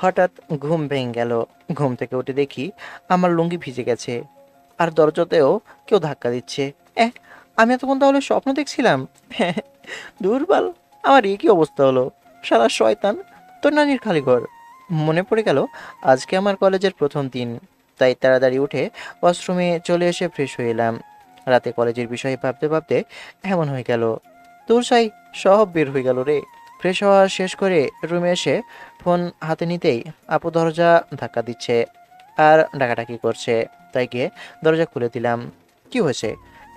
হঠাৎ ঘুম ভেঙে গেল। ঘুম থেকে উঠে দেখি আমার লুঙ্গি ভিজে গেছে, আর দরজাতেও কেউ ধাক্কা দিচ্ছে। এহ, আমি এতক্ষণ তাহলে স্বপ্ন দেখছিলাম? দুর্বল, আমার কি অবস্থা হলো! শালা শয়তান, তোর নানির খালি ঘর। মনে পড়ে গেল আজকে আমার কলেজের প্রথম দিন, তাই তাড়াতাড়ি উঠে ওয়াশরুমে চলে এসে ফ্রেশ হয়ে এলাম। রাতে কলেজের বিষয়ে ভাবতে ভাবতে এমন হয়ে গেল, তোর সাই সব বের হয়ে গেল রে। ফ্রেশ হওয়া শেষ করে রুমে এসে ফোন হাতে নিতেই আপু দরজা ধাক্কা দিচ্ছে আর ডাকাডাকি করছে, তাই গিয়ে দরজা খুলে দিলাম। কি হয়েছে,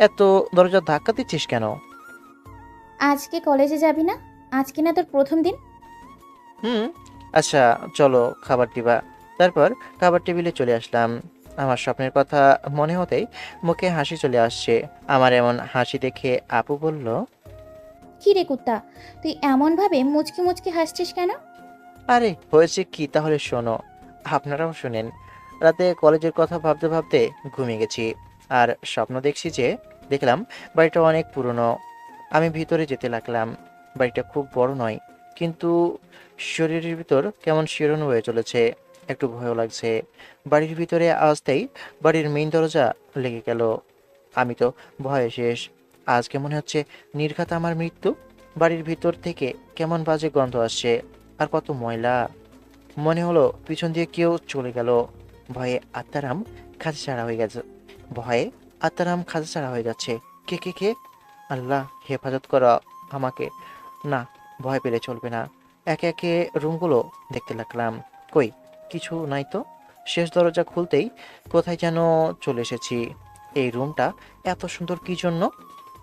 এত দরজা ধাক্কা দিচ্ছিস কেন? আজকে কলেজে যাবি না? আজকে না তোর প্রথম দিন? হুম, আচ্ছা, চলো খাবার দিবা। তারপর খাবার টেবিলে চলে আসলাম। আমার স্বপ্নের কথা মনে হতেই মুখে হাসি চলে আসছে। আমার এমন হাসি দেখে আপু বলল, কি রে কুত্তা, তুই এমন ভাবে মুচকি মুচকি হাসছিস কেন? আরে হয়েছে কি তাহলে শোনো, আপনারাও শোনেন। রাতে কলেজের কথা ভাবতে ভাবতে ঘুমিয়ে গেছি, আর স্বপ্ন দেখলাম বাড়িটা অনেক পুরনো। আমি ভিতরে যেতে লাগলাম। বাড়িটা খুব বড় নয়, কিন্তু শরীরের ভিতর কেমন শিহরণ হয়ে চলেছে, একটু ভয়ও লাগছে। বাড়ির ভিতরে আসতেই বাড়ির মেইন দরজা লেগে গেল। আমি তো ভয়ে শেষ। আজকে মনে হচ্ছে নির্ঘাত আমার মৃত্যু। বাড়ির ভিতর থেকে কেমন বাজে গন্ধ আসছে, আর কত ময়লা। মনে হলো পিছন দিয়ে কেউ চলে গেল। ভয়ে আত্মারাম খাঁচা ছাড়া হয়ে গেছে। ভয়ে আত্মারাম খাঁচা ছাড়া হয়ে যাচ্ছে। কে কে কে? আল্লাহ হেফাজত করা আমাকে। না, ভয় পেলে চলবে না। একে একে রুমগুলো দেখতে লাগলাম। কই, কিছু নাই তো। শেষ দরজা খুলতেই কোথায় যেন চলে এসেছি। এই রুমটা এত সুন্দর কি জন্য,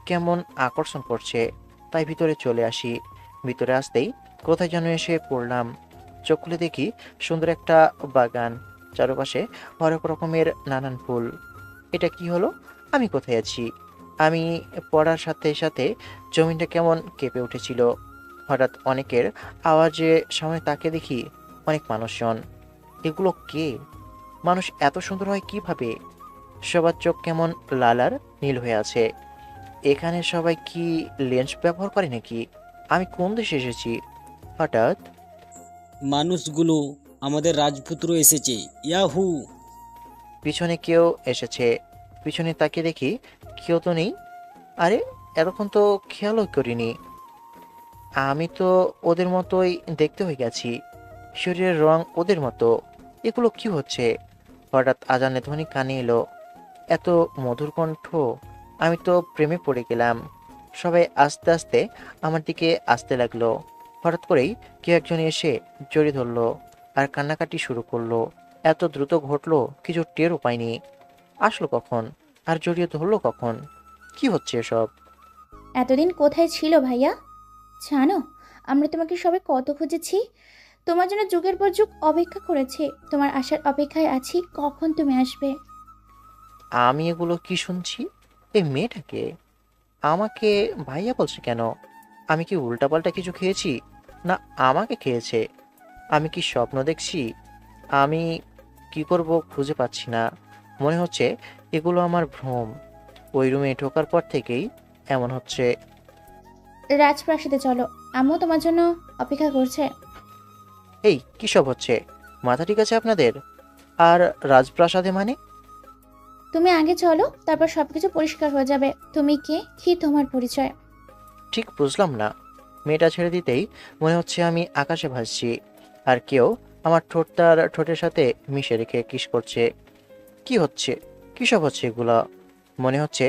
কেমন আকর্ষণ করছে, তাই ভিতরে চলে আসি। ভিতরে আসতেই কোথায় যেন এসে পড়লাম। চোখ খুলে দেখি সুন্দর একটা বাগান, চারপাশে হরেক রকমের নানান ফুল। এটা কি হলো, আমি কোথায় আছি? আমি পড়ার সাথে সাথে জমিনটা কেমন কেঁপে উঠেছিল। হঠাৎ অনেকের আওয়াজে সামনে তাকিয়ে দেখি অনেক মানুষজন। এগুলো কে? মানুষ এত সুন্দর হয় কিভাবে? সবার চোখ কেমন লাল আর নীল হয়ে আছে। এখানে সবাই কি লেন্স ব্যবহার করে নাকি? আমি কোন দেশে এসেছি হঠাৎ? মানুষগুলো, আমাদের রাজপুত্র এসেছে। ইয়াহু! পিছনে কেউ এসেছে। পিছনে তাকিয়ে দেখি কেউ তো নেই। আরে, এতক্ষণ তো খেয়ালও করিনি। আমি তো ওদের মতোই দেখতে হয়ে গেছি, শরীরের রং ওদের মতো। এগুলো কি হচ্ছে? হঠাৎ আজানের ধ্বনি কানে এলো। এত মধুর কণ্ঠ! আমি তো প্রেমে পড়ে গেলাম। সবাই আস্তে আস্তে আমার দিকে আসতে লাগলো। হঠাৎ করেই কেউ একজন এসে জড়িয়ে ধরলো আর কান্নাকাটি শুরু করলো। এত দ্রুত ঘটলো, কিছু টেরও পাইনি। আসলো কখন, আর জড়িয়ে ধরলো কখন? কি হচ্ছে এসব? এতদিন কোথায় ছিল ভাইয়া? জানো, আমরা তোমাকে সবাই কত খুঁজেছি। তোমার জন্য যুগের পর যুগ অপেক্ষা করেছি। তোমার আসার অপেক্ষায় আছি, কখন তুমি আসবে। আমি এগুলো কি শুনছি? এই মেয়েটাকে আমাকে ভাইয়া বলছে কেন? আমি কি উল্টাপাল্টা কিছু খেয়েছি, না আমাকে খেয়েছে? আমি কি স্বপ্ন দেখছি? আমি কি করব খুঁজে পাচ্ছি না। মনে হচ্ছে এগুলো আমার ভ্রম। ওই রুমে ঢোকার পর থেকেই এমন হচ্ছে। রাজপ্রাসাদে চলো, আম্মু তোমার জন্য অপেক্ষা করছে। এই কি সব হচ্ছে? মাথা ঠিক আছে আপনাদের? আর রাজপ্রাসাদে মানে? তুমি আগে চলো, তারপর সবকিছু পরিষ্কার হয়ে যাবে। তুমি কে, কি তোমার পরিচয়? ঠিক বুঝলাম না। মেয়েটা ছেড়ে দিতেই মনে হচ্ছে আমি আকাশে ভাসছি, আর কেউ আমার ঠোঁটটার ঠোঁটের সাথে মিশে রেখে কিস করছে। কি হচ্ছে, কি সব হচ্ছে এগুলা? মনে হচ্ছে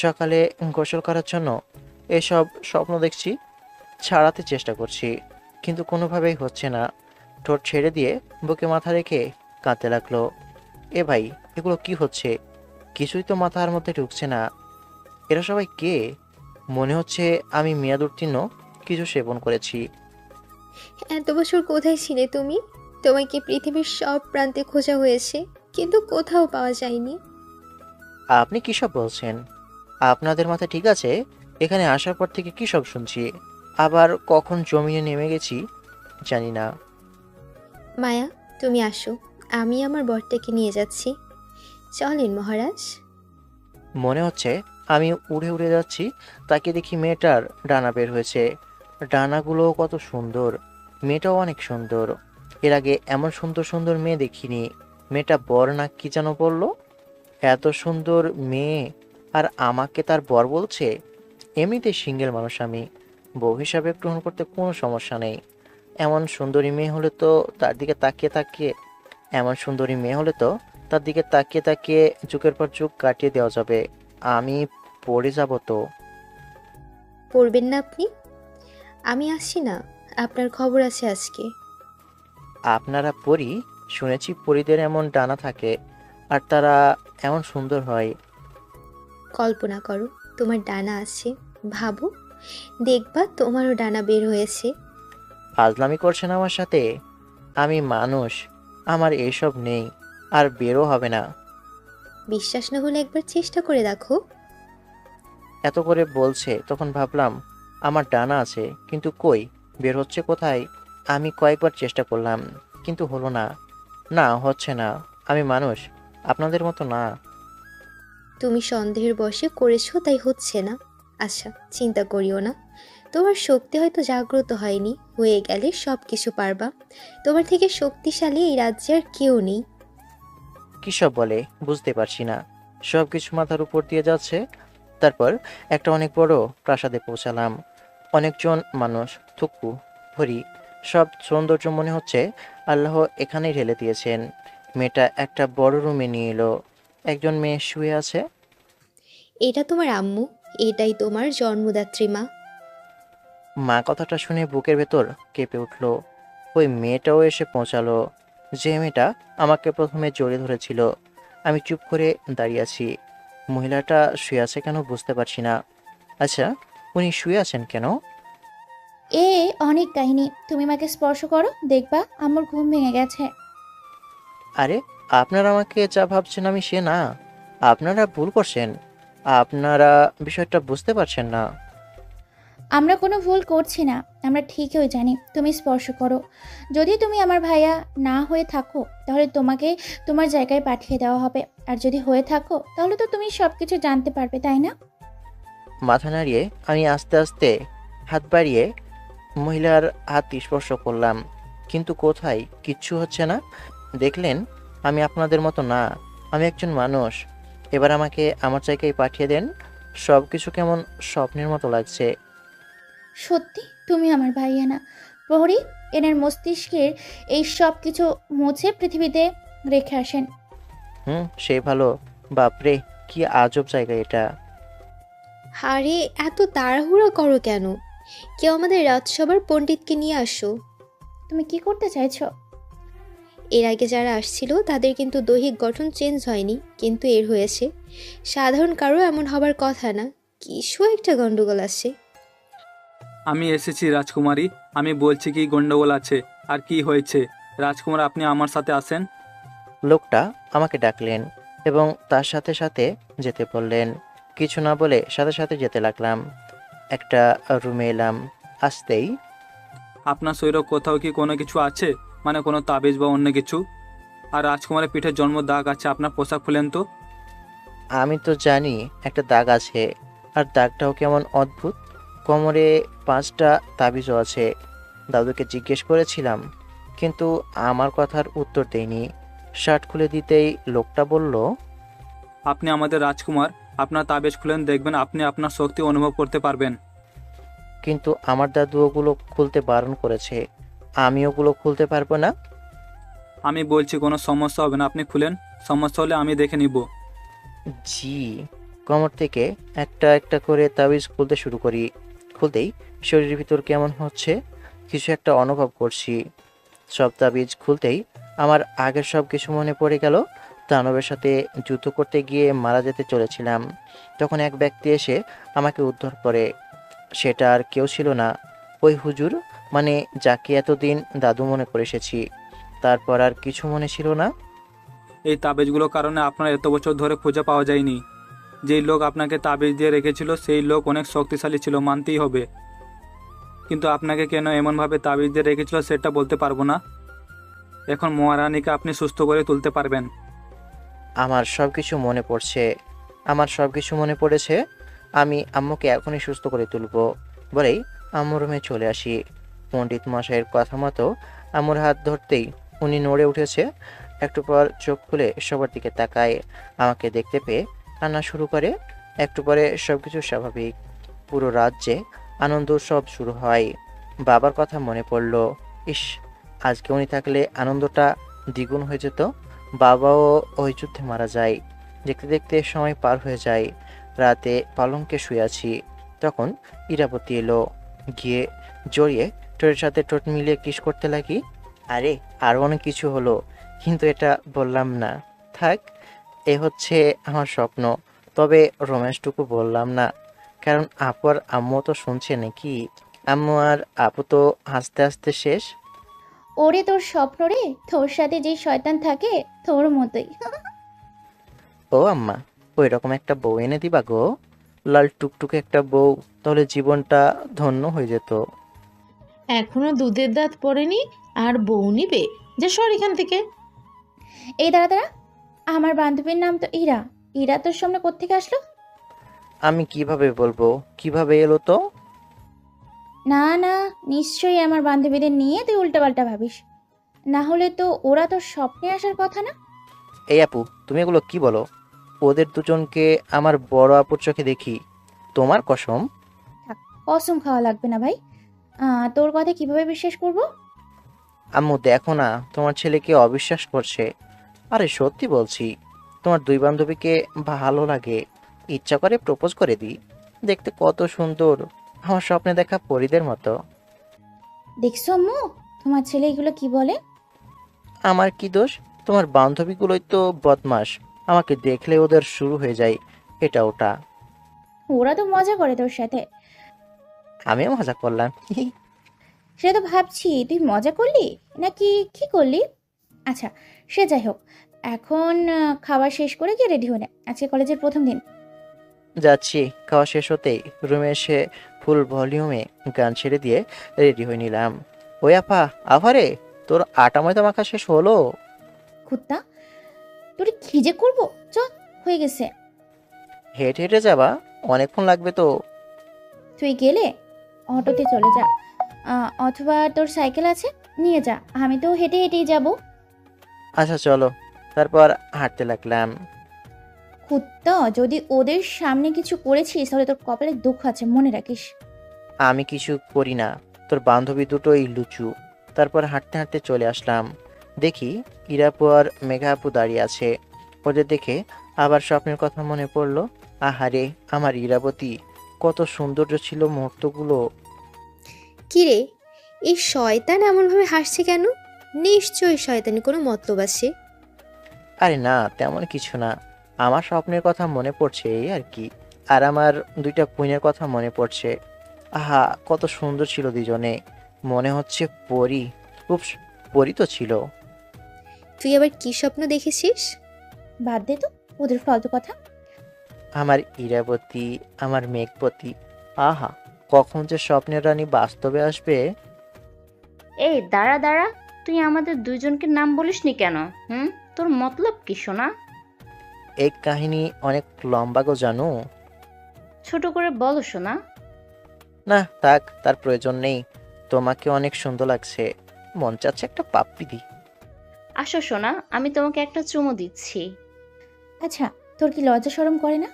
সকালে গোসল করার জন্য এসব স্বপ্ন দেখছি। ছাড়াতে চেষ্টা করছি, কিন্তু কোনোভাবেই হচ্ছে না। ঠোঁট ছেড়ে দিয়ে বুকে মাথা রেখে কাঁদতে লাগলো। এ ভাই, এগুলো কি হচ্ছে? কিছুই তো মাথার মধ্যে ঢুকছে না। এরা সবাই কে? মনে হচ্ছে আমি মেয়াদ উত্তীর্ণ কিছু সেবন করেছি। এত বছর কোথায় ছিলে তুমি? তোমাকে পৃথিবীর সব প্রান্তে খোঁজা হয়েছে, কিন্তু কোথাও পাওয়া যায়নি। আপনি কি সব বলছেন? আপনাদের মাথা ঠিক আছে? এখানে আসার পর থেকে কি সব শুনছি, আবার কখন জমিনে নেমে গেছি জানি না। মায়া, তুমি আসো, আমি আমার বরটাকে নিয়ে যাচ্ছি। চলেন মহারাজ। মনে হচ্ছে আমি উড়ে উড়ে যাচ্ছি। তাকে দেখি মেয়েটার ডানা বের হয়েছে। ডানাগুলো কত সুন্দর, মেয়েটাও অনেক সুন্দর। এর আগে এমন সুন্দর সুন্দর মেয়ে দেখিনি। মেয়েটা বর না কি যেন বলল? এত সুন্দর মেয়ে আর আমাকে তার বর বলছে। এমনিতেই সিঙ্গেল মানুষ আমি, বউ হিসাবে গ্রহণ করতে কোনো সমস্যা নেই। এমন সুন্দরী মেয়ে হলে তো তার দিকে তাকিয়ে তাকিয়ে এমন সুন্দরী মেয়ে হলে তো তার দিকে তাকিয়ে তাকিয়ে যুগের পর যুগ কাটিয়ে দেওয়া যাবে। আমি পড়ে যাব তো। পড়বেন না আপনি? আমি আসছি না, আপনার খবর আছে আজকে। আপনারা পরী? শুনেছি পরীদের এমন ডানা থাকে আর তারা এমন সুন্দর হয়। কল্পনা করো তোমার ডানা আছে, ভাবো, দেখবা তোমারও ডানা বের হয়েছে। ফাজলামি করছেন আমার সাথে? আমি মানুষ, আমার এসব নেই, আর বেরও হবে না। বিশ্বাস না হলে একবার চেষ্টা করে দেখো। এত করে বলছে তখন ভাবলাম আমার ডানা আছে, কিন্তু কই, বের হচ্ছে কোথায়? আমি কয়েকবার চেষ্টা করলাম, কিন্তু হলো না। না, হচ্ছে না। আমি মানুষ, আপনাদের মতো না। তুমি সন্দেহের বশে করেছো তাই হচ্ছে না। আচ্ছা, চিন্তা করিও না, তোমার শক্তি হয়তো জাগ্রত হয়নি, হয়ে গেলে সব কিছু পারবা। তোমার থেকে শক্তিশালী এই রাজ্যে আর কেউ নেই। কী সব বলে বুঝতে পারছি না। সব কিছু মাথার উপর দিয়ে যাচ্ছে। তারপর একটা অনেক বড় প্রাসাদে পৌঁছালাম। অনেকজন মানুষ, থুকু, ভরি, সব সৌন্দর্য মনে হচ্ছে আল্লাহ এখানেই ঢেলে দিয়েছেন। মেয়েটা একটা বড় রুমে নিয়ে এলো। একজন মেয়ে শুয়ে আছে। এটা তোমার আম্মু, এটাই তোমার জন্মদাত্রী মা। মা কথাটা শুনে বুকের ভেতর কেঁপে উঠল। ওই মেয়েটাও এসে পৌঁছালো, যে মেয়েটা আমাকে প্রথমে জড়িয়ে ধরেছিল। আমি চুপ করে দাঁড়িয়ে আছি। মহিলাটা শুয়ে আছে কেন বুঝতে পারছি না। আচ্ছা, উনি শুয়ে আছেন কেন? এ অনেক কাহিনী, তুমি মাকে স্পর্শ করো, দেখবা আমার ঘুম ভেঙে গেছে। আরে, আপনারা আমাকে যা ভাবছেন আমি সে না। আপনারা ভুল করছেন। আপনারা বিষয়টা বুঝতে পারছেন না। আমরা কোনো ভুল করছি না, আমরা ঠিকই জানি। তুমি স্পর্শ করো। যদি তুমি আমার ভাইয়া না হয়ে থাকো তাহলে তোমাকে তোমার জায়গায় পাঠিয়ে দেওয়া হবে, আর যদি হয়ে থাকো তাহলে তো তুমি সব কিছু জানতে পারবে, তাই না? মাথা নাড়িয়ে আমি আস্তে আস্তে হাত বাড়িয়ে মহিলার হাত স্পর্শ করলাম, কিন্তু কোথায়, কিচ্ছু হচ্ছে না। দেখলেন, আমি আপনাদের মতো না, আমি একজন মানুষ। এবার আমাকে আমার জায়গায় পাঠিয়ে দেন। সব কিছু কেমন স্বপ্নের মতো লাগছে। সত্যি তুমি আমার ভাইয়া না? প্রহরী, এনার মস্তিষ্কের এই সব কিছু মুছে পৃথিবীতে রেখে আসেন। সে ভালো। বাপরে, কি আজব জায়গা এটা। আরে এত তাড়াহুড়ো করো কেন? কেউ আমাদের রাজসভার পণ্ডিতকে নিয়ে আসো। তুমি কি করতে চাইছো? এর আগে যারা আসছিল তাদের কিন্তু দৈহিক গঠন চেঞ্জ হয়নি, কিন্তু এর হয়েছে। সাধারণ কারো এমন হবার কথা না, কিছু একটা গন্ডগোল আছে। আমি এসেছি রাজকুমারী, আমি বলছি কি গন্ডগোল আছে আর কি হয়েছে। রাজকুমার, আপনি আমার সাথে আসেন। লোকটা আমাকে ডাকলেন এবং তার সাথে সাথে যেতে বললেন। কিছু না বলে সাথে সাথে যেতে লাগলাম। একটা রুমে এলাম। আসতেই আপনার শরীরে কোথাও কি কোনো কিছু আছে, মানে কোনো তাবিজ বা অন্য কিছু? আর রাজকুমারের পিঠে জন্ম দাগ আছে, আপনার পোশাক খুলেন তো। আমি তো জানি একটা দাগ আছে, আর দাগটাও কেমন অদ্ভুত। কোমরে 5টা তাবিজও আছে। দাদুকে জিজ্ঞেস করেছিলাম, কিন্তু আমার কথার উত্তর দেয়নি। শার্ট খুলে দিতেই লোকটা বলল, আপনি আমাদের রাজকুমার, আপনার তাবিজ খুলেন, দেখবেন আপনি আপনার শক্তি অনুভব করতে পারবেন। কিন্তু আমার দাদু ওগুলো খুলতে বারণ করেছে। আমি ওগুলো খুলতে পারবো না। আমি বলছি কোনো সমস্যা হবে না, আপনি খুলেন, সমস্যা হলে আমি দেখে নিব। জি। কোমর থেকে একটা একটা করে তাবিজ খুলতে শুরু করি। খুলতেই শরীরের ভিতর কেমন হচ্ছে, কিছু একটা অনুভব করছি। সব তাবিজ খুলতেই আমার আগের সব কিছু মনে পড়ে গেল। দানবের সাথে যুদ্ধ করতে গিয়ে মারা যেতে চলেছিলাম, তখন এক ব্যক্তি এসে আমাকে উদ্ধার করে। সেটা আর কেউ ছিল না, ওই হুজুর, মানে যাকে এতদিন দাদু মনে করে এসেছি। তারপর আর কিছু মনে ছিল না। এই তাবিজগুলোর কারণে আপনার এত বছর ধরে খুঁজে পাওয়া যায়নি। যেই লোক আপনাকে তাবিজ দিয়ে রেখেছিল সেই লোক অনেক শক্তিশালী ছিল, মানতেই হবে। কিন্তু আপনাকে কেন এমনভাবে তাবিজ দিয়ে রেখেছিল সেটা বলতে পারবো না। এখন মহারানীকে আপনি সুস্থ করে তুলতে পারবেন। আমার সব কিছু মনে পড়ছে। আমার সব কিছু মনে পড়েছে। আমি আম্মুকে এখনই সুস্থ করে তুলবো বলেই আম্মুর রুমে চলে আসি। পণ্ডিত মশাইয়ের কথা মতো আম্মুর হাত ধরতেই উনি নড়ে উঠেছে। একটু পর চোখ খুলে সবার দিকে তাকায়, আমাকে দেখতে পেয়ে কান্না শুরু করে। একটু পরে সবকিছু স্বাভাবিক। পুরো রাজ্যে আনন্দ উৎসব শুরু হয়। বাবার কথা মনে পড়ল। ইস, আজকে উনি থাকলে আনন্দটা দ্বিগুণ হয়ে যেত। বাবাও ওই যুদ্ধে মারা যায়। দেখতে দেখতে সময় পার হয়ে যায়। রাতে পালঙ্কে শুয়ে আছি, তখন ইরাবতী এলো। গিয়ে জড়িয়ে ঠোঁটের সাথে ঠোঁট মিলিয়ে কিস করতে লাগি। আরে আরও অনেক কিছু হলো, কিন্তু এটা বললাম না। থাক, এ হচ্ছে আমার স্বপ্ন। তবে রোম্যান্সটুকু বললাম না, কারণ আপু আর আম্মু তো শুনছে নাকি। আম্মু আর আপু তো হাসতে হাসতে শেষ। ওরে তোর স্বপ্ন রে, তোর সাথে যে শয়তান থাকে তোর মতোই। ও আম্মা, ওই রকম একটা বউ এনে দিবা গো, লাল টুকটুকে একটা বউ, তাহলে জীবনটা ধন্য হয়ে যেত। এখনো দুধের দাঁত পড়েনি আর বউ নিবে? যে সর এখান থেকে। এই দাঁড়া দাঁড়া, আমার বান্ধবীর নাম তো ইরা। ইরা তোর সামনে কোত্থেকে আসলো? আমি কিভাবে বলবো কিভাবে এলো তো? না না, নিশ্চয়ই আমার বান্ধবীদের নিয়ে তুই উল্টাপাল্টা ভাবিস, না হলে তো ওরা তোর স্বপ্নে আসার কথা না। এই আপু, তুমি এগুলো কি বলো? ওদের দুজনকে আমার বড় আপুর চোখে দেখি, তোমার কসম। থাক, কসম খাওয়া লাগবে না ভাই। তোর কথা কিভাবে বিশ্বাস করব? আম্মু দেখো না, তোমার ছেলেকে অবিশ্বাস করছে। আরে সত্যি বলছি, তোমার দুই বান্ধবীকে ভালো লাগে, ইচ্ছা করে প্রপোজ করে দিই। দেখতে কত সুন্দর, আমার স্বপ্নে দেখা পরীদের মতো। দেখছো আম্মু, তোমার ছেলে এগুলো কি বলে? আমার কি দোষ? তোমার বান্ধবীগুলোই তো বদমাস, আমাকে দেখলে ওদের শুরু হয়ে যায় এটা ওটা। ওরা তো মজা করে তোর সাথে। আমিও মজা করলাম। সেটা তো ভাবছি তুই মজা করলি নাকি কি করলি। আচ্ছা, সে যাই হোক, এখন খাওয়া শেষ করে গিয়ে রেডি হয়ে নে, আজকে কলেজের প্রথম দিন। যাচ্ছি। খাওয়া শেষ হতেই রুমে এসে ফুল ভলিউমে গান ছেড়ে দিয়ে রেডি হয়ে নিলাম। ওই আপা, আভারে, তোর আটা ময়দা মাখা শেষ হলো? কুত্তা, তোর কি যে করবো, চ, হয়ে গেছে। হেঁটে হেঁটে যাবা? অনেকক্ষণ লাগবে তো। তুই গেলে অটোতে চলে যা, অথবা তোর সাইকেল আছে নিয়ে যা, আমি তো হেঁটে হেঁটেই যাব। আচ্ছা চলো। তারপর হাঁটতে লাগলাম। কুত্তা, যদি ওদের সামনে কিছু করেছিস তাহলে তোর কপালে দুঃখ আছে, মনে রাখিস। আমি কিছু করি না, তোর বান্ধবী দুটোই লুচু। তারপর হাঁটতে হাঁটতে চলে আসলাম। দেখি ইরাপু আর মেঘা আপু দাঁড়িয়ে আছে। ওদের দেখে আবার স্বপ্নের কথা মনে পড়লো। আহারে, আমার ইরাবতী, কত সৌন্দর্য ছিল মুহূর্তগুলো। কিরে, এই শয়তান এমনভাবে হাসছে কেন? নিশ্চয়ই শয়তানি কোনো মতলব আছে। আরে না, তেমন কিছু না। আমার স্বপ্নের কথা মনে পড়ছে এই আর কি। আর আমার দুইটা কুইনের কথা মনে পড়ছে। আহা, কত সুন্দর ছিল দুজনে, মনে হচ্ছে পরী। উপস, পরী তো ছিল। তুই আবার কি স্বপ্ন দেখেছিস? বাদ দে তো ওদের ফালতু কথা। আমার ইরাবতী, আমার মেঘপতি, আহা, কখন যে স্বপ্নের রানী বাস্তবে আসবে। এই দাঁড়া দাঁড়া, তুই আমাদের দুইজনকে নাম বলিসনি কেন? হুম, তোর মতলব কি শোনা? এই কাহিনী অনেক লম্বা গো জানো। ছোট করে বলো শোনা। না থাক, তার প্রয়োজন নেই। তোমাকে অনেক সুন্দর লাগছে, মন চাচ্ছে একটা পাপ্পি দি। আসো শোনা, আমি তোমাকে একটা চুমু দিচ্ছি। আচ্ছা, তোর কি লজ্জা শরম করে না?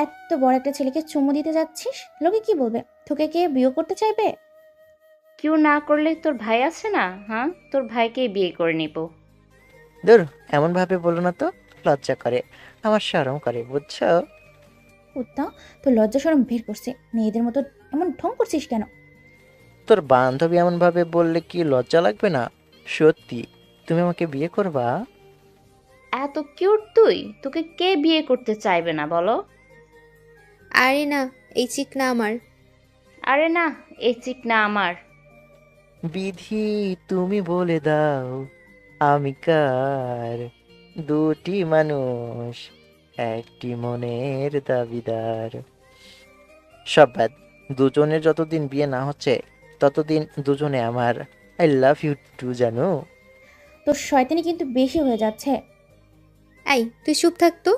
এত বড় একটা ছেলেকে চুমু দিতে যাচ্ছিস, লোকে কি বলবে? তোকে কে বিয়ে করতে চাইবে? কেউ না করলে তোর ভাই আছে না, হ্যাঁ, তোর ভাইকেই বিয়ে করে নিব। দূর, এমন ভাবে বলো না তো, লজ্জা করে, আমার শরম করে, বুঝছো? কুত্তা, তোর লজ্জা শরম বের করছে, মেয়েদের মতো এমন ঢং করছিস কেন? তোর বান্ধবী এমন ভাবে বললে কি লজ্জা লাগবে না? সত্যি তুমি আমাকে বিয়ে করবা? এত কিউট তুই, তোকে কে বিয়ে করতে চাইবে না বলো? আরে না, এই চিকনা আমার। আরে না, এই চিকনা আমার। বিধি, তুমি বলে দাও আমি কার, দুটি মানুষ একটি মনের দাবিদার। সব বাদ, দুজনের যতদিন বিয়ে না হচ্ছে ততদিন দুজনে আমার। আই লাভ ইউ টু, জানো? তোর শয়তানি কিন্তু বেশি হয়ে যাচ্ছে। এই তুই চুপ থাকতো।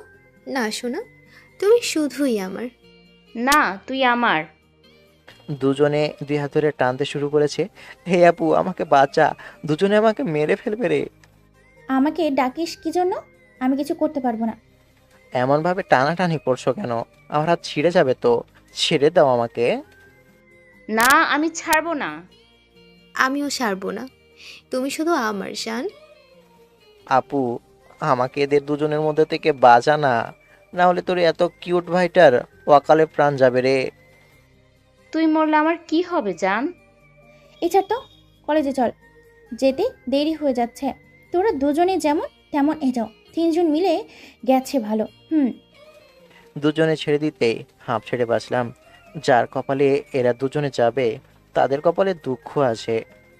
না শোনা, তুমি শুধুই আমার। না, তুই আমার। দুজনে দুই হাত ধরে টানতে শুরু করেছে। হে আপু, আমাকে বাঁচা, দুজনে আমাকে মেরে ফেলবে রে। আমাকে ডাকিস কি জন্য? আমি কিছু করতে পারবো না। এমনভাবে টানাটানি করছো কেন? আমার হাত ছিঁড়ে যাবে তো, ছেড়ে দাও আমাকে। না, আমি ছাড়বো না। আমিও ছাড়বো না, তুমি শুধু আমার শান। আপু, আমাকে এদের দুজনের মধ্যে থেকে বাঁচা না, না হলে তোর এত কিউট ভাইটার অকালে প্রাণ যাবে রে। তুই মরলে আমার কি হবে জান? এই ছাড় তো, কলেজে চল, যেতে দেরি হয়ে যাচ্ছে। তোরা দুজনে যেমন তেমন এটাও, তিনজন মিলে গেছে ভালো। দুজনে ছেড়ে দিতেই হাঁপ ছেড়ে বাঁচলাম। যার কপালে এরা দুজনে যাবে তাদের কপালে দুঃখ আছে।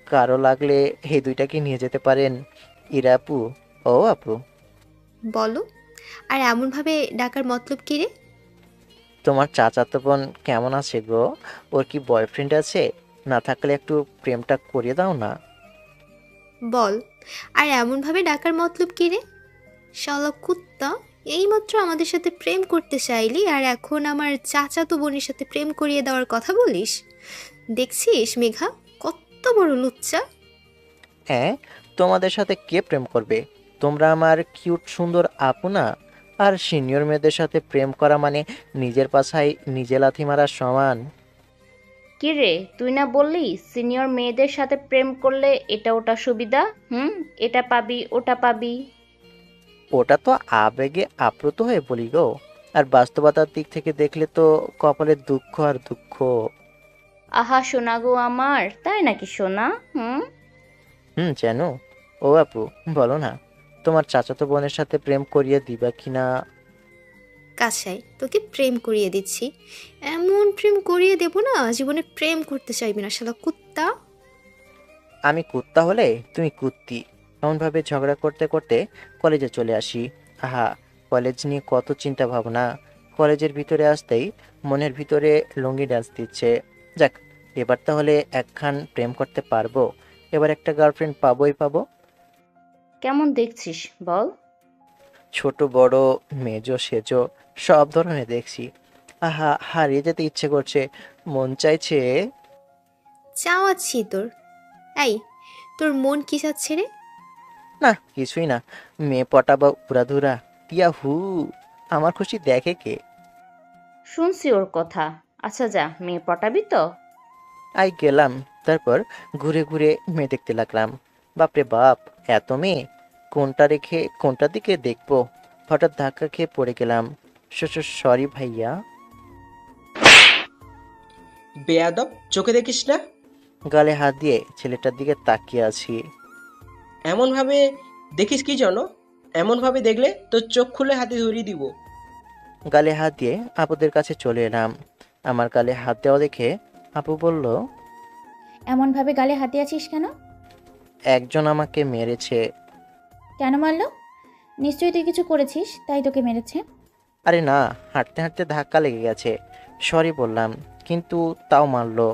কারো লাগলে এই দুইটাকে নিয়ে যেতে পারেন। ইরা আপু, ও আপু, বলো, আর এমনভাবে ডাকার মতলব কী রে? তোমার চাচাতো বোন কেমন আছে গো? ওর কি বয়ফ্রেন্ড আছে? না থাকলে একটু প্রেমটা করিয়ে দাও না। বল, আর এমনভাবে ডাকার মতলব কী রে? শালা কুত্তা, এইমাত্র আমাদের সাথে প্রেম করতে চাইলি আর এখন আমার চাচাতো বোনের সাথে প্রেম করিয়ে দেওয়ার কথা বলিস? দেখছিস মেঘা, কত বড় লুচ্চা। হ্যাঁ, তোমাদের সাথে কে প্রেম করবে? তোমরা আমার কিউট সুন্দর আপু না? আর সিনিয়র মেয়েদের সাথে প্রেম করা মানে নিজের পাছায় নিজে লাথি মারার সমান। কি রে, তুই না বললি সিনিয়র মেয়েদের সাথে প্রেম করলে এটা ওটা সুবিধা? এটা পাবি ওটা পাবি। ওটা তো আবেগে আপ্লুত হয়ে বলি গো, আর বাস্তবতার দিক থেকে দেখলে তো কপালে দুঃখ আর দুঃখ। আহা সোনা গো আমার, তাই নাকি সোনা? জানো, ও আপু, বলো না, তোমার চাচাতো বোনের সাথে প্রেম করিয়ে দিবা কিনা? কাছাই তোকে প্রেম করিয়ে দিচ্ছি, এমন প্রেম করিয়ে দেব না জীবনে প্রেম করতে চাইবি না শালা কুত্তা। আমি কুত্তা হলে তুমি কুত্তি। এমনভাবে ঝগড়া করতে করতে কলেজে চলে আসি। আহা, কলেজ নিয়ে কত চিন্তা ভাবনা। কলেজের ভিতরে আসতেই মনের ভিতরে লুঙ্গি ডান্স দিচ্ছে। যাক, এবার তাহলে একখান প্রেম করতে পারবো। এবার একটা গার্লফ্রেন্ড পাবোই পাবো। কেমন দেখছিস বল? ছোট বড়, মেজো সেজো, সব ধরনের দেখছি। আহা, হারিয়ে যেতে ইচ্ছে করছে, মন চাইছে। চাওয়াচ্ছি তোর। এই, তোর মন কি চাচ্ছে রে? না, কিছুই না। মেয়ে পটাবা উড়াধুরা, ইয়াহু, আমার খুশি দেখে কে? শুনছি ওর কথা। আচ্ছা যা, মেয়ে পটাবি তো? আই গেলাম। তারপর ঘুরে ঘুরে মেয়ে দেখতে লাগলাম। বাপরে বাপ, এত মেয়ে! কোনটা রেখে কোনটার দিকে দেখবো? হঠাৎ ধাক্কা খেয়ে পড়ে গেলাম। সরি ভাইয়া। বেয়াদব, চোখে দেখিস না? গালে হাত দিয়ে ছেলেটার দিকে তাকিয়ে আছি। এমনভাবে দেখিস কি জানো? এমনভাবে দেখলে তোর চোখ খুলে হাতে ধরিয়ে দিব। গালে হাত দিয়ে আপুদের কাছে চলে এলাম। আমার গালে হাত দেওয়া দেখে আপু বলল, এমনভাবে গালে হাতে আছিস কেন? একজন আমাকে মেরেছে। কেন মারলো? নিশ্চয়ই তুই কিছু করেছিস, তাই তোকে মেরেছে। আরে না, হাঁটতে হাঁটতে ধাক্কা লেগে গেছে। সরি বললাম, কিন্তু তাও মারলো।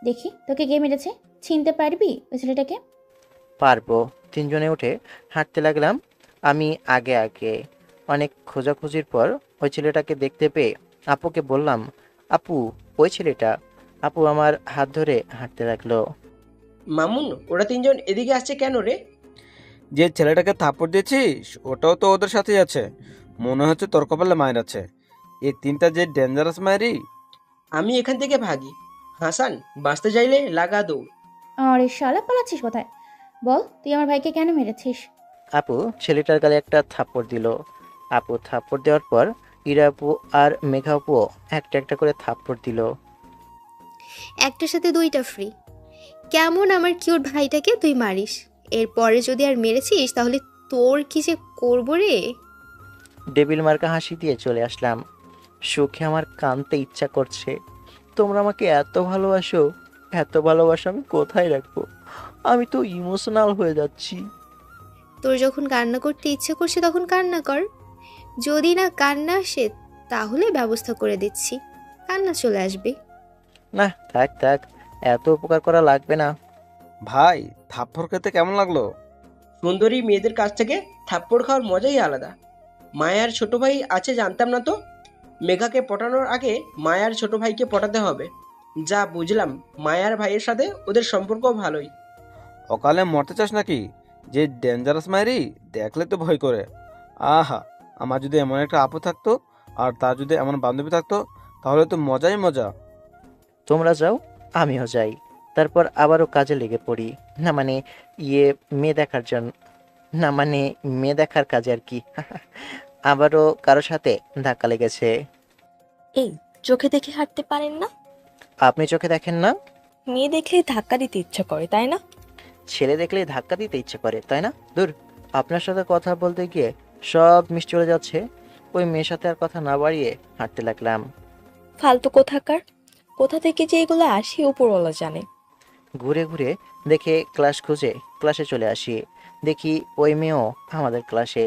দেখি তোকে কে মেরেছে, চিনতে পারবি ওই ছেলেটাকে? পারবো। তিনজনে উঠে হাঁটতে লাগলাম। আমি আগে আগে। অনেক খোঁজাখুঁজির পর ওই ছেলেটাকে দেখতে পেয়ে আপুকে বললাম, আপু, ওই ছেলেটা। আপু আমার হাত ধরে হাঁটতে লাগলো। মামুন, ওরা তিনজন এদিকে আসছে কেন রে? যে ছেলেটাকে থাপ্পড় দিয়েছিস ওটাও তো ওদের সাথেই আছে। মনে হচ্ছে তোর কপালে মায়ের আছে। এই তিনটা যে ডেঞ্জারাস মায়েরই। আমি এখান থেকে ভাগি। হাসান, বাঁচতে চাইলে লাগা দৌড়। আরে শালা, পালাচ্ছিস কোথায়? বল, তুই আমার ভাইকে কেন মেরেছিস? আপু ছেলেটার গালে একটা থাপ্পড় দিল। আপু থাপ্পড় দেওয়ার পর ইরা আপু আর মেঘা আপুও একটা একটা করে থাপ্পড় দিল। একটার সাথে দুইটা ফ্রি। কেমন আমার কিউট ভাইটাকে তুই মারিস? এরপরে যদি আর মেরেছিস তাহলে তোর কি যে করবো রে। ডেবিল মার্কা হাসি দিয়ে চলে আসলাম। সুখে আমার কানতে ইচ্ছা করছে। তোমরা আমাকে এত ভালোবাসো, এত ভালোবাসা আমি কোথায় রাখবো? আমি তো ইমোশনাল হয়ে যাচ্ছি। তোর যখন কান্না করতে ইচ্ছে করছে তখন কান্না কর। যদি না কান্না আসে তাহলে ব্যবস্থা করে দিচ্ছি, কান্না চলে আসবে। না, থাক থাক, এত উপকার করা লাগবে না। ভাই, থাপ্পড় খেতে কেমন লাগলো? সুন্দরী মেয়েদের কাছ থেকে থাপ্পড় খাওয়ার মজাই আলাদা। মায়ার ছোট ভাই আছে জানতাম না তো। মেঘাকে পটানোর আগে মায়ার ছোট ভাইকে পটাতে হবে। যা বুঝলাম মায়ার ভাইয়ের সাথে ওদের সম্পর্ক ভালোই। অকালে মরতে চাস নাকি? যে ডেঞ্জারাস মায়েরি দেখলে তো ভয় করে। আহা, আমার যদি এমন একটা আপু থাকতো আর তার যদি এমন বান্ধবী থাকতো, তাহলে তো মজাই মজা। তোমরা যাও, আমিও যাই। তারপর আবারও কাজে লেগে পড়ি। না মানে ইয়ে মেয়ে দেখার জন্য, না মানে মেয়ে দেখার কাজে আর কি। আবারও কারোর সাথে ধাক্কা লেগেছে। এই, চোখে দেখে হাঁটতে পারেন না? আপনি চোখে দেখেন না? মেয়ে দেখলেই ধাক্কা দিতে ইচ্ছা করে, তাই না? ছেলে দেখলেই ধাক্কা দিতে ইচ্ছে করে, তাই না? দূর, আপনার সাথে কথা বলতে গিয়ে সব মিস চলে যাচ্ছে। ওই মেয়ের সাথে আর কথা না বাড়িয়ে হাঁটতে লাগলাম। ফালতু কোথাকার। কোথা থেকে যে এগুলো আসি উপরওয়ালা জানে। ঘুরে ঘুরে দেখে ক্লাস খুঁজে ক্লাসে চলে আসি। দেখি ওই মেয়েও আমাদের ক্লাসে।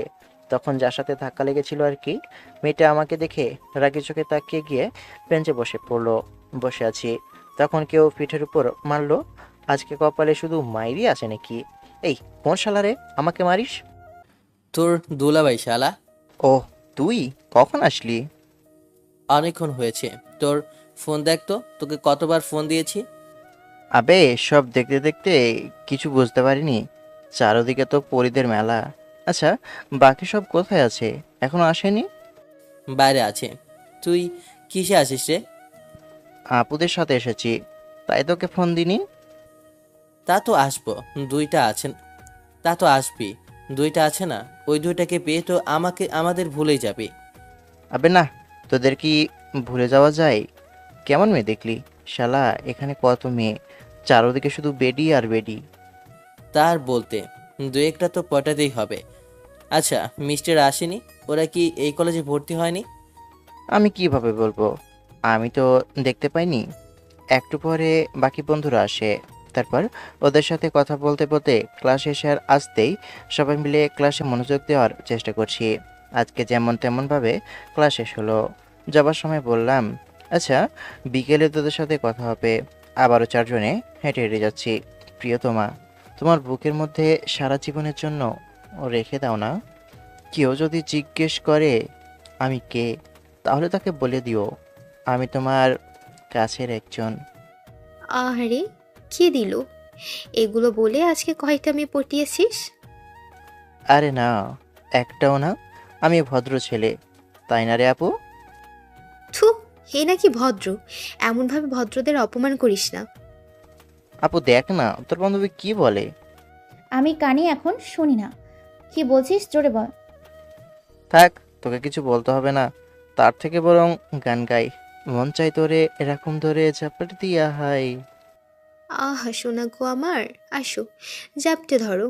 তখন যার সাথে ধাক্কা লেগেছিল আর কি, মেয়েটা আমাকে দেখে রাগি চোখে তাকিয়ে গিয়ে বেঞ্চে বসে পড়লো। বসে আছি, তখন কেউ পিঠের উপর মারলো। আজকে কপালে শুধু মাইরই আছে নাকি? এই কোন শালারে আমাকে মারিস? তোর দুলাভাই শালা। ও, তুই কখন আসলি? অনেকক্ষণ হয়েছে। তোর ফোন দেখ তো, তোকে কতবার ফোন দিয়েছি। আবে সব দেখতে দেখতে কিছু বুঝতে পারিনি। চারদিকে তো পরিদের মেলা। আচ্ছা, বাকি সব কোথায় আছে? এখনো আসেনি? বাইরে আছে। তুই কিসে আসিস রে? আপুদের সাথে এসেছি, তাই তোকে ফোন দিনি। তা তো আসবো, দুইটা আছেন। তা তো আসবি, দুইটা আছে না? ওই দুইটাকে পেয়ে তো আমাদের ভুলেই যাবি। আবে না, তোদের কি ভুলে যাওয়া যায়? কেমন মেয়ে দেখলি শালা? এখানে কত মেয়ে, চারদিকে শুধু বেডি আর বেডি। তার বলতে দু একটা তো পটাতেই হবে। আচ্ছা, মিস্টার আসেনি? ওরা কি এই কলেজে ভর্তি হয়নি? আমি কিভাবে বলবো? আমি তো দেখতে পাইনি। একটু পরে বাকি বন্ধুরা আসে। তারপর ওদের সাথে কথা বলতে বলতে ক্লাস শেষে আর আসতেই সবাই মিলে ক্লাসে মনোযোগ দেওয়ার চেষ্টা করছি। আজকে যেমন তেমনভাবে ক্লাস শেষ হলো। যাবার সময় বললাম, আচ্ছা বিকেলে তোদের সাথে কথা হবে। আবারও চারজনে হেঁটে হেঁটে যাচ্ছি। প্রিয়তমা, তোমার বুকের মধ্যে সারা জীবনের জন্য রেখে দাও না। কেউ যদি জিজ্ঞেস করে আমি কে, তাহলে তাকে বলে দিও আমি তোমার কাছের একজন। আহারে, কি দিল? এগুলো বলে আজকে কয়টা মেয়ে পটিয়েছিস? আরে না, একটাও না। আমি ভদ্র ছেলে, তাই না রে আপু? থু, হে নাকি ভদ্র? এমনভাবে ভদ্রদের অপমান করিস না। আপু দেখ না, তোর বান্ধবী কি বলে। আমি কানে এখন শুনি না। কি বলছিস জোরে বল। থাক, তোকে কিছু বলতে হবে না। তার থেকে বরং গান গাই। মন চাই তোরে এরকম ধরে ঝাপট দিয়া হাই। আহা শোনা গো আমার, আসো জাপটে ধরো,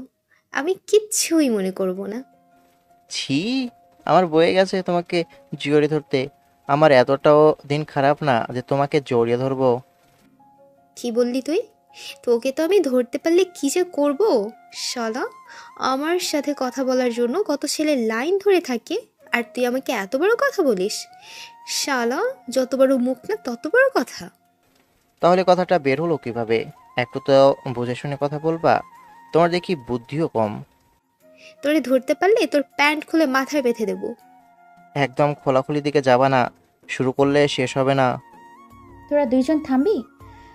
আমি কিচ্ছুই মনে করব না। ছি, আমার বয়ে গেছে তোমাকে জড়িয়ে ধরতে। আমার এতটাও দিন খারাপ না যে তোমাকে জড়িয়ে ধরবো। কি বললি তুই? তোকে তো আমি ধরতে পারলে কি যে করব শালা। আমার সাথে কথা বলার জন্য কত ছেলে লাইন ধরে থাকে, আর তুই আমাকে এত বড় কথা বলিস? শালা, যত বড় মুখ না তত বড় কথা। তাহলে কথাটা বের হলো কিভাবে? একটু তো বুঝে শুনে কথা বলবা। তোমার দেখি বুদ্ধিও কম। তোরে ধরতে পারলে তোর প্যান্ট খুলে মাথায় বেঁধে দেবো। একদম খোলাখুলি দিকে যাবা না, শুরু করলে শেষ হবে না। তোরা দুইজন থামবি?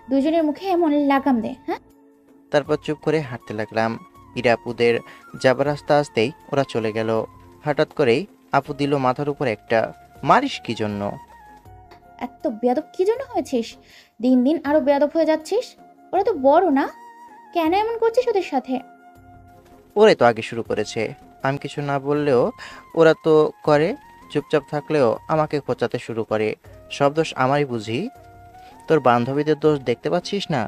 দুজনের মুখে এমন লাগাম দে, হ্যাঁ? তারপর চুপ করে হাঁটতে লাগলাম। ইরা আপুদের যাবার রাস্তা আসতেই ওরা চলে গেল। হঠাৎ করেই আপু দিল মাথার উপর একটা। মারিস কি জন্য? এত বেয়াদব কি জন্য হয়েছিস? দিন দিন আরো বেয়াদব হয়ে যাচ্ছিস। ওরা তো বড় না, কেন এমন করছিস ওদের সাথে? ওরে তো আগে শুরু করেছে, আমি কিছু না বললেও ওরা তো করে। চুপচাপ থাকলেও আমাকে খোঁচাতে শুরু করে। সব দোষ আমারই বুঝি। তোর বান্ধবীদের দোষ দেখতে পাচ্ছিস না?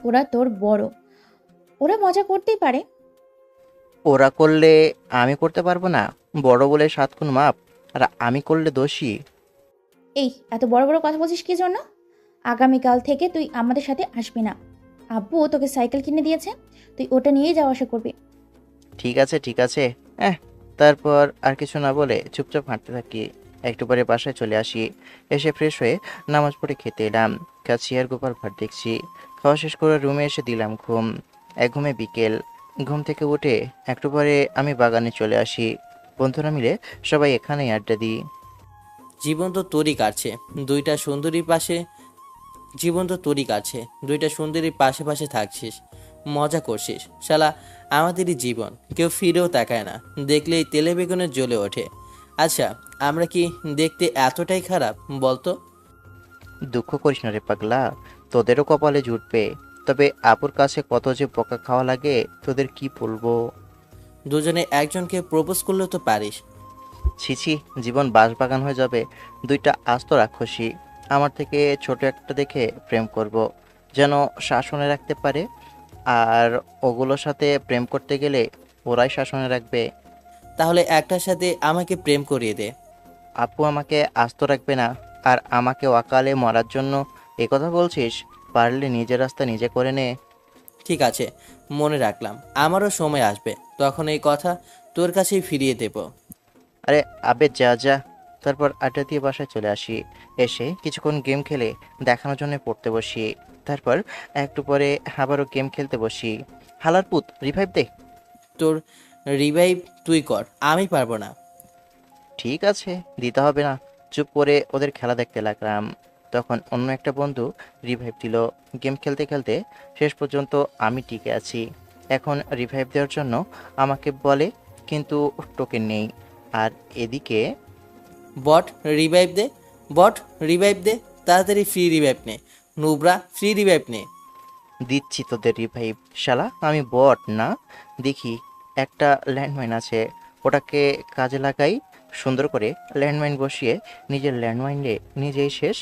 ওরা তোর বড়, ওরা মজা করতেই পারে। ওরা করলে আমি করতে পারবো না? বড় বলে 7 খুন মাপ, আর আমি করলে দোষী? এই এত বড় বড় কথা বলছিস কি জন্য? আগামীকাল থেকে তুই আমাদের সাথে আসবি না। আব্বু তোকে সাইকেল কিনে দিয়েছে, তুই ওটা নিয়েই যাওয়া আসা করবি। ঠিক আছে ঠিক আছে। তারপর আর কিছু না বলে চুপচাপ হাঁটতে থাকি। একটু পরে বাসায় চলে আসি। এসে ফ্রেশ হয়ে নামাজ পড়ে খেতে এলাম। কাছি আর গোপাল ভাট দেখছি। খাওয়া শেষ করে রুমে এসে দিলাম ঘুম। এক ঘুমে বিকেল। ঘুম থেকে উঠে একটু পরে আমি বাগানে চলে আসি। বন্ধুরা মিলে সবাই এখানেই আড্ডা দিই। জীবন তো তোরই কাটছে। দুইটা সুন্দরীর পাশে জীবন তো তোরই কাছে, দুইটা সুন্দরীর পাশে পাশে থাকছিস, মজা করছিস। শালা আমাদেরই জীবন, কেউ ফিরেও তাকায় না, দেখলেই তেলে বেগুনে জ্বলে ওঠে। আচ্ছা, আমরা কি দেখতে এতটাই খারাপ বলতো? দুঃখ করিস না রে পাগলা, তোদেরও কপালে জুটবে। তবে আপুর কাছে কত যে বকা খাওয়া লাগে তোদের কি বলবো। দুজনে একজনকে প্রপোজ করলেও তো পারিস। ছিছি, জীবন বাঁশবাগান হয়ে যাবে। দুইটা আস্ত রাক্ষসী আমার থেকে ছোট একটা দেখে প্রেম করব, যেন শাসনে রাখতে পারে। আর ওগুলোর সাথে প্রেম করতে গেলে ওরাই শাসনে রাখবে। তাহলে একটার সাথে আমাকে প্রেম করিয়ে দে। আপু আমাকে আস্ত রাখবে না, আর আমাকে অকালে মরার জন্য কথা বলছিস? পারলে নিজের রাস্তা নিজে করে নে। ঠিক আছে, মনে রাখলাম। আমারও সময় আসবে, তখন এই কথা তোর কাছেই ফিরিয়ে দেব। আরে আবে যা যা। তারপর আড্ডা দিয়ে বাসায় চলে আসি। এসে কিছুক্ষণ গেম খেলে দেখানোর জন্য পড়তে বসি। তারপর একটু পরে আবারও গেম খেলতে বসি। হালার পুত, রিভাইভ দে। তোর রিভাইভ তুই কর, আমি পারবো না। ঠিক আছে, দিতে হবে না। চুপ করে ওদের খেলা দেখতে লাগলাম। তখন অন্য একটা বন্ধু রিভাইভ দিল। গেম খেলতে খেলতে শেষ পর্যন্ত আমি টিকে আছি। এখন রিভাইভ দেওয়ার জন্য আমাকে বলে, কিন্তু টোকেন নেই। আর এদিকে বট রিভাইভ দে, বট রিভাইভ দে, তাড়াতাড়ি ফ্রি রিভাইভ নে। নুবরা, ফ্রি রিভাইভ নে। দিচ্ছি তোদের রিভাইভ। শালা আমি বট না? দেখি একটা ল্যান্ডমাইন আছে, ওটাকে কাজে লাগাই। সুন্দর করে ল্যান্ডমাইন বসিয়ে নিজের ল্যান্ডমাইনে নিজেই শেষ।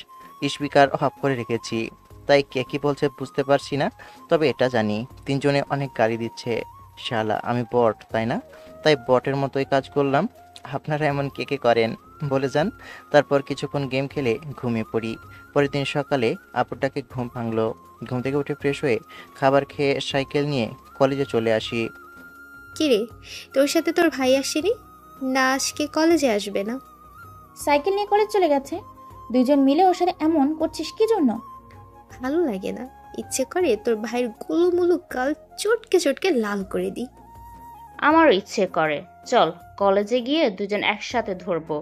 স্পিকার অফ করে রেখেছি, তাই কে কী বলছে বুঝতে পারছি না। তবে এটা জানি তিনজনে অনেক গালি দিচ্ছে। শালা আমি বট, তাই না? তাই বটের মতোই কাজ করলাম। আপনারা এমন কে কে করেন বলে যান। তারপর কিছুক্ষণ গেম খেলে ঘুমিয়ে পড়ি। পরের দিন সকালে আপুটাকে ঘুম ভাঙলো। ঘুম থেকে উঠে ফ্রেশ হয়ে খাবার খেয়ে সাইকেল নিয়ে কলেজে চলে আসি। কিরে, তোর সাথে তোর ভাই আসেনি? না, আজকে কলেজে আসবে না? সাইকেল নিয়ে কলেজ চলে গেছে। দুইজন মিলে ওর সাথে এমন করছিস কি জন্য? ভালো লাগে না, ইচ্ছে করে তোর ভাইয়ের গুলুমুলু গাল চটকে চটকে লাল করে দিই। আমারও ইচ্ছে করে। চল কলেজে গিয়ে দুজন একসাথে ধরবো,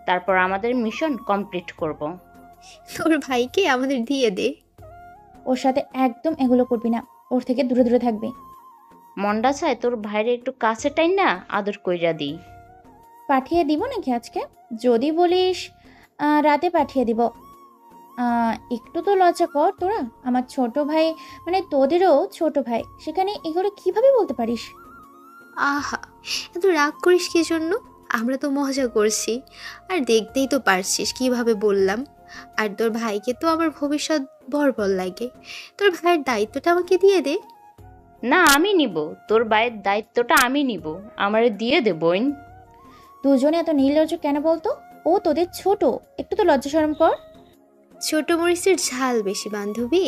তারপর আমাদের মিশন কমপ্লিট করব। তোর ভাইকে আমাদের দিয়ে দে। ওর সাথে একদম এগুলো করবি না, ওর থেকে দূরে দূরে থাকবি। মন্ডা চায় তোর ভাইরে একটু কাছে টাই না আদর কইরা দিই। পাঠিয়ে দিব নাকি আজকে? যদি বলিস রাতে পাঠিয়ে দিব। একটু তো লজ্জা কর তোরা। আমার ছোট ভাই, মানে তোদেরও ছোট ভাই, সেখানে এগুলো কিভাবে বলতে পারিস? আহা, এত রাগ করিস কি জন্য? আমরা তো মজা করছি, আর দেখতেই তো পারছিস কিভাবে বললাম। আর তোর ভাইকে তো আমার ভবিষ্যৎ বর লাগে। তোর ভাইয়ের দায়িত্বটা আমাকে দিয়ে দে। না, আমি নিব। তোর ভাইয়ের দায়িত্বটা আমি নিব। আমারে দিয়ে দে বোন। দুজনে এত নির্লজ্জ কেন বলতো? ও তোদের ছোট, একটু তো লজ্জা শরম কর। ছোট মরিচের ঝাল বেশি বান্ধবী।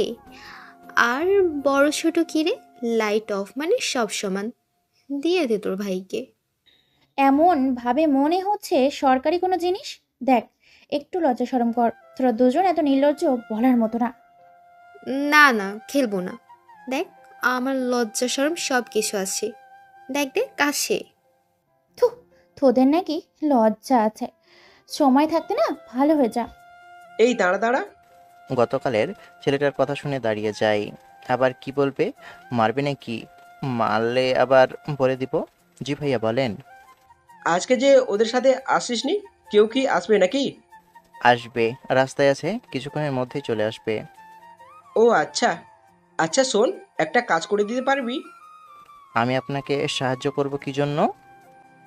আর বড় ছোট কিরে, লাইট অফ মানে সব সমান। দিয়ে দে তোর ভাইকে। এমন ভাবে মনে হচ্ছে সরকারি কোনো জিনিস। দেখ, একটু লজ্জা শরম কর। তোরা দুজন এত নির্লজ্জ বলার মতো না। না না, খেলবো না। দেখ, আমার লজ্জা শরম সব কিছু আছে। দেখ দেখ কাছে। থু, তোদের নাকি লজ্জা আছে। সময় থাকতে না ভালো হয়ে যা। এই দাঁড়া দাঁড়া। গতকালের ছেলেটার কথা শুনে দাঁড়িয়ে যাই। আবার কি বলবে? মারবে নাকি? মারলে আবার বলে দিব। জি ভাইয়া বলেন। আজকে যে ওদের সাথে আসিসনি, কেউ কি আসবে নাকি? আসবে, রাস্তায় আছে, কিছুক্ষণের মধ্যেই চলে আসবে। ও আচ্ছা। আচ্ছা শোন, একটা কাজ করে দিতে পারবি? আমি আপনাকে সাহায্য করব কি জন্য?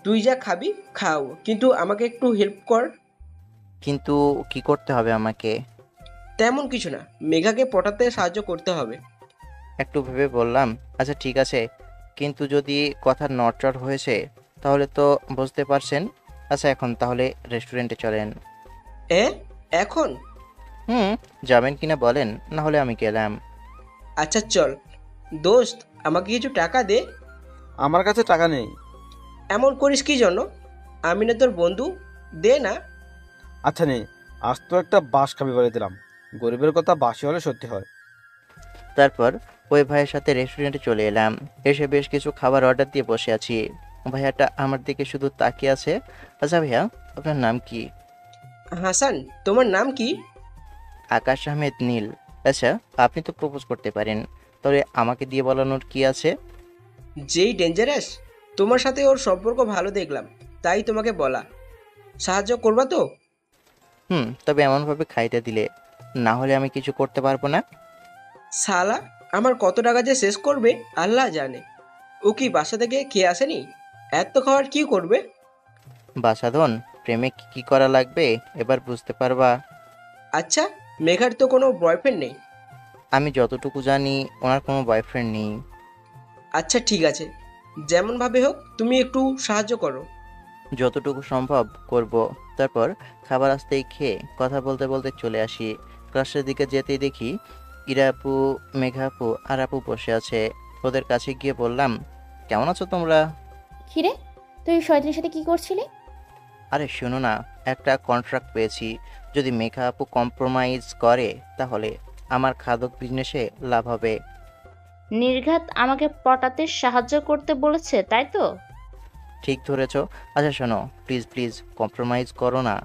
তুই যা খাবি খাও, কিন্তু আমাকে একটু হেল্প কর। কিন্তু কি করতে হবে আমাকে? তেমন কিছু না, মেঘাকে পটাতে সাহায্য করতে হবে। একটু ভেবে বললাম, আচ্ছা ঠিক আছে, কিন্তু যদি কথা নড়চড় হয়েছে তাহলে তো বুঝতে পারছেন। আচ্ছা এখন তাহলে রেস্টুরেন্টে চলেন। এখন? যাবেন কিনা বলেন, না হলে আমি গেলাম। আচ্ছা চল। দোস্ত, আমাকে কিছু টাকা দে। আমার কাছে টাকা নেই। এমন করিস কি জন্য? আমি না তোর বন্ধু, দে না। আচ্ছা নেই, আজ তো একটা বাস খাবি বলে দিলাম। গরিবের কথা বাসি হলে সত্যি হয়। তারপর ওই ভাইয়ের সাথে রেস্টুরেন্টে চলে এলাম। এসে বেশ কিছু খাবার অর্ডার দিয়ে বসে আছি। ভাইয়াটা আমার দিকে শুধু তাকিয়ে আছে। আচ্ছা ভাইয়া, আপনার নাম কি? হাসান। তোমার নাম কি? আকাশ আহমেদ নীল। আচ্ছা, আপনি তো প্রপোজ করতে পারেন, তবে আমাকে দিয়ে বলানোর কি আছে? যেই ডেঞ্জারাস, তোমার সাথে ওর সম্পর্ক ভালো দেখলাম, তাই তোমাকে বলা। সাহায্য করবা তো? তবে এমনভাবে খাইতে দিলে, না হলে আমি কিছু করতে পারবো না। শালা, আমার কত টাকা যে শেষ করবে আল্লাহ জানে। ও কি বাসা থেকে খেয়ে আসেনি? এত খাবার কি করবে? বাসাধন, প্রেমে কি কি করা লাগবে এবার বুঝতে পারবা। আচ্ছা, মেঘার তো কোনো বয়ফ্রেন্ড নেই? আমি যতটুকু জানি ওনার কোনো বয়ফ্রেন্ড নেই। আচ্ছা ঠিক আছে, যেমনভাবে হোক তুমি একটু সাহায্য করো। যতটুকু সম্ভব করব। তারপর খাবার আসতেই খেয়ে কথা বলতে বলতে চলে আসি। ক্লাসের দিকে যেতেই দেখি ইরা আপু, মেঘা আপু আর আপু বসে আছে। ওদের কাছে গিয়ে বললাম, কেমন আছো তোমরা? কিরে, তুই শয়তানের সাথে কি করছিলি? আরে শোনো না, একটা কন্ট্রাক্ট পেয়েছি। যদি মেঘা আপু কম্প্রোমাইজ করে তাহলে আমার খাদক বিজনেসে লাভ হবে। নির্ঘাত আমাকে পটাতে সাহায্য করতে বলেছে, তাই তো? ঠিক ধরেছ। আচ্ছা শোনো, প্লিজ প্লিজ কম্প্রোমাইজ করো না।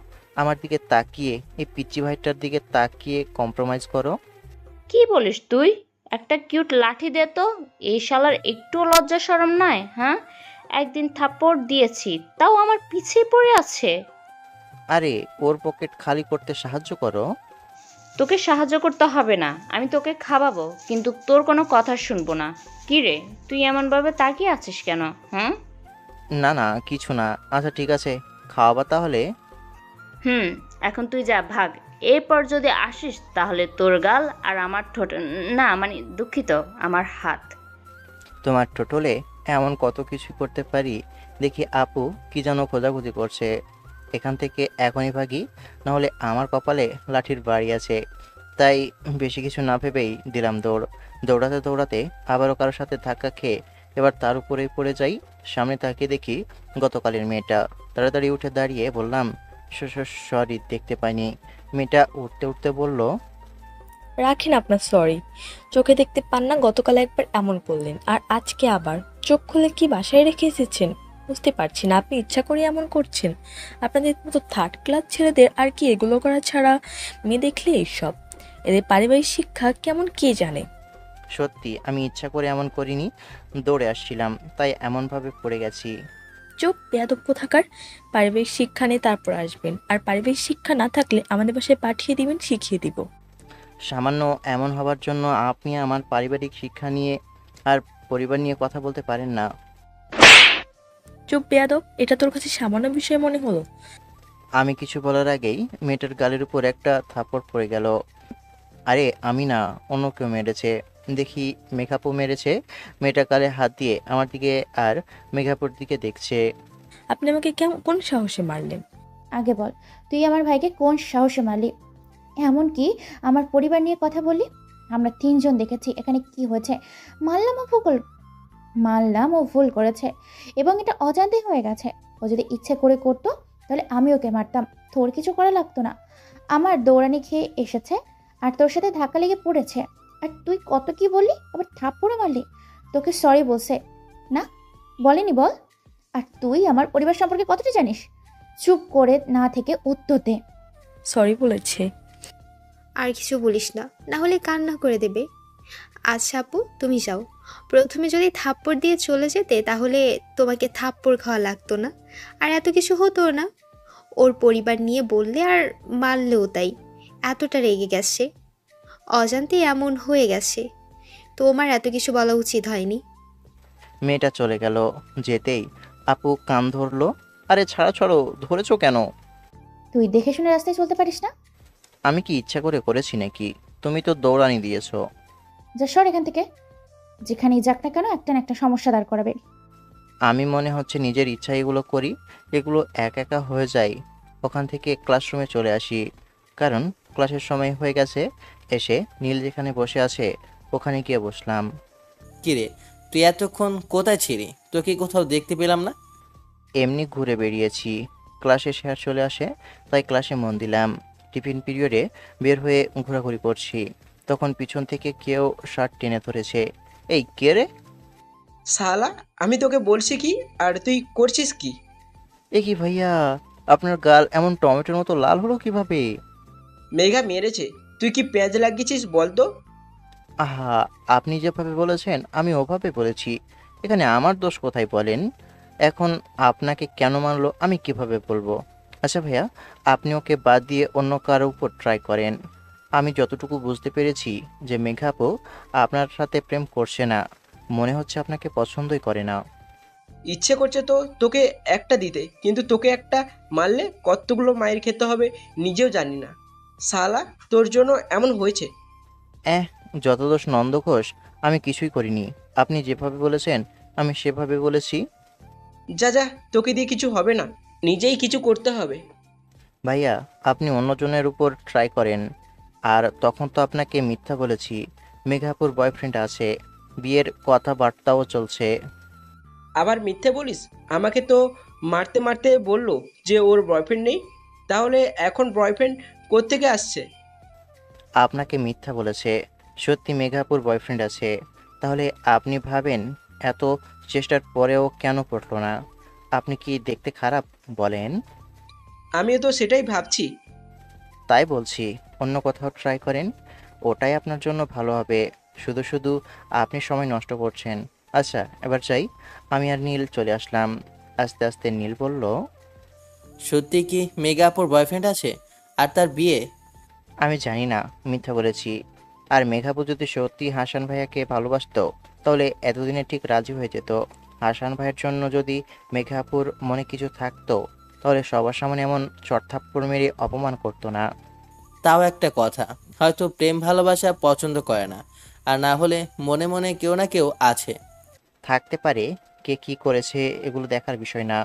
আমার দিকে তাকিয়ে, এই পিচ্চি ভাইটার দিকে তাকিয়ে কম্প্রোমাইজ করো। কি বলিস তুই? একটা কিউট লাঠি দে তো। এই শালার একটুও লজ্জা শরম নাই, হ্যাঁ? একদিন থাপ্পড় দিয়েছি, তাও আমার পিছে পড়ে আছে। আরে ওর পকেট খালি করতে সাহায্য করো। তোকে সাহায্য করতে হবে না, আমি তোকে খাওয়াবো, কিন্তু তোর কোনো কথা শুনবো না। কি রে, তুই এমনভাবে তাকিয়ে আছিস কেন? হ্যাঁ? না না, কিছু না। আচ্ছা ঠিক আছে, খাওয়াবা তাহলে। এখন তুই যা, ভাগ। এরপর যদি আসিস তাহলে তোর গাল আর আমার ঠোঁট, না মানে দুঃখিত, আমার হাত। তোমার টোটলে এমন কত কিছু করতে পারি। দেখি আপু কি যেন খোঁজাখুঁজি করছে। এখান থেকে এখনই ভাগি, নাহলে আমার কপালে লাঠির বাড়ি আছে। তাই বেশি কিছু না ভেবেই দিলাম দৌড়। দৌড়াতে দৌড়াতে আবারও কারোর সাথে ধাক্কা খেয়ে এবার তার উপরেই পড়ে যাই। সামনে তাকিয়ে দেখি গতকালের মেয়েটা। তাড়াতাড়ি উঠে দাঁড়িয়ে বললাম, সরি, দেখতে পাইনি। মেয়েটা উঠতে উঠতে বলল, রাখেন আপনার সরি। চোখে দেখতে পান না, গতকাল একবার এমন করলেন আর আজকে আবার। চোখ খুলে কি বাসায় রেখে এসেছেন? বুঝতে পারছি না, আপনি ইচ্ছা করে এমন করছেন। আপনাদের মতো থার্ড ক্লাস ছেলেদের আর কি এগুলো করা ছাড়া মেয়ে দেখলে এইসব। এদের পারিবারিক শিক্ষা কেমন কে জানে। সত্যি আমি ইচ্ছা করে এমন করিনি, দৌড়ে আসছিলাম তাই এমনভাবে পড়ে গেছি। চুপ, বেয়াদব কোথাকার। পারিবারিক শিক্ষা নিয়ে তারপর আসবেন, আর পারিবারিক শিক্ষা না থাকলে আমাদের বাসায় পাঠিয়ে দিবেন, শিখিয়ে দিব। সামান্য এমন হবার জন্য আপনি আমার পারিবারিক শিক্ষা নিয়ে আর পরিবার নিয়ে কথা বলতে পারেন না। চুপ বেয়াদব, এটা তোর কাছে সামান্য বিষয় মনে হলো? আমি কিছু বলার আগেই মেয়েটার গালের উপর একটা থাপ্পড় পড়ে গেল। আরে আমি না, অন্য কেউ মেরেছে। দেখি মেঘাপু মেরেছে। মেয়েটা গালে হাত দিয়ে আমার দিকে আর মেঘাপুর দিকে দেখছে। আপনি আমাকে কোন সাহসে মারলেন? আগে বল, তুই আমার ভাইকে কোন সাহসে মারলি? এমনকি আমার পরিবার নিয়ে কথা বললি? আমরা তিনজন দেখেছি এখানে কি হয়েছে। মারলাম ও ভুল করেছে, এবং এটা অজান্তেই হয়ে গেছে। ও যদি ইচ্ছে করে করতো তাহলে আমি ওকে মারতাম, তোর কিছু করা লাগতো না। আমার দৌড়ানি খেয়ে এসেছে আর তোর সাথে ধাক্কা লেগে পড়েছে, আর তুই কত কি বললি, আবার থাপ্পড়ে মারলি। তোকে সরি বলছে না? বলেনি বল। আর তুই আমার পরিবার সম্পর্কে কতটা জানিস? চুপ করে না থেকে উত্তর দে। সরি বলেছে। আর কিছু বলিস না, না হলে কান্না করে দেবে। আচ্ছা আপু, তুমি যাও। প্রথমে যদি থাপ্পড় দিয়ে চলে যেতে তাহলে তোমাকে থাপ্পড় খাওয়া লাগতো না, আর এত কিছু হতো না। ওর পরিবার নিয়ে বললে আর মারলেও তাই। এতটা রেগে গেছে, অজান্তে এমন হয়ে গেছে। তোমার এত কিছু বলা উচিত হয়নি। মেয়েটা চলে গেল। যেতেই আপু কান ধরলো। আরে ছাড়ো, ধরেছো কেন? তুই দেখে শুনে রাস্তায় চলতে পারিস না? আমি কি ইচ্ছা করে করেছি নাকি? তুমি তো দৌড়ানি দিয়েছো। যা সর এখান থেকে। যেখানেই যাক না কেন একটা না একটা সমস্যা দাঁড় করাবে। আমি মনে হচ্ছে নিজের ইচ্ছা এগুলো করি, এগুলো একা হয়ে যায়। ওখান থেকে ক্লাসরুমে চলে আসি, কারণ ক্লাসের সময় হয়ে গেছে। এসে নীল যেখানে বসে আছে ওখানে গিয়ে বসলাম। কিরে, তুই এতক্ষণ কোথায় ছিলি? তোকে কোথাও দেখতে পেলাম না। এমনি ঘুরে বেরিয়েছি। ক্লাসে স্যার চলে আসে, তাই ক্লাসে মন দিলাম। টিফিন পিরিয়ডে বের হয়ে ঘোরাঘুরি করছি, তখন পিছন থেকে কেউ শার্ট টেনে ধরেছে। এই কে রে? শালা, আমি তোকে বলছি কি আর তুই করছিস কি? এ কি ভাইয়া, আপনার গাল এমন টমেটোর মতো লাল হলো কিভাবে? মেঘা মেরেছে, তুই কি পেঁয়াজ লাগিয়েছিস বলতো? আহা, আপনি যেভাবে বলেছেন আমি ওভাবে বলেছি। এখানে আমার দোষ কোথায় বলেন? এখন আপনাকে কেন মানলো আমি কিভাবে বলবো? আচ্ছা ভাইয়া, আপনি ওকে বাদ দিয়ে অন্য কারো উপর ট্রাই করেন। আমি যতটুকু বুঝতে পেরেছি যে মেঘা আপু আপনার সাথে প্রেম করছে না, মনে হচ্ছে আপনাকে পছন্দই করে না। ইচ্ছে করছে তো তোকে একটা দিতে, কিন্তু তোকে একটা মারলে কতগুলো মায়ের খেতে হবে নিজেও জানি না। শালা, তোর জন্য এমন হয়েছে। এহ, যত দোষ নন্দঘোষ, আমি কিছুই করিনি। আপনি যেভাবে বলেছেন আমি সেভাবে বলেছি। যা যা, তোকে দিয়ে কিছু হবে না, নিজেই কিছু করতে হবে। ভাইয়া, আপনি অন্যজনের উপর ট্রাই করেন। আর তখন তো আপনাকে মিথ্যা বলেছি। মেঘাপুর বয়ফ্রেন্ড আছে, বিয়ের কথাবার্তাও চলছে। আবার মিথ্যে বলিস? আমাকে তো মারতে মারতে বললো যে ওর বয়ফ্রেন্ড নেই। তাহলে এখন বয়ফ্রেন্ড কোত্থেকে আসছে? আপনাকে মিথ্যা বলেছে। সত্যি মেঘাপুর বয়ফ্রেন্ড আছে। তাহলে আপনি ভাবেন এত চেষ্টার পরেও কেন পড়লো না? আপনি কি দেখতে খারাপ বলেন? আমিও তো সেটাই ভাবছি। তাই বলছি, অন্য কোথাও ট্রাই করেন। ওটাই আপনার জন্য ভালো হবে। শুধু শুধু আপনি সময় নষ্ট করছেন। আচ্ছা, এবার যাই। আমি আর নীল চলে আসলাম। আস্তে আস্তে নীল বলল, সত্যি কি মেঘাপুর বয়ফ্রেন্ড আছে আর তার বিয়ে? আমি জানি না, মিথ্যা বলেছি। আর মেঘাপু যদি সত্যি হাসান ভাইয়াকে ভালোবাসতো তাহলে এতদিনে ঠিক রাজি হয়ে যেত। হাসান ভাইয়ের জন্য যদি মেঘাপুর মনে কিছু থাকতো তাহলে সবার সামনে এমন চড়থাপ্পড় মেরে অপমান করতো না। তাও একটা কথা, হয়তো প্রেম ভালোবাসা পছন্দ করে না, আর না হলে মনে মনে কেউ না কেউ আছে। থাকতে পারে, কে কি করেছে এগুলো দেখার বিষয় না।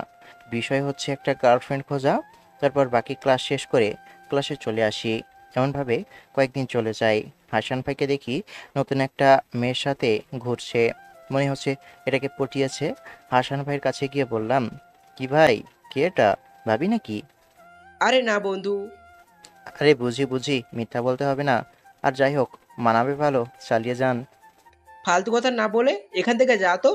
বিষয় হচ্ছে একটা গার্লফ্রেন্ড খোঁজা। তারপর বাকি ক্লাস শেষ করে ক্লাসে চলে আসি। এমনভাবে কয়েকদিন চলে যায়। হাসান ভাইকে দেখি নতুন একটা মেয়ের সাথে ঘুরছে। মনে হচ্ছে এটাকে পটিয়েছে। হাসান ভাইয়ের কাছে গিয়ে বললাম, কি ভাই, কে এটা, ভাবি নাকি? আরে না বন্ধু। আরে বুঝি বুঝি, মিথ্যা বলতে হবে না। আর যাই হোক, মানাবে ভালো, চালিয়ে যান। ফালতু কথা না বলে এখান থেকে যা তো।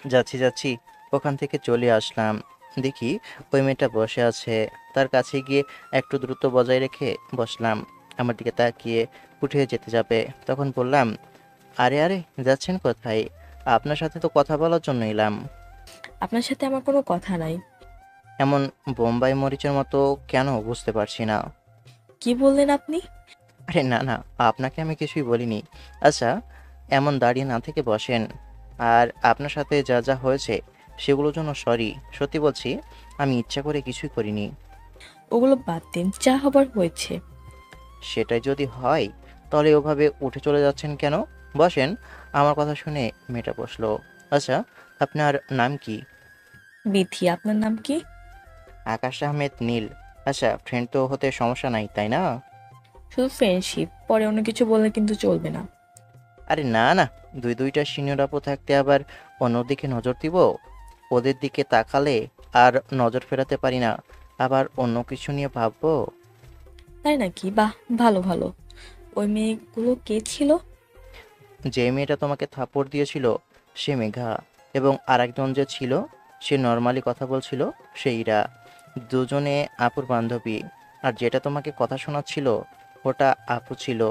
যাচ্ছি যাচ্ছি। ওখান থেকে চলে আসলাম। দেখি ওই মেয়েটা বসে আছে। তার কাছে গিয়ে একটু দ্রুত বজায় রেখে বসলাম। আমার দিকে তাকিয়ে উঠে যেতে যাবে, তখন বললাম, আরে আরে, যাচ্ছেন কোথায়? আপনার সাথে তো কথা বলার জন্য এলাম। আপনার সাথে আমার কোনো কথা নাই। এমন বোম্বাই মরিচের মতো কেন বুঝতে পারছি না। কি বললেন আপনি? আরে না না, আপনাকে আমি কিছুই বলিনি। আচ্ছা, এমন দাঁড়িয়ে না থেকে বসেন। আর আপনার সাথে যা যা হয়েছে সেগুলোর জন্য সরি। সত্যি বলছি, আমি ইচ্ছা করে কিছুই করিনি। ওগুলো বাদ দিন, যা হবার হয়েছে। সেটাই যদি হয় তাহলে ওভাবে উঠে চলে যাচ্ছেন কেন? বসেন। আমার কথা শুনে মেয়েটা বসলো। আচ্ছা, আপনার নাম কি? বিথি। আপনার নাম কি? আকাশ আহমেদ নীল। আচ্ছা, ফ্রেন্ড তো হতে সমস্যা নাই, তাই না? শুধু ফ্রেন্ডশিপ, পরে অন্য কিছু বললে কিন্তু চলবে না। আরে না না, দুইটা সিনিয়র আপু থাকতে আবার অন্যদিকে নজর দিব? ওদের দিকে তাকালে আর নজর ফেরাতে পারি না, আবার অন্য কিছু নিয়ে ভাববো। তাই নাকি? বাহ, ভালো ভালো। ওই মেয়েগুলো কে ছিল? যে মেয়েটা তোমাকে থাপ্পড় দিয়েছিল সে মেঘা, এবং আরেকজন যে ছিল সে নর্মালি কথা বলছিল সে ইরা। দুজনে আপুর বান্ধবী। আর যেটা তোমাকে কথা শোনাচ্ছিল ওটা আপু ছিল,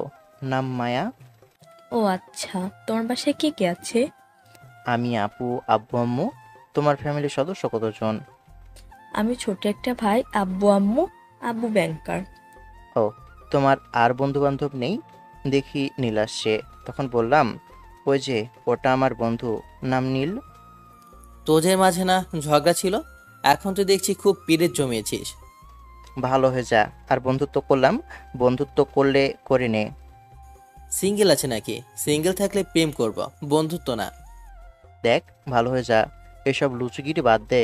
নাম মায়া। ও আচ্ছা, তোমার বাসায় কে কে আছে? আমি, আপু, আব্বু আম্মু। তোমার ফ্যামিলির সদস্য কতজন? আমি ছোট একটা ভাই, আব্বু আম্মু। আব্বু ব্যাংকার। ও, তোমার আর বন্ধু বান্ধব নেই? দেখি নীল আসছে, তখন বললাম, ওই যে ওটা আমার বন্ধু, নাম নীল। তোদের মাঝে না ঝগড়া ছিল, এখন তো দেখছি খুব পীড়িত জমিয়েছিস। ভালো হয়ে যা। আর বন্ধুত্ব করলাম, বন্ধুত্ব করলে করে নে। সিঙ্গেল আছে নাকি? সিঙ্গেল থাকলে প্রেম করব, বন্ধুত্ব না। দেখ, ভালো হয়ে যা। এসব লুচুগিরি বাদ দে।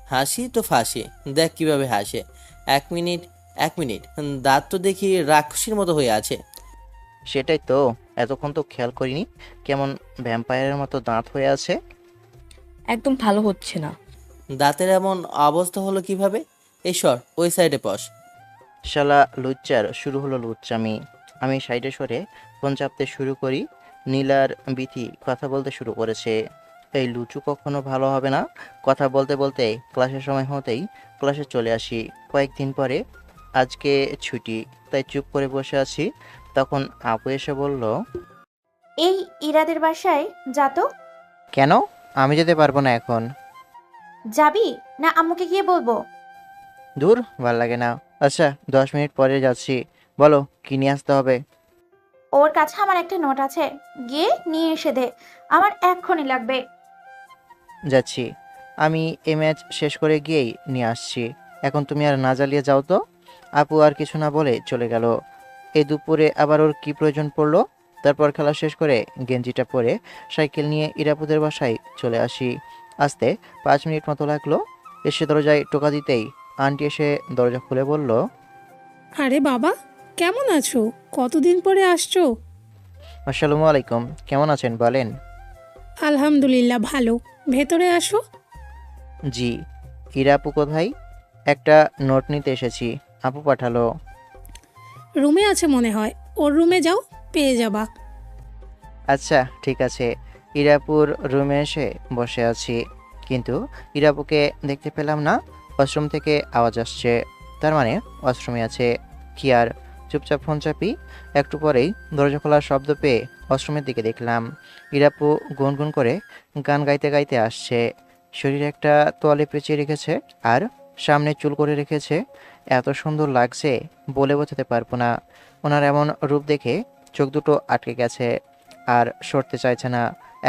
হাসি তো ফাঁসি, দেখ কিভাবে হাসে। 1 মিনিট, 1 মিনিট, দাঁত তো দেখি রাক্ষসীর মতো হয়ে আছে। সেটাই তো, এতক্ষণ তো খেয়াল করিনি। কেমন ভ্যাম্পায়ারের মতো দাঁত হয়ে আছে। একদম ভালো হচ্ছে না। দাঁতের এমন অবস্থা হলো কিভাবে? এই সর, ওই সাইডে বস। শালা লুচ্চার শুরু হলো লুচ্চামি। আমি সাইডে সরে ফোন চাপতে শুরু করি। নীলার বিথি কথা বলতে শুরু করেছে। এই লুচু কখনো ভালো হবে না। কথা বলতে বলতে ক্লাসের সময় হতেই ক্লাসে চলে আসি। কয়েকদিন পরে আজকে ছুটি, তাই চুপ করে বসে আছি। তখন আপু এসে বলল, এই ইরাদের বাসায় যা তো। কেন? আমি যেতে পারবো না এখন। যাবি না আম্মুকে গিয়ে বলবো? দূর, ভাল লাগে না। আচ্ছা, 10 মিনিট পরে যাচ্ছি। বলো কি নিয়ে আসতে হবে? ওর কাছে আমার একটা নোট আছে, গিয়ে নিয়ে এসে দে, আমার এক্ষুনি লাগবে। যাচ্ছি। আমি এই ম্যাচ শেষ করে গিয়েই নিয়ে আসছি। এখন তুমি আর না জ্বালিয়ে যাও তো। আপু আর কিছু না বলে চলে গেল। এই দুপুরে আবার ওর কি প্রয়োজন পড়লো? তারপর খেলা শেষ করে গেঞ্জিটা পরে সাইকেল নিয়ে ইরাপুদের বাসায় চলে আসি। আসতে 5 মিনিট মতো লাগলো। এসে দরজায় টোকা দিতেই আন্টি এসে দরজা খুলে বলল, আরে বাবা, কেমন আছো? কতদিন পরে আসছো? আসসালামু আলাইকুম, কেমন আছেন বলেন? আলহামদুলিল্লাহ ভালো, ভেতরে আসো। জি। ইরা আপু কোথায়? একটা নোট নিতে এসেছি, আপু পাঠালো। রুমে আছে মনে হয়, ওর রুমে যাও, পেয়ে যাবা। আচ্ছা ঠিক আছে। ইরাপুর রুমে এসে বসে আছি, কিন্তু ইরাপুকে দেখতে পেলাম না। ওয়াশরুম থেকে আওয়াজ আসছে, তার মানে ওয়াশরুমে আছে। কি আর, চুপচাপ ফোন চাপি। একটু পরেই দরজা খোলার শব্দ পেয়ে ওয়াশরুমের দিকে দেখলাম ইরাপু গুনগুন করে গান গাইতে গাইতে আসছে। শরীরে একটা তোয়ালে পেঁচিয়ে রেখেছে আর সামনে চুল করে রেখেছে। এত সুন্দর লাগছে বলে বোঝাতে পারবো না। ওনার এমন রূপ দেখে চোখ দুটো আটকে গেছে আর সরতে চাইছে না।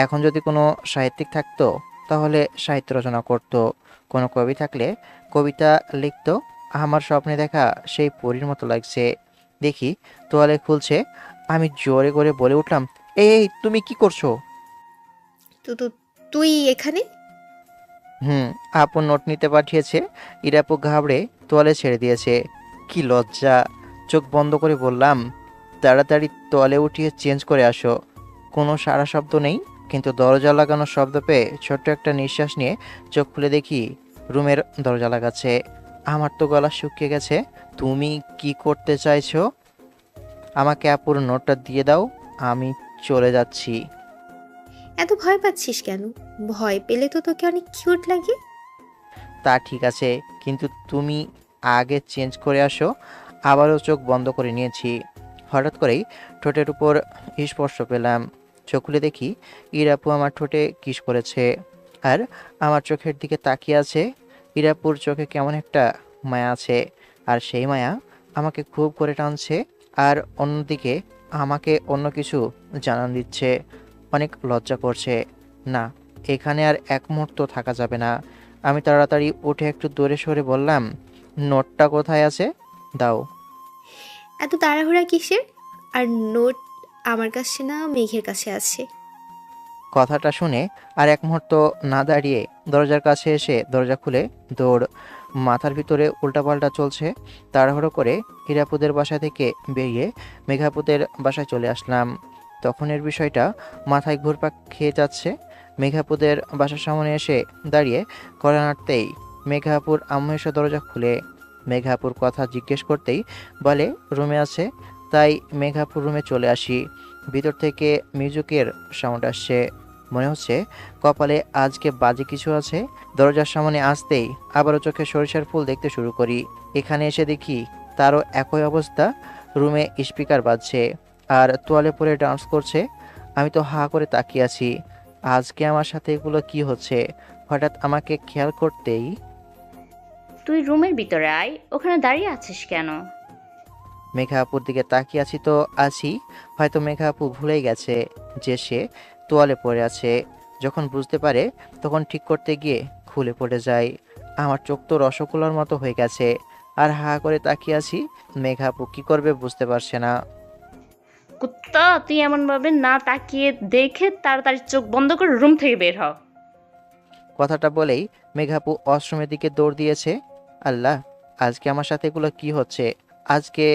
এখন যদি কোনো সাহিত্যিক থাকতো তাহলে সাহিত্য রচনা করত, কোনো কবি থাকলে কবিতা লিখতো। আমার স্বপ্নে দেখা সেই পরীর মতো লাগছে। দেখি তোয়ালে খুলছে, আমি জোরে করে বলে উঠলাম, এই এই, তুমি কি করছো? তুই এখানে? আপু নোট নিতে পাঠিয়েছে। ইরাপু ঘাবড়ে তোয়ালে ছেড়ে দিয়েছে। কি লজ্জা! চোখ বন্ধ করে বললাম, তাড়াতাড়ি তোয়ালে উঠিয়ে চেঞ্জ করে আসো। কোনো সাড়া শব্দ নেই, কিন্তু দরজা লাগানোর শব্দ পেয়ে ছোট্ট একটা নিঃশ্বাস নিয়ে চোখ খুলে দেখি রুমের দরজা লাগাচ্ছে। আমার তো গলা শুকিয়ে গেছে। তুমি কি করতে চাইছো? আমাকে আপুর নোটটা দিয়ে দাও, আমি চলে যাচ্ছি। এত ভয় পাচ্ছিস কেন? ভয় পেলে তো তোকে অনেক কিউট লাগে। তা ঠিক আছে, কিন্তু তুমি আগে চেঞ্জ করে আসো। আবারও চোখ বন্ধ করে নিয়েছি। হঠাৎ করেই ঠোঁটের উপর স্পর্শ পেলাম। চোখ খুলে দেখি ইরাপু আমার ঠোঁটে কিস করেছে আর আমার চোখের দিকে তাকিয়ে আছে। ইরাপুর চোখে কেমন একটা মায়া আছে, আর সেই মায়া আমাকে খুব করে টানছে। আর অন্যদিকে আমাকে অন্য কিছু জানান দিচ্ছে। অনেক লজ্জা করছে। না, এখানে আর এক মুহূর্ত থাকা যাবে না। আমি তাড়াতাড়ি উঠে একটু দূরে সরে বললাম, নোটটা কোথায় আছে? দাও। এত তাড়াহুড়া কিসের? আর নোট আমার কাছে না, মেঘের কাছে আছে। কথাটা শুনে আর এক মুহূর্ত না দাঁড়িয়ে দরজার কাছে এসে দরজা খুলে দৌড়। মাথার ভিতরে উল্টাপাল্টা চলছে। তাড়াহুড়ো করে হীরাপুদের বাসা থেকে বেরিয়ে মেঘাপুদের বাসায় চলে আসলাম। তখনের বিষয়টা মাথায় ঘুরপাক খেয়ে যাচ্ছে। মেঘাপুদের বাসার সামনে এসে দাঁড়িয়ে কড়া নাড়তেই মেঘাপুর আম্মু এসে দরজা খুলে মেঘাপুর কথা জিজ্ঞেস করতেই বলে রুমে আছে। তাই মেঘাপুর রুমে চলে আসি। ভিতর থেকে মিউজিকের সাউন্ড আসছে। মনে হচ্ছে কপালে আজকে বাজে কিছু আছে। দরজার সামনে আসতেই আবারও চোখে সরিষার ফুল দেখতে শুরু করি। এখানে এসে দেখি তারও একই অবস্থা। রুমে স্পিকার বাজছে আর তোয়ালে পরে ডান্স করছে। আমি তো হা করে তাকিয়ে আছি। আজকে আমার সাথে এগুলো কি হচ্ছে? হঠাৎ আমাকে খেয়াল করতেই, তুই রুমের ভিতরে আয়, ওখানে দাঁড়িয়ে আছিস কেন? মেঘা আপুর দিকে তাকিয়ে আছি তো আছি, হয়তো মেঘা আপু ভুলেই গেছে যে সে তোয়ালে পড়ে আছে। যখন বুঝতে পারে তখন ঠিক করতে গিয়ে খুলে পড়ে যায়। আমার চোখ তো রসগোল্লার মতো হয়ে গেছে আর হা করে তাকিয়ে আছি। মেঘা আপু কি করবে বুঝতে পারছে না। কুত্তা, তুই এমনভাবে না তাকিয়ে দেখে তাড়াতাড়ি চোখ বন্ধ করে রুম থেকে বের হ। কথাটা বলেই মেঘাপু ওয়াশরুমের দিকে দৌড় দিয়েছে। আল্লাহ, আজকে আমার সাথে এগুলো কি হচ্ছে? আজকে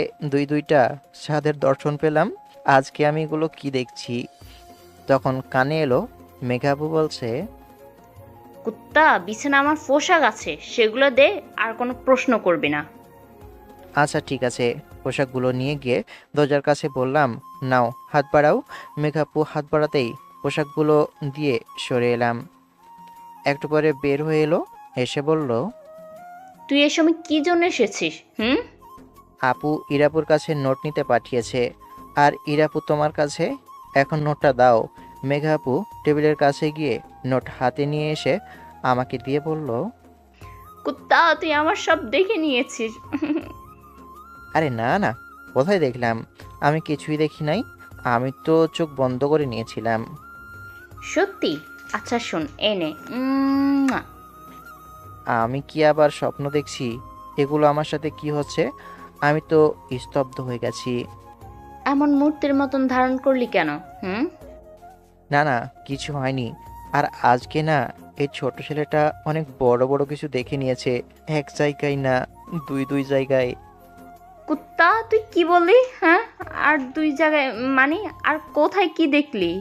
দুইটা সাধের দর্শন পেলাম। আজকে আমি এগুলো কি দেখছি? তখন কানে এলো মেঘাপু বলছে, কুত্তা, বিছানা আমার পোশাক আছে, সেগুলো দে, আর কোনো প্রশ্ন করবি না। আচ্ছা ঠিক আছে। পোশাকগুলো নিয়ে গিয়ে দরজার কাছে বললাম, নাও হাত বাড়াও। মেঘাপু হাত বাড়াতেই পোশাকগুলো দিয়ে সরে এলাম। একটু পরে বের হয়ে এলো, এসে বলল, তুই এ সময় কি জন্য এসেছিস? আপু ইরাপুর কাছে নোট নিতে পাঠিয়েছে, আর ইরাপু তোমার কাছে। এখন নোটটা দাও। মেঘা আপু টেবিলের কাছে গিয়ে নোট হাতে নিয়ে এসে আমাকে দিয়ে বলল, কুত্তা, তুই আমার সব দেখে নিয়েছিস। আরে না না, কোথায় দেখলাম? আমি কিছুই দেখি নাই, আমি তো চোখ বন্ধ করে নিয়েছিলাম। সত্যি? আচ্ছা শোন, এনে আমি কি আবার স্বপ্ন দেখছি? এগুলো আমার সাথে কি হচ্ছে? আমি তো স্তব্ধ হয়ে গেছি। এমন মূর্তির মতন ধারণ করলি কেন? না না, কিছু হয়নি। আর আজকে না, এই ছোট ছেলেটা অনেক বড় বড় কিছু দেখে নিয়েছে। এক জায়গায় না, দুই দুই জায়গায়। কুত্তা, তুই কি বললি? হ্যাঁ, আর দুই জায়গায় মানে? আর কোথায় কি দেখলি?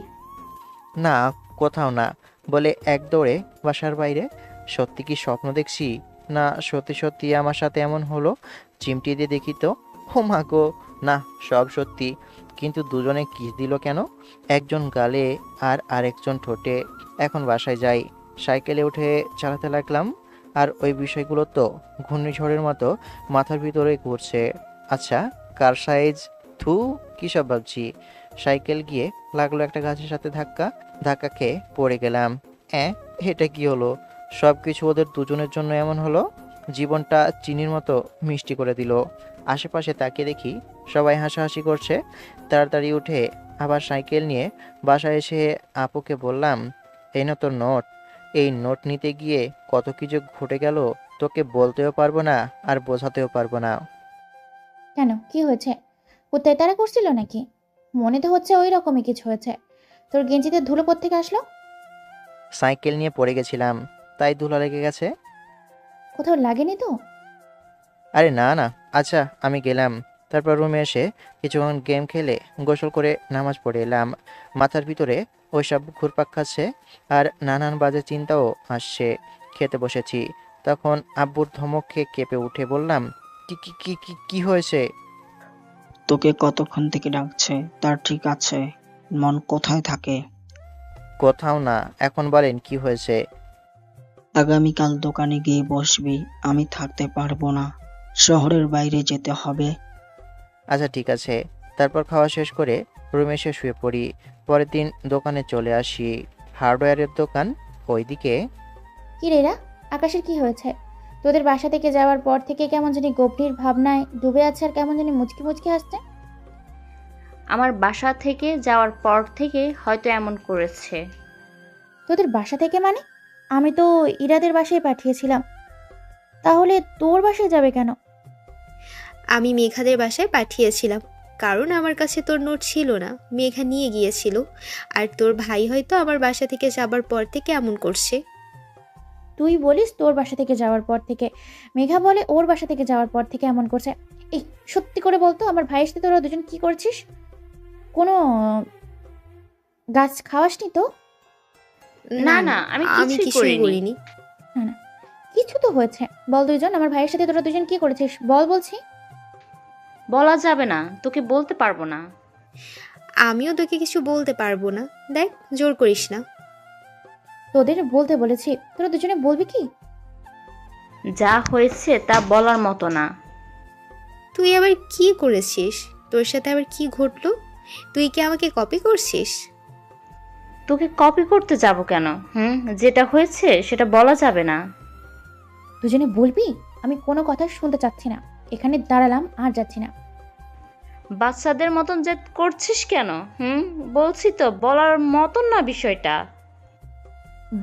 না, কোথাও না বলে এক দৌড়ে বাসার বাইরে। সত্যি কি স্বপ্ন দেখছি, না সত্যি সত্যি আমার সাথে এমন হলো? চিমটি দিয়ে দেখি তো, ও মা গো, না সব সত্যি। কিন্তু দুজনে কিস দিল কেন? একজন গালে আর আরেকজন ঠোঁটে। এখন বাসায় যাই, সাইকেলে উঠে চালাতে লাগলাম। আর ওই বিষয়গুলো তো ঘূর্ণিঝড়ের মতো মাথার ভিতরে ঘুরছে। আচ্ছা, কার সাইজ, থু, কী সব ভাবছি। সাইকেল গিয়ে লাগলো একটা গাছের সাথে ধাক্কা। ধাক্কা খেয়ে পড়ে গেলাম। এটা কি হলো? সব কিছু ওদের দুজনের জন্য এমন হলো। জীবনটা চিনির মতো মিষ্টি করে দিল। আশেপাশে তাকিয়ে দেখি সবাই হাসাহাসি করছে। তাড়াতাড়ি উঠে আবার সাইকেল নিয়ে বাসায় এসে আপুকে বললাম, এই না তোর নোট। এই নোট নিতে গিয়ে কত কিছু ঘটে গেল, তোকে বলতেও পারবো না আর বোঝাতেও পারবো না। কেন, কি হয়েছে? কোথায় তারা করছিল নাকি? মনে তো হচ্ছে ওই রকমই কিছু হয়েছে। তোর গেঞ্জিতে ধুলো কোত্থেকে আসলো? সাইকেল নিয়ে পড়ে গেছিলাম, তাই ধুলা লেগে গেছে। কোথাও লাগেনি তো? আরে না না, আচ্ছা আমি গেলাম। তারপর রুমে এসে কিছুক্ষণ গেম খেলে গোসল করে নামাজ পড়ে এলাম। মাথার ভিতরে ওইসব ঘুরপাক খাচ্ছে আর নানান বাজে চিন্তাও আসছে। খেতে বসেছি, তখন আব্বুর ধমক খেয়ে কেঁপে উঠে বললাম, কি কি কি কি কি হয়েছে? তোকে কতক্ষণ থেকে ডাকছে? তার ঠিক আছে, মন কোথায় থাকে? কোথাও না, এখন বলেন কি হয়েছে? আগামীকাল দোকানে গিয়ে বসবি, আমি থাকতে পারবো না, শহরের বাইরে যেতে হবে। আচ্ছা ঠিক আছে। তারপর খাওয়া শেষ করে রুমে এসে শুয়ে পড়ি। পরের দিন দোকানে চলে আসি। হার্ডওয়্যারের দোকান ওইদিকে। কি রে এরা, আকাশের কি হয়েছে? তোদের বাসা থেকে যাওয়ার পর থেকে কেমন জানি গভীর ভাবনায় ডুবে আছে আর কেমন জানি মুচকি মুচকি হাসছে। আমার বাসা থেকে যাওয়ার পর থেকে হয়তো এমন করেছে। তোদের বাসা থেকে মানে? আমি তো ইরাদের বাসায় পাঠিয়েছিলাম, তাহলে তোর বাসায় যাবে কেন? আমি মেঘাদের বাসায় পাঠিয়েছিলাম, কারণ আমার কাছে তোর নোট ছিল না, মেঘা নিয়ে গিয়েছিল। আর তোর ভাই হয়তো আমার বাসা থেকে যাবার পর থেকে এমন করছে। তুই বলিস তোর বাসা থেকে যাওয়ার পর থেকে, মেঘা বলে ওর বাসা থেকে যাওয়ার পর থেকে এমন করছে। এই সত্যি করে বলতো, আমার ভাইয়ের সাথে তোরা দুজন কি করছিস? কোনো গাছ খাওয়াসনি তো? না না, আমি কিছুই করিনি। না না, কিছু তো হয়েছে। বল দুইজন, আমার ভাইয়ের সাথে তোরা দুজন কি করেছিস বল, বলছি। বলা যাবে না, তোকে বলতে পারবো না। আমিও তোকে কিছু বলতে পারবো না, দেখ জোর করিস না। তোদের বলতে বলেছি, তোরা দুজনে বলবি কি? যা হয়েছে তা বলার মতো না। তুই আবার কি করেছিস? তোর সাথে আবার কি ঘটলো? তুই কি আমাকে কপি করছিস? তোকে কপি করতে যাব কেন? যেটা হয়েছে সেটা বলা যাবে না। দুজনে বলবি? আমি কোনো কথা শুনতে চাচ্ছি না, এখানে দাঁড়ালাম আর যাচ্ছি না। বাচ্চাদের মতন যে করছিস কেন? বলছি তো বলার মতন না বিষয়টা।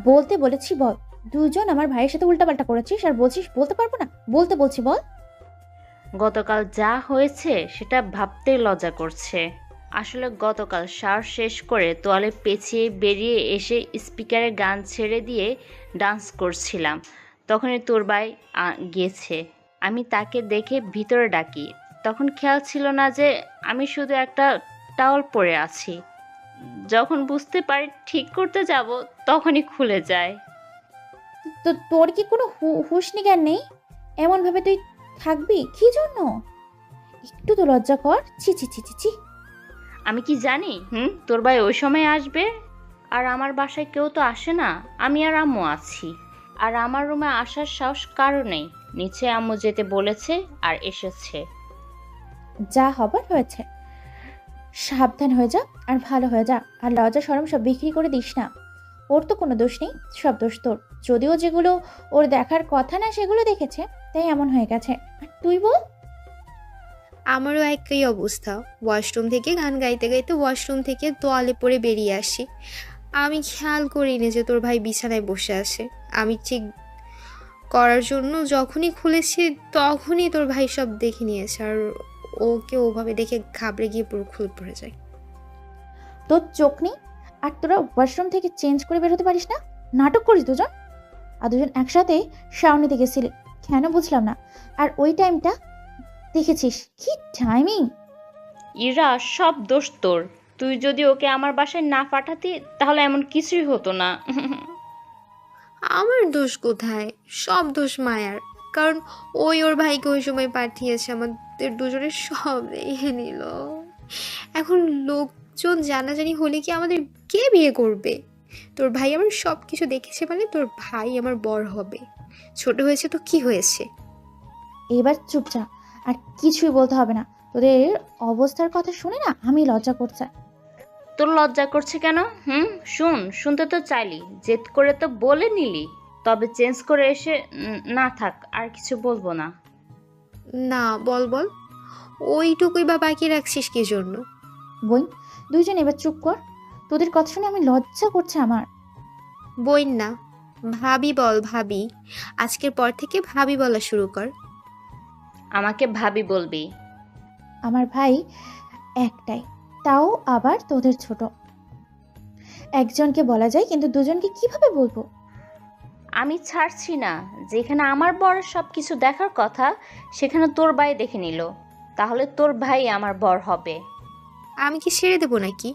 বলতে বলেছি বল। দুজন আমার ভাইয়ের সাথে উল্টাপাল্টা করেছিস আর বলছিস বলতে পারবো না? বলতে বলছি বল। গতকাল যা হয়েছে সেটা ভাবতেই লজ্জা করছে। আসলে গতকাল শাওয়ার শেষ করে তোয়ালে পেঁচিয়ে বেরিয়ে এসে স্পিকারে গান ছেড়ে দিয়ে ডান্স করছিলাম, তখনই তোর ভাই গিয়েছে। আমি তাকে দেখে ভিতরে ডাকি, তখন খেয়াল ছিল না যে আমি শুধু একটা টাওয়াল পরে আছি। যখন বুঝতে পারি ঠিক করতে যাব, তখনই খুলে যায়। তো তোর কি কোনো হুঁশ জ্ঞান নেই? এমন ভাবে তুই থাকবি কি জন্য? একটু তো লজ্জা কর। ছি ছি ছি ছি ছি। আমি কি জানি তোর ভাই ওই সময় আসবে? আর আমার বাসায় কেউ তো আসে না, আমি আর আম্মু আছি। আর আমার রুমে আসার সাহস কারো নেই। নিচে আম্মু যেতে বলেছে আর এসেছে। যা হবার হয়েছে। সাবধান হয়ে যা আর ভালো হয়ে যা। আর লজ্জা শরম সব বিক্রি করে দিস না। ওর তো কোনো দোষ নেই, সব দোষ তোর। যদিও যেগুলো ওর দেখার কথা না সেগুলো দেখেছে, তাই এমন হয়ে গেছে। আর তুই বল। আমারও একই অবস্থা। ওয়াশরুম থেকে গান গাইতে গাইতে ওয়াশরুম থেকে তোয়ালে পরে বেরিয়ে আসি। আমি খেয়াল করিনি যে তোর ভাই বিছানায় বসে আছে। আমি ঠিক করার জন্য যখনই খুলেছি তখনই তোর ভাই সব দেখে নিয়েছে, আর ওকে ওভাবে দেখে ঘাবড়ে গিয়ে পুরো খুলে পড়ে যায়। তোর চোখ নেই? আর তোরা ওয়াশরুম থেকে চেঞ্জ করে বেরোতে পারিস না? নাটক করিস দুজন। আর দুজন একসাথে শাওনিতে গেছিলি, কেন বুঝলাম না। আর ওই টাইমটা দেখেছিস, কি টাইমিং। ইরা, সব দোষ তোর। তুই যদি ওকে আমার বাসায় না পাঠাতি তাহলে এমন কিছুই হতো না। আমার দোষ কোথায়? সব দোষ মায়ার। কারণ ওর ভাইকে ওই সময় পাঠিয়েছে, আমাদের দুজনের সব দেখে নিল। এখন লোকজন জানাজানি হলে কি আমাদের কে বিয়ে করবে? তোর ভাই আমার সব কিছু দেখেছে মানে তোর ভাই আমার বর হবে। ছোট হয়েছে তো কি হয়েছে? এবার চুপ যা, আর কিছুই বলতে হবে না। তোদের অবস্থার কথা শুনে না আমি লজ্জা করছে। তোর লজ্জা করছে কেন? শুনতে তো চাইলি, জেদ করে তো বলে নিলি। তবে চেঞ্জ করে এসে না থাক, আর কিছু বলবো না। না, বল বল, ওইটুকুই বা বাকি রাখছিস কি জন্য? বোন, দুইজন এবার চুপ কর। তোদের কথা শুনে আমি লজ্জা করছে আমার। বইন না, ভাবি বল। ভাবি, আজকের পর থেকে ভাবি বলা শুরু কর। আমাকে ভাবি বলবি? আমার ভাই একটাই, তাও আবার তোদের ছোট। একজনকে বলা যায়, কিন্তু দুজনকে কিভাবে বলবো? আমি ছাড়ছি না। যেখানে আমার বর সব কিছু দেখার কথা সেখানে তোর ভাই দেখে নিল, তাহলে তোর ভাই আমার বর হবে। আমি কি ছেড়ে দেবো নাকি?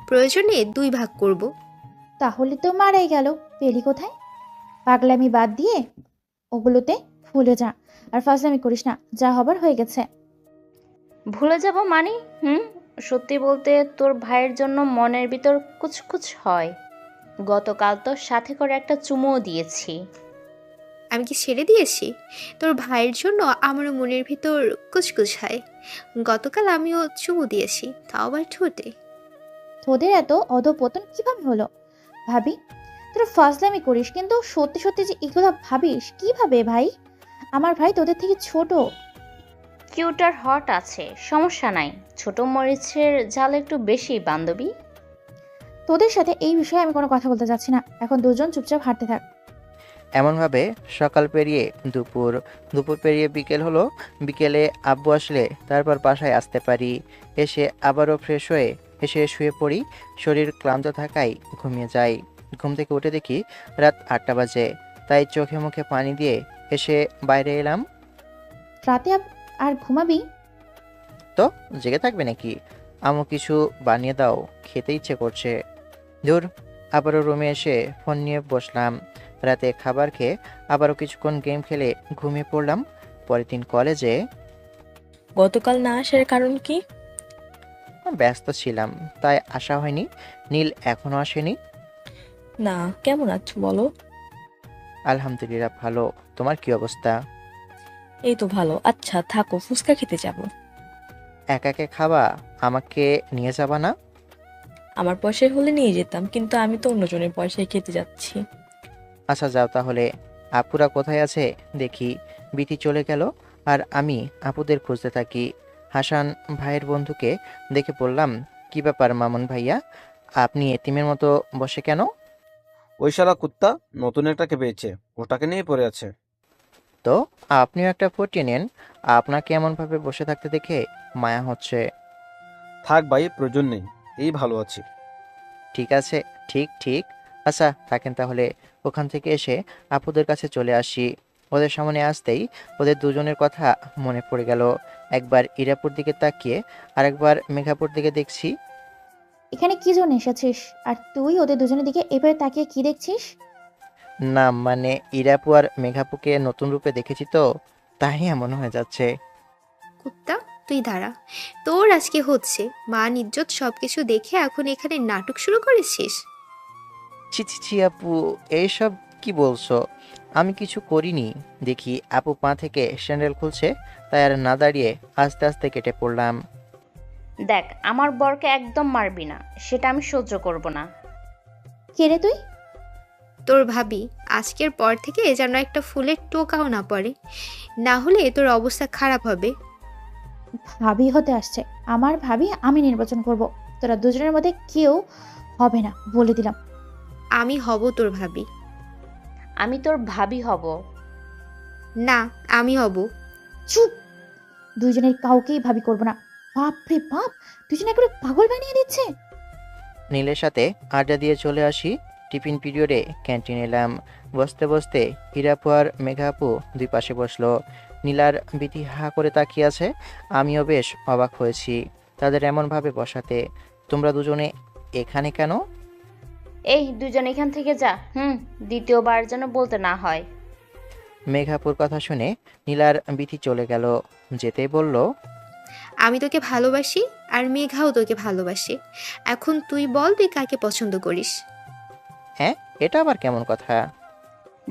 প্রয়োজনে 2 ভাগ করব। তাহলে তো মারাই গেল। পেলি কোথায়? পাগলামি বাদ দিয়ে ওগুলোতে ভুলে যা, আর ফাজলামি করিস না। যা হবার হয়ে গেছে। ভুলে যাব মানে? সত্যি বলতে তোর ভাইয়ের জন্য মনের ভিতর কুচকুচ হয়। গতকাল তো সাথে করে একটা চুমুও দিয়েছি। আমি কি ছেড়ে দিয়েছি? তোর ভাইয়ের জন্য আমারও মনের ভিতর কুচকুচ হয়। গতকাল আমিও চুমু দিয়েছি, তাও আবার ঠোঁটে। তোদের এত অধপতন কিভাবে হলো? ভাবি, তোরা ফাজলামি করিস, কিন্তু সত্যি সত্যি যে এগুলো ভাবিস কিভাবে ভাই? আমার ভাই তোদের থেকে ছোট। কিউট আর হট আছে, সমস্যা নাই। ছোট মরিচের ঝাল একটু বেশি বান্ধবী। তোদের সাথে এই বিষয়ে আমি কোনো কথা বলতে যাচ্ছি না। এখন দুজন চুপচাপ হাঁটতে থাক। এমনভাবে সকাল পেরিয়ে দুপুর, দুপুর পেরিয়ে বিকেল হলো। বিকেলে আব্বু আসলে তারপর বাসায় আসতে পারি। এসে আবারও ফ্রেশ হয়ে এসে শুয়ে পড়ি। শরীর ক্লান্ত থাকায় ঘুমিয়ে যাই। ঘুম থেকে উঠে দেখি রাত 8টা বাজে। তাই চোখে মুখে পানি দিয়ে এসে বাইরে এলাম। রাতে আর ঘুমাবি? তো জেগে থাকবে নাকি? আমু কিছু বানিয়ে দাও, খেতে ইচ্ছে করছে। ধুর, আবারও রুমে এসে ফোন নিয়ে বসলাম। রাতে খাবার খেয়ে আবারও কিছুক্ষণ গেম খেলে ঘুমিয়ে পড়লাম। পরের দিন কলেজে। গতকাল না আসার কারণ কি? ব্যস্ত ছিলাম, তাই আসা হয়নি। নীল এখনো আসেনি। না, কেমন আছো বলো? আলহামদুলিল্লাহ ভালো। তোমার কি অবস্থা? এই তো ভালো। আচ্ছা থাকো, ফুচকা খেতে যাব। একা একা খাবা? আমাকে নিয়ে যাবা না? আমার পয়সায় হলে নিয়ে যেতাম, কিন্তু আমি তো অন্যজনের পয়সায় খেতে যাচ্ছি। আচ্ছা যাও তাহলে। আপুরা কোথায় আছে দেখি। বিথি চলে গেল আর আমি আপুদের খুঁজতে থাকি। হাসান ভাইয়ের বন্ধুকে দেখে বললাম, কি ব্যাপার মামুন ভাইয়া, আপনি এতিমের মতো বসে কেন? ওই শালা কুত্তা নতুন একটাকে পেয়েছে, ওটাকে নিয়ে পড়ে আছে। তো আপনিও একটা ফুটিয়ে নেন। আপনাকে এমনভাবে বসে থাকতে দেখে মায়া হচ্ছে। থাক ভাই, প্রয়োজন নেই, এই ভালো আছি। ঠিক আছে, ঠিক ঠিক। আচ্ছা থাকেন তাহলে। ওখান থেকে এসে আপুদের কাছে চলে আসি। ওদের সামনে আসতেই ওদের দুজনের কথা মনে পড়ে গেল। একবার ইরাপুর দিকে তাকিয়ে আরেকবার মেঘাপুর দিকে দেখছি। এখানে কি জন্য এসেছিস? আর তুই ওদের দুজনের দিকে এভাবে তাকিয়ে কি দেখছিস? না মানে ইরাপু আর মেঘাপুকে নতুন রূপে দেখেছি তো, তাই এমন হয়ে যাচ্ছে। কুত্তা, তুই দাঁড়া। তোর আজকে হচ্ছে মান ইজ্জত সবকিছু দেখে এখন এখানে নাটক শুরু করেছিস? ছি ছি ছি আপু, এইসব কি বলছো? আমি কিছু করিনি। দেখি আপু পা থেকে স্যান্ডেল খুলছে, তাই আর না দাঁড়িয়ে আস্তে আস্তে কেটে পড়লাম। দেখ, আমার বরকে একদম মারবি না, সেটা আমি সহ্য করব না। কে রে তুই? তোর ভাবি। আজকের পর থেকে যেন একটা ফুলের টোকাও না পড়ে, না হলে তোর অবস্থা খারাপ হবে। ভাবি হতে আসছে, আমার ভাবি আমি নির্বাচন করব। তোরা দুজনের মধ্যে কেউ হবে না, বলে দিলাম। আমি হব তোর ভাবি। আমি তোর ভাবি হব। না, আমি হব। চুপ! দুইজনের কাউকেই ভাবি করব না। বাপ রে বাপ, দুজনে একবারে পাগল বানিয়ে দিচ্ছে। নীলের সাথে আড্ডা দিয়ে চলে আসি। টিফিন পিরিয়ডে ক্যান্টিন এলাম। বসতে বসতে হীরাপু আর মেঘাপু দুই পাশে বসলো। নীলার বিথি হা করে তাকিয়ে আছে। আমিও বেশ অবাক হয়েছি তাদের এমনভাবে বসাতে। তোমরা দুজনে এখানে কেন? এই দুজন এখান থেকে যা। দ্বিতীয়বার যেন বলতে না হয়। মেঘাপুর কথা শুনে নীলার বিথি চলে গেল। যেতেই বলল, আমি তোকে ভালোবাসি, আর মেঘাও তোকে ভালোবাসে। এখন তুই বল, তুই কাকে পছন্দ করিস? হ্যাঁ, এটা আবার কেমন কথা?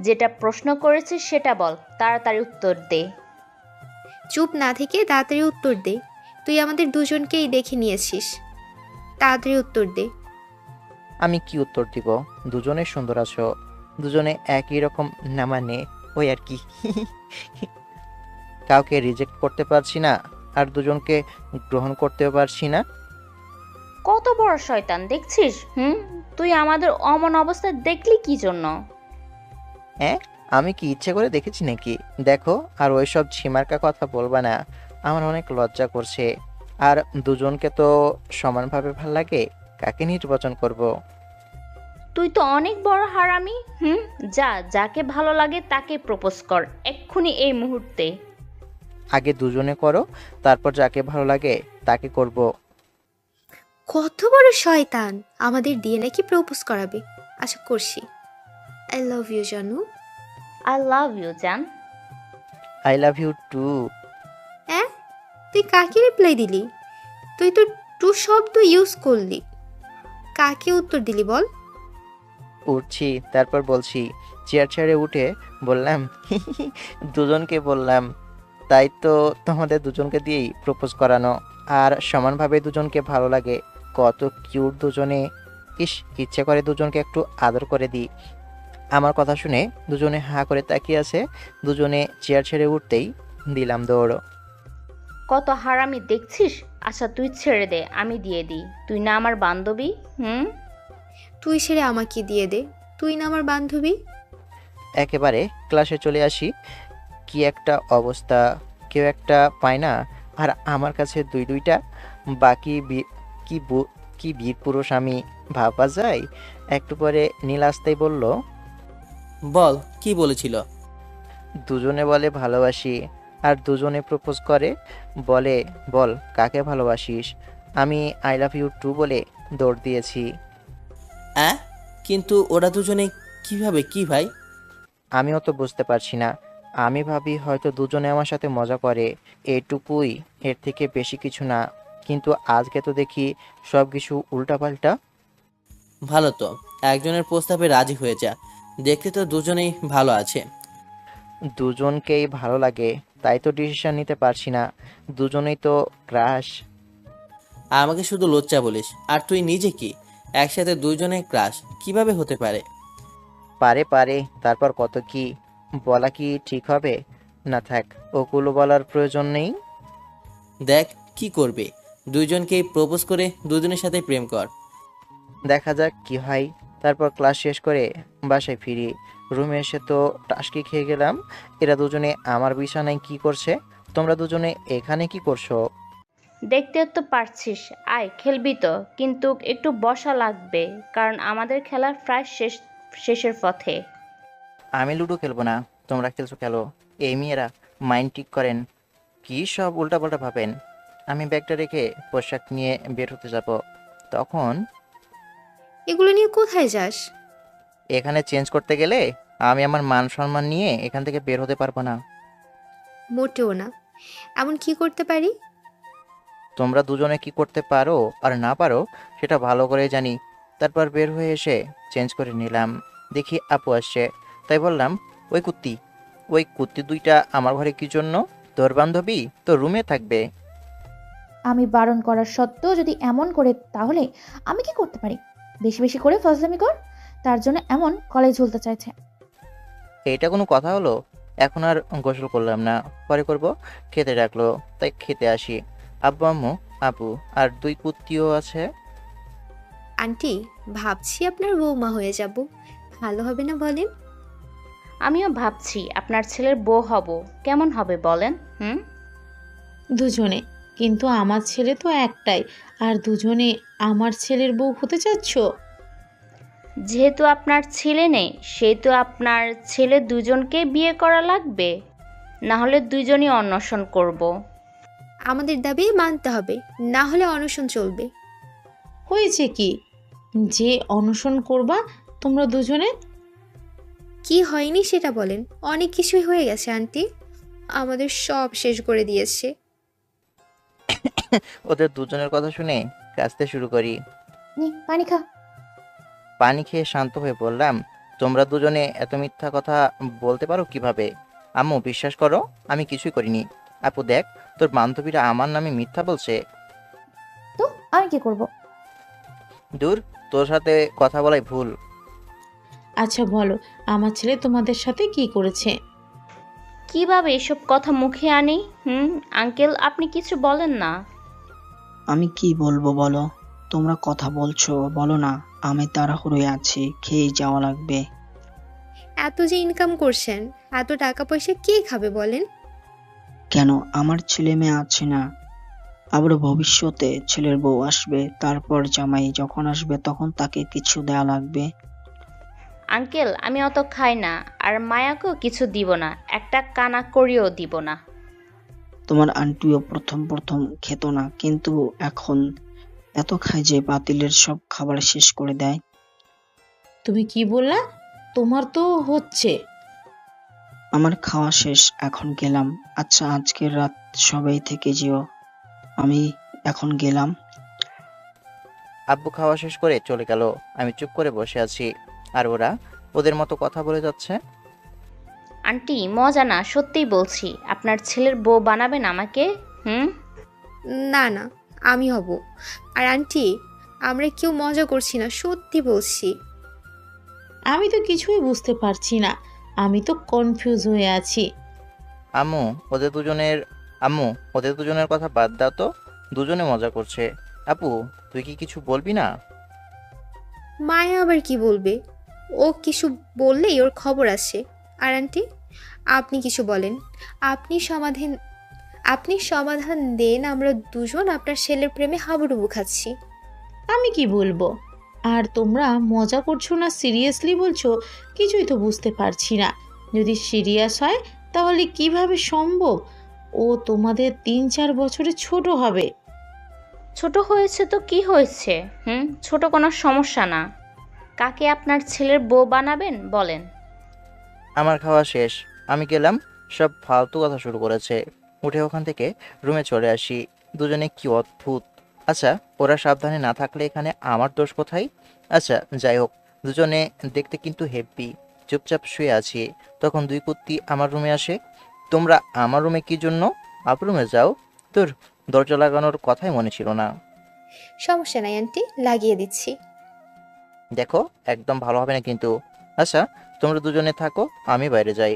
যেটা প্রশ্ন করেছিস সেটা বল, তাড়াতাড়ি উত্তর দে। চুপ না থেকে তাড়াতাড়ি উত্তর দে। তুই আমাদের দুজনকেই দেখে নিয়েছিস, তাড়াতাড়ি উত্তর দে। আমি কি উত্তর দিব? দুজনে সুন্দর আছো, দুজনে একই রকম না, মানে ওই আর কি। কাউকে রিজেক্ট করতে পারছি না, আর দুজনকে গ্রহণ করতেও পারছি না। কত বড় শয়তান দেখছিস? তুই আমাদের অমন অবস্থায় দেখলি কি জন্য? হ্যাঁ, আমি কি ইচ্ছে করে দেখেছি নাকি? দেখো, আর ওইসব ঝিমার্কা কথা বলবা না, আমার অনেক লজ্জা করছে। আর দুজনকে তো সমানভাবে ভাল লাগে, কাকে নির্বাচন করব? তুই তো অনেক বড় হারামি। যা, যাকে ভালো লাগে তাকে প্রপোজ কর এক্ষুনি, এই মুহূর্তে। আগে দুজনে করো, তারপর যাকে ভালো লাগে তাকে করব। কত বড় শয়তান, আমাদের দিয়ে নাকি প্রপোজ করাবে। আচ্ছা, করছি। আই লাভ ইউ জানু। আই লাভ ইউ জান। I love you too. হ্যাঁ, তুই কাকে রিপ্লাই দিলি? তুই তো টু শব্দ ইউজ করলি। কাকে উত্তর দিলি বল? উঠছি, তারপর বলছি। চেয়ার ছেড়ে উঠে বললাম, দুজনকে বললাম। তাই তো তোমাদের দুজনকে দিয়েই প্রপোজ করানো। আর সমানভাবে দুজনকে ভালো লাগে। কত কিউট দুজনে। ইস, ইচ্ছে করে দুজনকে একটু আদর করে দিই। আমার কথা শুনে দুজনে হা করে তাকিয়ে আছে। দুজনে চেয়ার ছেড়ে উঠতেই দিলাম দৌড়। কত হারামি দেখছিস? আচ্ছা তুই ছেড়ে দে, আমি দিয়ে দিই। তুই না আমার বান্ধবী? তুই ছেড়ে আমাকে দিয়ে দে, তুই না আমার বান্ধবী। একেবারে ক্লাসে চলে আসি। কি একটা অবস্থা, কেউ একটা পায় না, আর আমার কাছে দুইটা। বাকি কি বীর পুরুষ আমি, ভাবা যায়? একটু পরে নীল আসতেই বলল, বল, কি বলেছিল? দুজনে বলে ভালোবাসি, আর দুজনে প্রপোজ করে। বলে, বল কাকে ভালোবাসিস? আমি আই লাভ ইউ টু বলে দৌড় দিয়েছি। কিন্তু ওরা দুজনে কিভাবে, কি ভাই? আমিও তো বুঝতে পারছি না। আমি ভাবি হয়তো দুজনে আমার সাথে মজা করে, এটুকুই, এর থেকে বেশি কিছু না। কিন্তু আজকে তো দেখি সব কিছু উল্টাপাল্টা। ভালো তো, একজনের প্রস্তাবে রাজি হয়ে যা। দেখতে তো দুজনেই ভালো আছে। দুজনকেই ভালো লাগে, তাই তো ডিসিশন নিতে পারছি না। দুজনেই তো ক্রাশ। আমাকে শুধু লজ্জা বলিস, আর তুই নিজে কি? একসাথে দুজনে ক্রাশ কিভাবে হতে পারে? পারে, তারপর কত কি বলা কি ঠিক হবে? না থাক, ওগুলো বলার প্রয়োজন নেই। দেখ কি করবে, দুইজনকেই প্রপোজ করে দুজনের সাথে প্রেম কর। দেখা যাক কি হয়। তারপর ক্লাস শেষ করে বাসায় ফিরি। রুমে এসে তো টাসকি খেয়ে গেলাম। এরা দুজনে আমার বিছানায় কি করছে? তোমরা দুজনে এখানে কি করছো? দেখতে তো পারছিস, আয় খেলবি তো, কিন্তু একটু বসা লাগবে, কারণ আমাদের খেলা প্রায় শেষের পথে। আমি লুডো খেলবো না, তোমরা খেলছো খেলো। এই মেয়েরা মাইন্ড ঠিক করেন, কি সব উল্টাপাল্টা ভাবেন। আমি ব্যাগটা রেখে পোশাক নিয়ে বের হতে যাব। তখন, এগুলো নিয়ে কোথায় যাস? এখানে চেঞ্জ করতে গেলে আমি আমার মান সম্মান নিয়ে এখান থেকে বের হতে পারবো না। মোটেও না। এমন কি করতে পারি? তোমরা দুজনে কি করতে পারো আর না পারো সেটা ভালো করে জানি। তারপর বের হয়ে এসে চেঞ্জ করে নিলাম। দেখি আপু আসছে, তাই বললাম, ওই কুত্তি দুইটা আমার ঘরে কি জন্য? তোর বান্ধবী তো রুমে থাকবে। আমি বারণ করার সত্ত্বেও যদি এমন করে তাহলে আমি কি করতে পারি? বেশি বেশি করে ফজলামি কর, তার জন্য এমন কলেজ ঝুলতে চাইছে। এটা কোনো কথা হলো? এখন আর গোসল করলাম না, পরে করব। খেতে ডাকলো তাই খেতে আসি। আব্বু আম্মু আপু আর দুই কুত্তিও আছে। আন্টি, ভাবছি আপনার বৌমা হয়ে যাব, ভালো হবে না বলেন? আমিও ভাবছি আপনার ছেলের বউ হব, কেমন হবে বলেন? দুজনে, কিন্তু আমার ছেলে তো একটাই, আর দুজনে আমার ছেলের বউ হতে চাচ্ছ? যেহেতু আপনার ছেলে নেই, সেহেতু আপনার ছেলে দুজনকে বিয়ে করা লাগবে, না হলে দুজনই অন্বেষণ করব। আমাদের দাবি মানতে হবে, না হলে অনশন চলবে। হয়েছে কি যে অনশন করবা তোমরা দুজনে? কি হয়নি সেটা বলেন। অনেক কিছুই হয়ে গেছে আন্টি, আমাদের সব শেষ করে দিয়েছে। ওদের দুজনের কথা শুনে কাঁদতে শুরু করি। নি পানি খা। পানি খেয়ে শান্ত হয়ে বললাম, তোমরা দুজনে এত মিথ্যা কথা বলতে পারো কিভাবে? আম্মু বিশ্বাস করো, আমি কিছুই করিনি। আপু দেখ, তোর বান্ধবীরা আমার নামে মিথ্যা বলছে। তো আমি কি করব? দূর, তোর সাথে কথা বলাই ভুল। আচ্ছা বলো, আমার ছেলে তোমাদের সাথে কি করেছে? কিভাবে এসব কথা মুখে আনি? আঙ্কেল, আপনি কিছু বলেন না। আমি কি বলবো বলো? তোমরা কথা বলছো, বলো না। আমি তাড়াহুড়োয় আছি, খেয়ে যাওয়া লাগবে। এত যে ইনকাম করছেন, এত টাকা পয়সা কে খাবে বলেন? কেন, আমার ছেলে মেয়ে আছে না? আবার ভবিষ্যতে ছেলের বউ আসবে, তারপর জামাই যখন আসবে তখন তাকে কিছু দেয়া লাগবে। আঙ্কেল, আমি অত খাই না, আর মায়াকেও কিছু দিব না, একটা কানা করিও দিব না। তোমার আন্টিও প্রথম প্রথম খেত না, কিন্তু এখন এত খায় যে পাতিলের সব খাবার শেষ করে দেয়। তুমি কি বললা? তোমার তো হচ্ছে। আমার খাওয়া শেষ, এখন গেলাম। আচ্ছা, আজকের রাত সবাই থেকে যেও। আমি এখন গেলাম। আব্বু খাওয়া শেষ করে চলে গেল। আমি চুপ করে বসে আছি, আর ওরা ওদের মতো কথা বলে যাচ্ছে। আন্টি, মজা না, সত্যিই বলছি, আপনার ছেলের বউ বানাবেন আমাকে? না না, আমি হব। আর আন্টি, আমরা কেউ মজা করছি না, সত্যি বলছি। আমি তো কিছুই বুঝতে পারছি না, আমি তো কনফিউজ হয়ে আছি। আম্মু ওদের দুজনের কথা বাদ দাও তো, দুজনে মজা করছে। আপু, তুই কি কিছু বলবি না? মায়া আবার কি বলবে? ও কিছু বললেই ওর খবর আসে। আর আন্টি, আপনি কিছু বলেন, আপনি সমাধান দেন। আমরা দুজন আপনার ছেলের প্রেমে হাবুডুবু খাচ্ছি। আমি কি বলবো? আর তোমরা মজা করছো না সিরিয়াসলি বলছো, কিছুই তো বুঝতে পারছি না। যদি সিরিয়াস হয় তাহলে কিভাবে সম্ভব? ও তোমাদের 3-4 বছরে ছোট হবে। ছোট হয়েছে তো কি হয়েছে? ছোট কোনো সমস্যা না। কাকে আপনার ছেলের বউ বানাবেন বলেন? আমার খাওয়া শেষ, আমি গেলাম। সব ফালতু কথা শুরু করেছে। উঠে ওখান থেকে রুমে চলে আসি। দুজনে কি অদ্ভুত। আচ্ছা, ওরা সাবধানে না থাকলে এখানে আমার দোষ কোথায়? আচ্ছা যাই হোক, দুজনে দেখতে কিন্তু হেব্বি। চুপচাপ শুয়ে আছি, তখন দুই কুত্তি আমার রুমে আসে। তোমরা আমার রুমে কি জন্য? আপ রুমে যাও। তোর দরজা লাগানোর কথাই মনে ছিল না। সমস্যা নাই আন্টি, লাগিয়ে দিচ্ছি। দেখো, একদম ভালো হবে না কিন্তু। আচ্ছা, তোমরা দুজনে থাকো, আমি বাইরে যাই।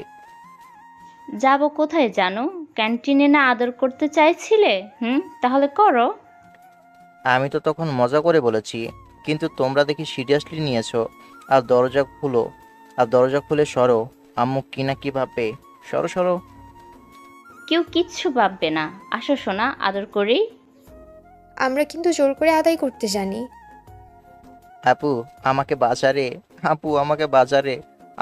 যাব কোথায় জানো? ক্যান্টিনে না আদর করতে চাইছিলে? তাহলে করো। আমি তো তখন মজা করে বলেছি, কিন্তু তোমরা দেখি সিরিয়াসলি নিয়েছো। আর দরজা খুলে সরো। আম্মু কি না কি ভাববে। সরো সরো। কেউ কিচ্ছু ভাববে না। আসো সোনা, আদর করি। আমরা কিন্তু জোর করে আদায় করতে জানি। আপু আমাকে বাঁচারে, আপু আমাকে বাঁচারে,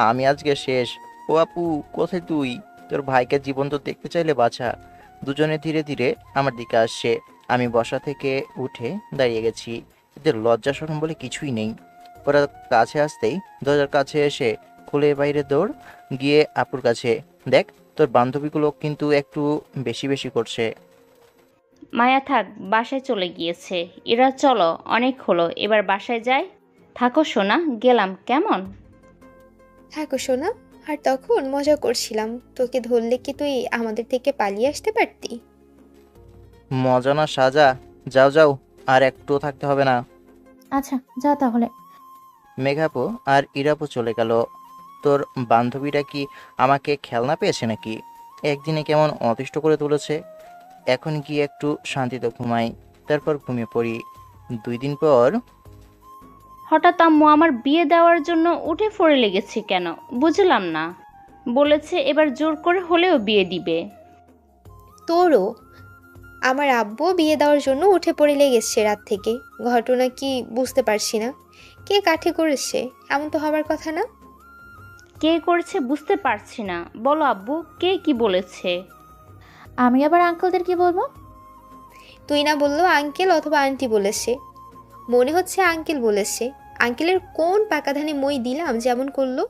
আমি আজকে শেষ। ও আপু, কোথায় তুই? তোর ভাইকে জীবন্ত দেখতে চাইলে বাঁচা। দুজনে ধীরে ধীরে আমার দিকে আসছে। আমি বসা থেকে উঠে দাঁড়িয়ে গেছি। এদের লজ্জা শরম বলে কিছুই নেই। ওরা কাছে আসতেই দরজার কাছে এসে খুলে বাইরে দৌড় গিয়ে আপুর কাছে, দেখ তোর বান্ধবীগুলো কিন্তু একটু বেশি বেশি করছে। মায়া থাক, বাসায় চলে গিয়েছে। এরা চলো, অনেক হলো, এবার বাসায় যাই। থাকো সোনা, গেলাম কেমন? থাকো সোনা, আর তখন মজা করছিলাম, তোকে ধরলে কি তুই আমাদের থেকে পালিয়ে আসতে পারতি? মজা না সাজা। যাও যাও, আর একটু থাকতে হবে না। আচ্ছা যা তাহলে। মেঘাপু আর ইরাপু চলে গেল। তোর বান্ধবীরা কি আমাকে খেলনা পেয়েছে নাকি? একদিনে কেমন অতিষ্ঠ করে তুলেছে। এখন গিয়ে একটু শান্তিতে ঘুমাই, তারপর ঘুমিয়ে পড়ি। 2 দিন পর হঠাৎ আম্মু আমার বিয়ে দেওয়ার জন্য উঠে পড়ে লেগেছে কেন বুঝলাম না। বলেছে এবার জোর করে হলেও বিয়ে দিবে। তোরও? আমার আব্বু বিয়ে দেওয়ার জন্য উঠে পড়ে লেগেছে রাত থেকে। ঘটনা কি বুঝতে পারছি না। কে কাঠি করেছে? এমন তো হবার কথা না। কে করেছে বুঝতে পারছি না। বলো আব্বু, কে কি বলেছে? আমি আবার আঙ্কেলদের কি বলবো? তুই না বললেও আঙ্কেল অথবা আন্টি বলেছে। মনে হচ্ছে আঙ্কেল বলেছে। আঙ্কেলের কোন পাকাধানে মই দিলাম যেমন করলো?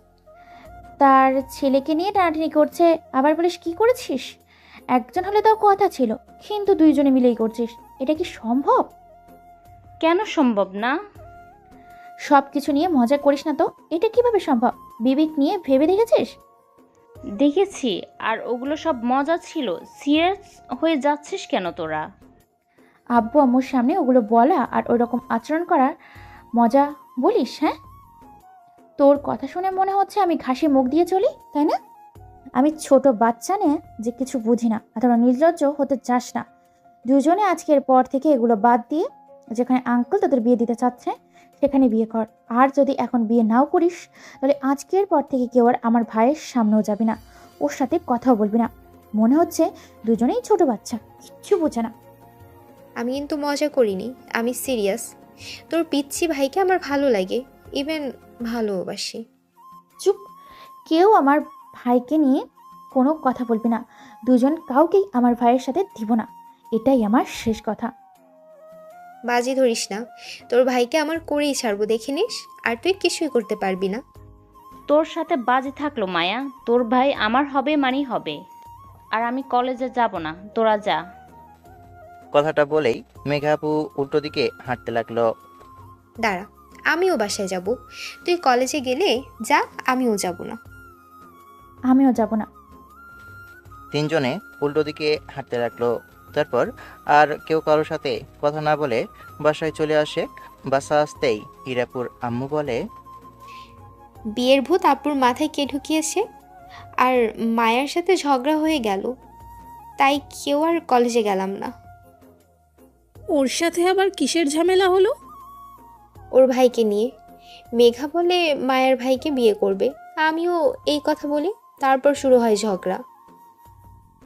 তার ছেলেকে নিয়ে টানাটানি করছে, আবার বলিস কি করেছিস? একজন হলে তাও কথা ছিল, কিন্তু দুইজনে মিলেই করছিস। এটা কি সম্ভব? কেন সম্ভব না? সব কিছু নিয়ে মজা করিস না তো। এটা কিভাবে সম্ভব? বিবেক নিয়ে ভেবে দেখেছিস? দেখেছি, আর ওগুলো সব মজা ছিল। সিরিয়াস হয়ে যাচ্ছিস কেন তোরা? আব্বু আম্মুর সামনে ওগুলো বলা আর ওইরকম আচরণ করার মজা বলিস? হ্যাঁ, তোর কথা শুনে মনে হচ্ছে আমি ঘাসে মুখ দিয়ে চলি, তাই না? আমি ছোট বাচ্চা নিয়ে যে কিছু বুঝি না, অথবা নির্লজ্জ হতে চাস না। দুজনে আজকের পর থেকে এগুলো বাদ দিয়ে যেখানে আঙ্কেল তোদের বিয়ে দিতে চাচ্ছে সেখানে বিয়ে কর। আর যদি এখন বিয়ে নাও করিস তাহলে আজকের পর থেকে কেউ আর আমার ভাইয়ের সামনেও যাবি না, ওর সাথে কথাও বলবি না। মনে হচ্ছে দুজনেই ছোট বাচ্চা, কিচ্ছু বোঝে না। আমি কিন্তু মজা করিনি, আমি সিরিয়াস। তোর পিচ্ছি ভাইকে আমার ভালো লাগে, ইভেন ভালোবাসি। চুপ! কেউ আমার ভাইকে নিয়ে কোনো কথা বলবি না। দুজন কাউকেই আমার ভাইয়ের সাথে দিব না, এটাই আমার শেষ কথা। বাজি ধরিস না, তোর ভাইকে আমার করেই ছাড়বো, দেখে নিস। আর তুই কিছুই করতে পারবি না। তোর সাথে বাজি থাকলো মায়া, তোর ভাই আমার হবে মানেই হবে। আর আমি কলেজে যাব না, তোরা যা। কথাটা বলেই মেঘাপু উল্টো দিকে হাঁটতে লাগলো। দাঁড়া, আমিও বাসায় যাব। তুই কলেজে গেলে যা, আমিও যাব না। আমিও যাব না। 3জনে উল্টো দিকে হাঁটতে লাগলো। তারপর আর কেউ কারোর সাথে কথা না বলে বাসায় চলে আসে। বাসা আসতেই ইরাপুর আম্মু বলে, বিয়ের ভূত আপুর মাথায় কে ঢুকিয়েছে? আর মায়ের সাথে ঝগড়া হয়ে গেল, তাই কেউ আর কলেজে গেলাম না। ওর সাথে আবার কিসের ঝামেলা হলো? ওর ভাইকে নিয়ে। মেঘা বলে মায়ের ভাইকে বিয়ে করবে, আমিও এই কথা বলি। তারপর শুরু হয় ঝগড়া।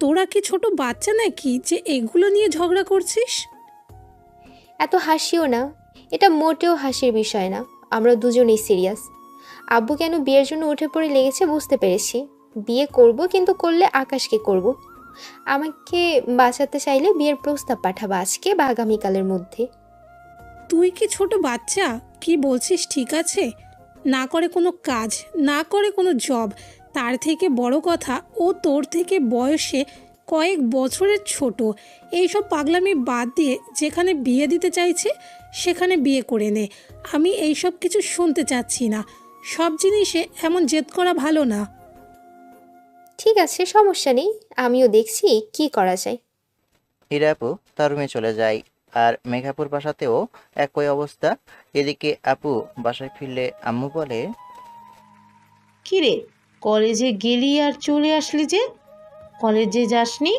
তোরা কি ছোট বাচ্চা নাকি যে এগুলো নিয়ে ঝগড়া করছিস? এত হাসিও না, এটা মোটেও হাসির বিষয় না। আমরা দুজনেই সিরিয়াস। আব্বু কেন বিয়ের জন্য উঠে পড়ে লেগেছে বুঝতে পেরেছি। বিয়ে করব, কিন্তু করলে আকাশকে করব। আমাকে বাঁচাতে চাইলে বিয়ের প্রস্তাব পাঠাবো আজকে বা আগামীকালের মধ্যে। তুই কি ছোট বাচ্চা? কি বলছিস ঠিক আছে? না করে কোনো কাজ, না করে কোনো জব, তার থেকে বড় কথা ও তোর থেকে বয়সে কয়েক বছরের ছোট। এইসব পাগলামি বাদ দিয়ে যেখানে বিয়ে দিতে চাইছে সেখানে বিয়ে করে নে। আমি এইসব কিছু শুনতে চাচ্ছি না। সব জিনিসে এমন জেদ করা ভালো না। ঠিক আছে, সমস্যা নেই, আমিও দেখছি কি করা যায়। ইরাপু তার রুমে চলে যায়। আর মেঘাপুর বাসাতেও একই অবস্থা। এদিকে আপু বাসায় ফিরলে আম্মু বলে, কিরে, কলেজে গেলি আর চলে আসলি যে? কলেজে যাসনি?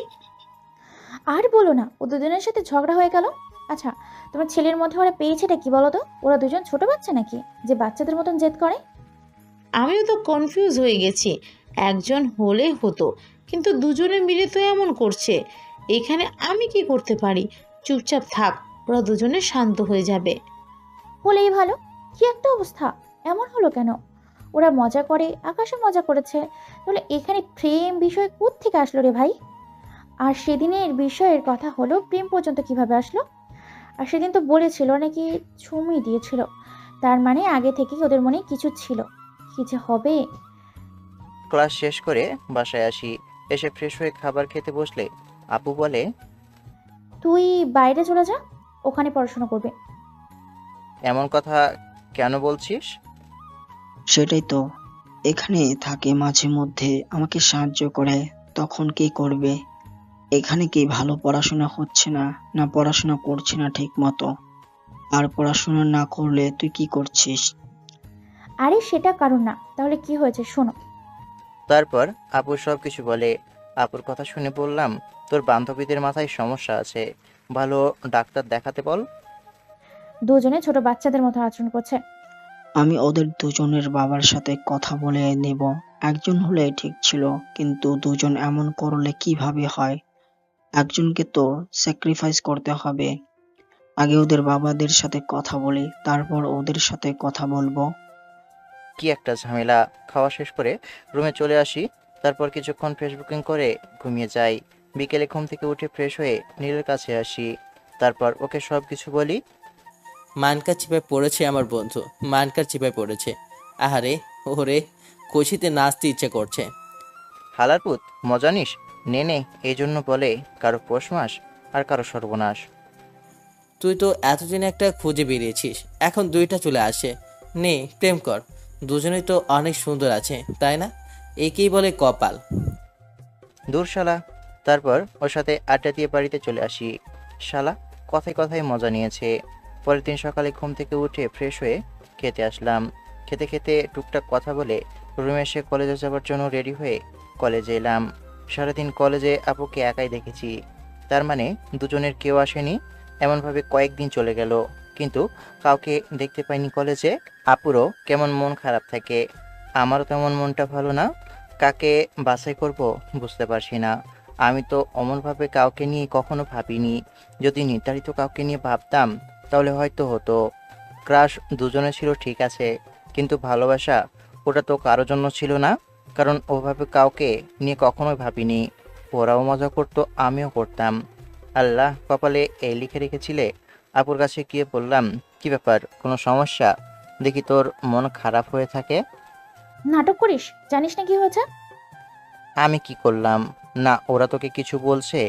আর বলো না, ও দুজনের সাথে ঝগড়া হয়ে গেল। আচ্ছা, তোমার ছেলের মধ্যে ওরা পেয়েছেটা কি বলো তো? ওরা দুজন ছোট বাচ্চা নাকি যে বাচ্চাদের মতন জেদ করে? আমিও তো কনফিউজ হয়ে গেছি। একজন হলে হতো, কিন্তু দুজনে মিলে তো এমন করছে। এখানে আমি কি করতে পারি? চুপচাপ থাক, ওরা দুজনে শান্ত হয়ে যাবে। হলেই ভালো। কি একটা অবস্থা! এমন হলো কেন? ওরা মজা করে, আকাশও মজা করেছে, তাহলে এখানে প্রেম বিষয় কোত্থেকে আসলো রে ভাই? আর সেদিনের বিষয়ের কথা হলো, প্রেম পর্যন্ত কিভাবে আসলো? আর সেদিন তো বলেছিল নাকি চুমই দিয়েছিল, তার মানে আগে থেকেই ওদের মনে কিছু ছিল। কি যে হবে! ক্লাস শেষ করে বাসায় আসি। এসে ফ্রেশ হয়ে খাবার খেতে বসলে আপু বলে, তুই বাইরে চলে যা, ওখানে পড়াশোনা করবে। এমন কথা কেন বলছিস? সেটাই তো, এখানে থাকে মাঝে মধ্যে, আমাকে সাহায্য করে। তখন কি করবে? এখানে কি ভালো পড়াশোনা হচ্ছে না, না পড়াশোনা করছে না ঠিক মতো? আর পড়াশোনা না করলে তুই কি করছিস? আরে সেটা কারণ না, তাহলে কি হয়েছে শোনো। তারপর আপু সব কিছু বলে। আপুর কথা শুনে বললাম, তোর বান্ধবীদের মাথায় সমস্যা আছে, ভালো ডাক্তার দেখাতে বল। দুজনে ছোট বাচ্চাদের মতো আচরণ করছে। আমি ওদের দুজনের বাবার সাথে কথা বলে নেব। একজন হলে ঠিক ছিল, কিন্তু দুজন এমন করলে কিভাবে হয়? একজনকে তো স্যাক্রিফাইস করতে হবে। আগে ওদের বাবাদের সাথে কথা বলি, তারপর ওদের সাথে কথা বলবো। কি একটা ঝামেলা। খাওয়া শেষ করে রুমে চলে আসি। তারপর কিছুক্ষণ ফেসবুকিং করে ঘুমিয়ে যাই। বিকেলে ঘুম থেকে উঠে ফ্রেশ হয়ে নীলের কাছে আসি। তারপর ওকে সব কিছু বলি। মানকার চিপায় পড়েছে আমার বন্ধু, মানকার চিপায় পড়েছে। আহারে ওরে, খুশিতে নাচতে ইচ্ছে করছে। হালার পুত, মজা নিস, নে নে। এই জন্য বলে কারো পৌষ মাস আর কারো সর্বনাশ। তুই তো এতদিন একটা খুঁজে বেরিয়েছিস, এখন দুইটা চলে আসে। নে প্রেম কর, দুজনেই তো অনেক সুন্দর আছে, তাই না? একেই বলে কপাল। দূর শালা। তারপর ওর সাথে আড্ডা দিয়ে বাড়িতে চলে আসি। শালা কথায় কথায় মজা নিয়েছে। পরের দিন সকালে ঘুম থেকে উঠে ফ্রেশ হয়ে খেতে আসলাম। খেতে খেতে টুকটাক কথা বলে রুমে এসে কলেজে যাওয়ার জন্য রেডি হয়ে কলেজে এলাম। সারাদিন কলেজে আপুকে একাই দেখেছি। তার মানে দুজনের কেউ আসেনি। এমনভাবে কয়েকদিন চলে গেল, কিন্তু কাউকে দেখতে পাইনি কলেজে। আপুরও কেমন মন খারাপ থাকে, আমারও তেমন মনটা ভালো না। কাকে বাছাই করব বুঝতে পারছি না। আমি তো অমনভাবে কাউকে নিয়ে কখনো ভাবিনি। যদি নির্ধারিত কাউকে নিয়ে ভাবতাম তাহলে হয়তো হতো। ক্রাশ দুজনে ছিল ঠিক আছে, কিন্তু ভালোবাসা ওটা তো কারোর জন্য ছিল না। কারণ ওভাবে কাউকে নিয়ে কখনোই ভাবিনি। ওরাও মজা করতো, আমিও করতাম। আল্লাহ, কপালে এই লিখে রেখেছিলে। আপুর কাছে গিয়ে বললাম, কি ব্যাপার, কোনো সমস্যা? দেখি তোর মন খারাপ হয়ে থাকে। নাটক করিস, জানিস না কি হয়েছে? আমি কি করলাম? না ওরা তোকে কিছু বলছে,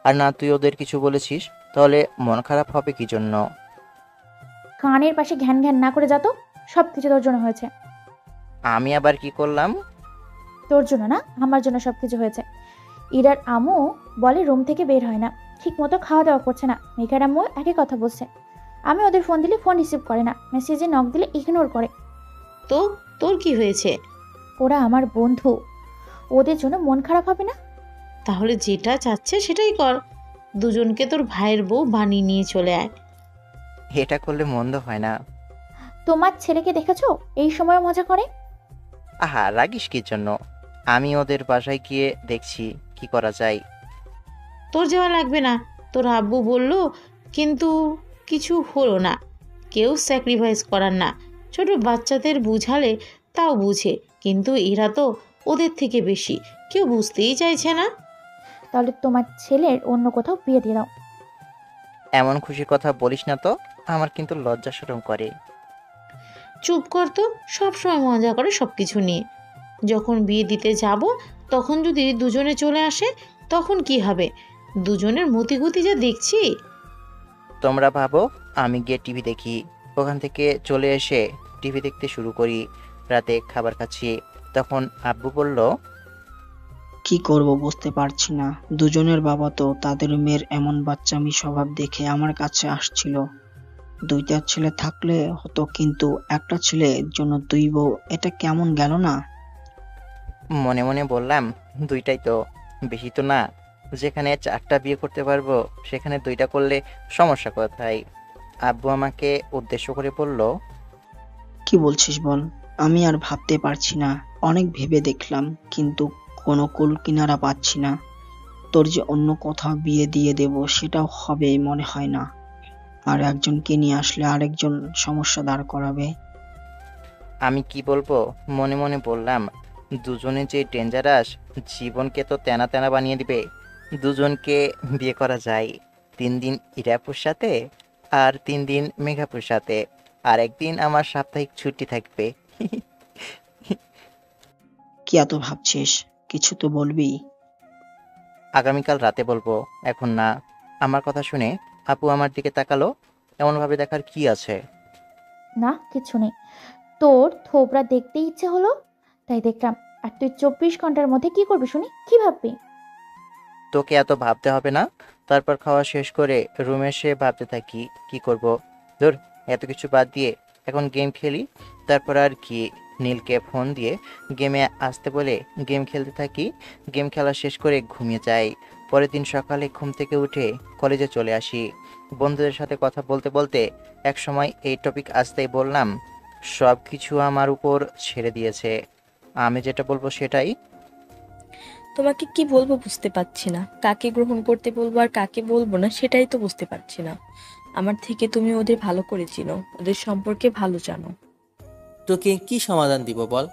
আর না তুই ওদের কিছু বলেছিস। তাহলে মন খারাপ হবে কি জন্য? কানের পাশে ঘ্যান ঘ্যান না করে যা তো। সব কিছু তোর জন্য হয়েছে। আমি আবার কি করলাম? তোর জন্য না, আমার জন্য সবকিছু হয়েছে। ইরার আম্মু বলে রুম থেকে বের হয় না, ঠিক মতো খাওয়া দাওয়া করছে না। মেঘার আম্মু একই কথা বলছে। আমি ওদের ফোন দিলে ফোন রিসিভ করে না, মেসেজে নক দিলে ইগনোর করে। তো তোর কি হয়েছে? ওরা আমার বন্ধু, ওদের জন্য মন খারাপ হবে না? তাহলে যেটা চাচ্ছে সেটাই কর। দুজনকে তোর ভাইয়ের বউ বানিয়ে নিয়ে চলে আয়। এটা করলে মন্দ হয় না। তোমার ছেলেকে দেখেছো এই সময় মজা করে? আহা, রাগিস কি জন্য? আমি ওদের বাসায় গিয়ে দেখছি কি করা যায়। তোর যাওয়া লাগবে না, তোর আব্বু বলল, কিন্তু কিছু হলো না। কেউ স্যাক্রিফাইস করার না। ছোট বাচ্চাদের বুঝালে তাও বুঝে, কিন্তু এরা তো ওদের থেকে বেশি, কেউ বুঝতেই চাইছে না। তাহলে তোমার ছেলের অন্য কোথাও বিয়ে দিয়ে দাও। এমন খুশির কথা বলিস না তো, আমার কিন্তু লজ্জা শরম করে। চুপ কর তো, সবসময় মজা করে সব কিছু নিয়ে। যখন বিয়ে দিতে যাব তখন যদি দুজনে চলে আসে তখন কি হবে? দুজনের মতিগতি যা দেখছি। তোমরা ভাবো আমি গিয়ে টিভি দেখি, ওখান থেকে চলে এসে টিভি দেখতে শুরু করি। রাতে খাবার খাচ্ছি, তখন আব্বু বলল, কি করব বুঝতে পারছি না। দুজনের বাবা তো তাদের মেয়ের এমন বাচ্চামি স্বভাব দেখে আমার কাছে আসছিল। দুইটা ছেলে থাকলে হতো, কিন্তু একটা ছেলের জন্য দুই বউ, এটা কেমন গেল না? মনে মনে বললাম, দুইটাই তো, বেশি তো না। যেখানে 4টা বিয়ে করতে পারবো সেখানে 2টা করলে সমস্যা কোথায়? আব্বু আমাকে উদ্দেশ্য করে বলল, কি বলছিস বল? আমি আর ভাবতে পারছি না। অনেক ভেবে দেখলাম, কিন্তু কোনো কুল কিনারা পাচ্ছি না। তোর যে অন্য কোথাও বিয়ে দিয়ে দেব সেটাও হবে মনে হয় না। আর একজনকে নিয়ে আসলে আরেকজন সমস্যা দাঁড় করাবে। আমি কি বলবো? মনে মনে বললাম, দুজনে যে ডেঞ্জারাস, জীবনকে তো তেনা তেনা বানিয়ে দিবে। দুজনকে বিয়ে করা যায়, 3 দিন ইরাপুর সাথে আর 3 দিন মেঘাপুর সাথে, আর একদিন আমার সাপ্তাহিক ছুটি থাকবে। কি এত ভাবছিস? কিছু তো বলবি। আগামীকাল রাতে বলবো, এখন না। আমার কথা শুনে আপু আমার দিকে তাকালো। এমনভাবে দেখার কি আছে? না কিছু নেই। তোর থোবরা দেখতে ইচ্ছে হলো, তাই দেখলাম। আর তুই 24 ঘন্টার মধ্যে কি করবি শুনি, কি ভাববি? তোকে এত ভাবতে হবে না। তারপর খাওয়া শেষ করে রুমে এসে ভাবতে থাকি কি করব। ধুর, এত কিছু বাদ দিয়ে এখন গেম খেলি। তারপর আর কি, নীলকে ফোন দিয়ে গেমে আসতে বলে গেম খেলতে থাকি। গেম খেলা শেষ করে ঘুমিয়ে যাই। পরের দিন সকালে ঘুম থেকে উঠে কলেজে চলে আসি। বন্ধুদের সাথে কথা বলতে বলতে এক সময় এই টপিক আসতেই বললাম, সব কিছু আমার উপর ছেড়ে দিয়েছে, আমি যেটা বলবো সেটাই। তোমাকে কি বলবো বুঝতে পারছি না, কাকে গ্রহণ করতে বলবো আর কাকে বলবো না সেটাই তো বুঝতে পারছি না। আমার থেকে তুমি ওদের ভালো করে চিনো, ওদের সম্পর্কে ভালো জানো। তোকে কি সমাধান দিব বল?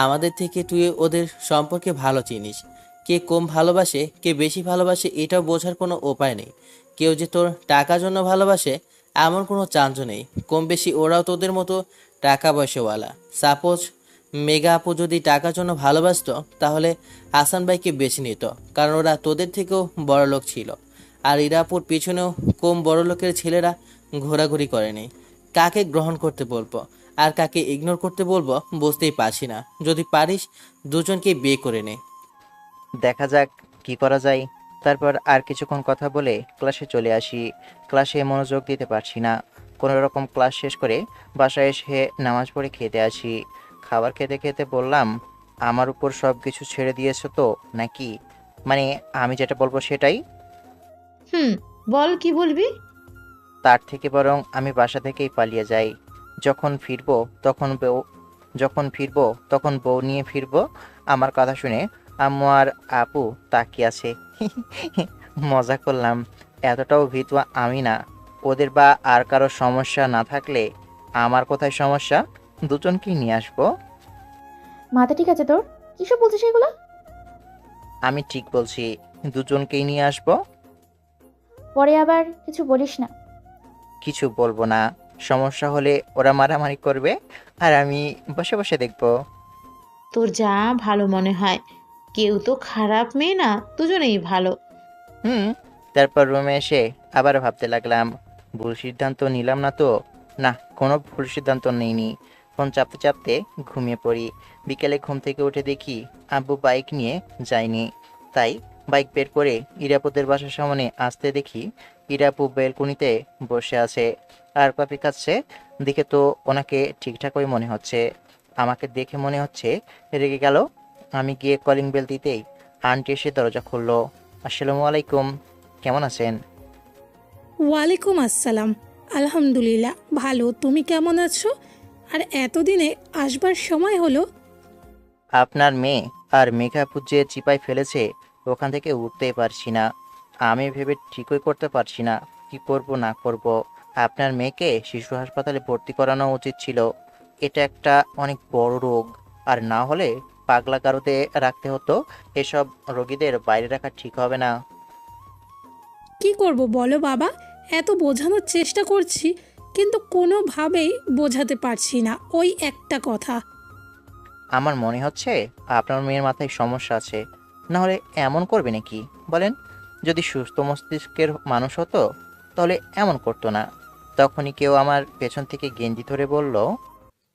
আমাদের থেকে তুই ওদের সম্পর্কে ভালো চিনিস। কে কম ভালোবাসে, কে বেশি ভালোবাসে এটাও বোঝার কোনো উপায় নেই। কেউ যে তোর টাকার জন্য ভালোবাসে এমন কোনো চান্স নেই। কম বেশি ওরাও তোদের মতো টাকা পয়সাওয়ালা। সাপোজ মেগা আপু যদি টাকার জন্য ভালোবাসতো তাহলে হাসান ভাইকে বেছে নিত, কারণ ওরা তোদের থেকেও বড়লোক ছিল। আর ইরাপুর পিছনেও কম বড়লোকের ছেলেরা ঘোরাঘুরি করেনি। কাকে গ্রহণ করতে বলবো আর কাকে ইগনোর করতে বলবো বুঝতেই পারছি না। যদি পারিস দুজনকে বিয়ে করে নে। দেখা যাক কি করা যায়। তারপর আর কিছুক্ষণ কথা বলে ক্লাসে চলে আসি। ক্লাসে মনোযোগ দিতে পারছি না। কোনো রকম ক্লাস শেষ করে বাসায় এসে নামাজ পড়ে খেতে আসি। খাবার খেতে খেতে বললাম, আমার উপর সব কিছু ছেড়ে দিয়েছো তো নাকি? মানে আমি যেটা বলবো সেটাই। হুম, বল কি বলবি। তার থেকে বরং আমি বাসা থেকেই পালিয়ে যাই। যখন ফিরবো তখন বউ তখন বউ নিয়ে ফিরবো। আমার কথা শুনে আম্মু আর আপু তাকিয়ে আছে। মজা করলাম। এতটাও ভীতু আমি না। ওদের বা আর কারো সমস্যা না থাকলে আমার কোথায় সমস্যা? দুজনকেই নিয়ে আসবো। মাথা ঠিক আছে তোর? কিসব বলছিস এগুলো? আমি ঠিক বলছি, দুজনকেই নিয়ে আসবো। পরে আবার কিছু বলিস না। কিছু বলবো না। সমস্যা হলে ওরা মারামারি করবে আর আমি বসে বসে দেখবো। তোর যা ভালো মনে হয়, কেউ তো খারাপ মেয়ে না, দুজনেই ভালো। হুম। তারপর রুমে এসে আবার ভাবতে লাগলাম, ভুল সিদ্ধান্ত নিলাম না তো? না, কোনো ভুল সিদ্ধান্ত নেইনি। ফোন চাপতে চাপতে ঘুমিয়ে পড়ি। বিকেলে ঘুম থেকে উঠে দেখি আব্বু বাইক নিয়ে যায়নি। তাই বাইক বের করে ইরাপুদের বাসার সামনে আসতে দেখি ইরাপু বেলকনিতে বসে আছে আর কফি খাচ্ছে। দেখে তো ওনাকে ঠিকঠাকই মনে হচ্ছে। আমাকে দেখে মনে হচ্ছে রেগে গেল। আমি গিয়ে কলিং বেল দিতেই আন্টি এসে দরজা খুললো। আসসালামু আলাইকুম, কেমন আছেন? ওয়ালাইকুম আসসালাম। আলহামদুলিল্লাহ ভালো, তুমি কেমন আছো? আর এতদিনে আসবার সময় হলো। আপনার মেয়ে আর মেঘাপু যে চিপায় ফেলেছে ওখান থেকে উঠতেই পারছি না। আমি ভেবে ঠিকই করতে পারছি না কি করব না করব। আপনার মেয়েকে শিশু হাসপাতালে ভর্তি করানো উচিত ছিল। এটা একটা অনেক বড় রোগ, আর না হলে পাগলা গারদে রাখতে হতো। এসব রোগীদের বাইরে রাখা ঠিক হবে না। কি করব বলো বাবা, এত বোঝানোর চেষ্টা করছি কিন্তু কোনোভাবেই বোঝাতে পারছি না ওই একটা কথা। আমার মনে হচ্ছে আপনার মেয়ের মাথায় সমস্যা আছে, না হলে এমন করবে নাকি বলেন? যদি সুস্থ মস্তিষ্কের মানুষ হতো তাহলে এমন করতো না। তখনই কেউ আমার পেছন থেকে গেঞ্জি ধরে বলল,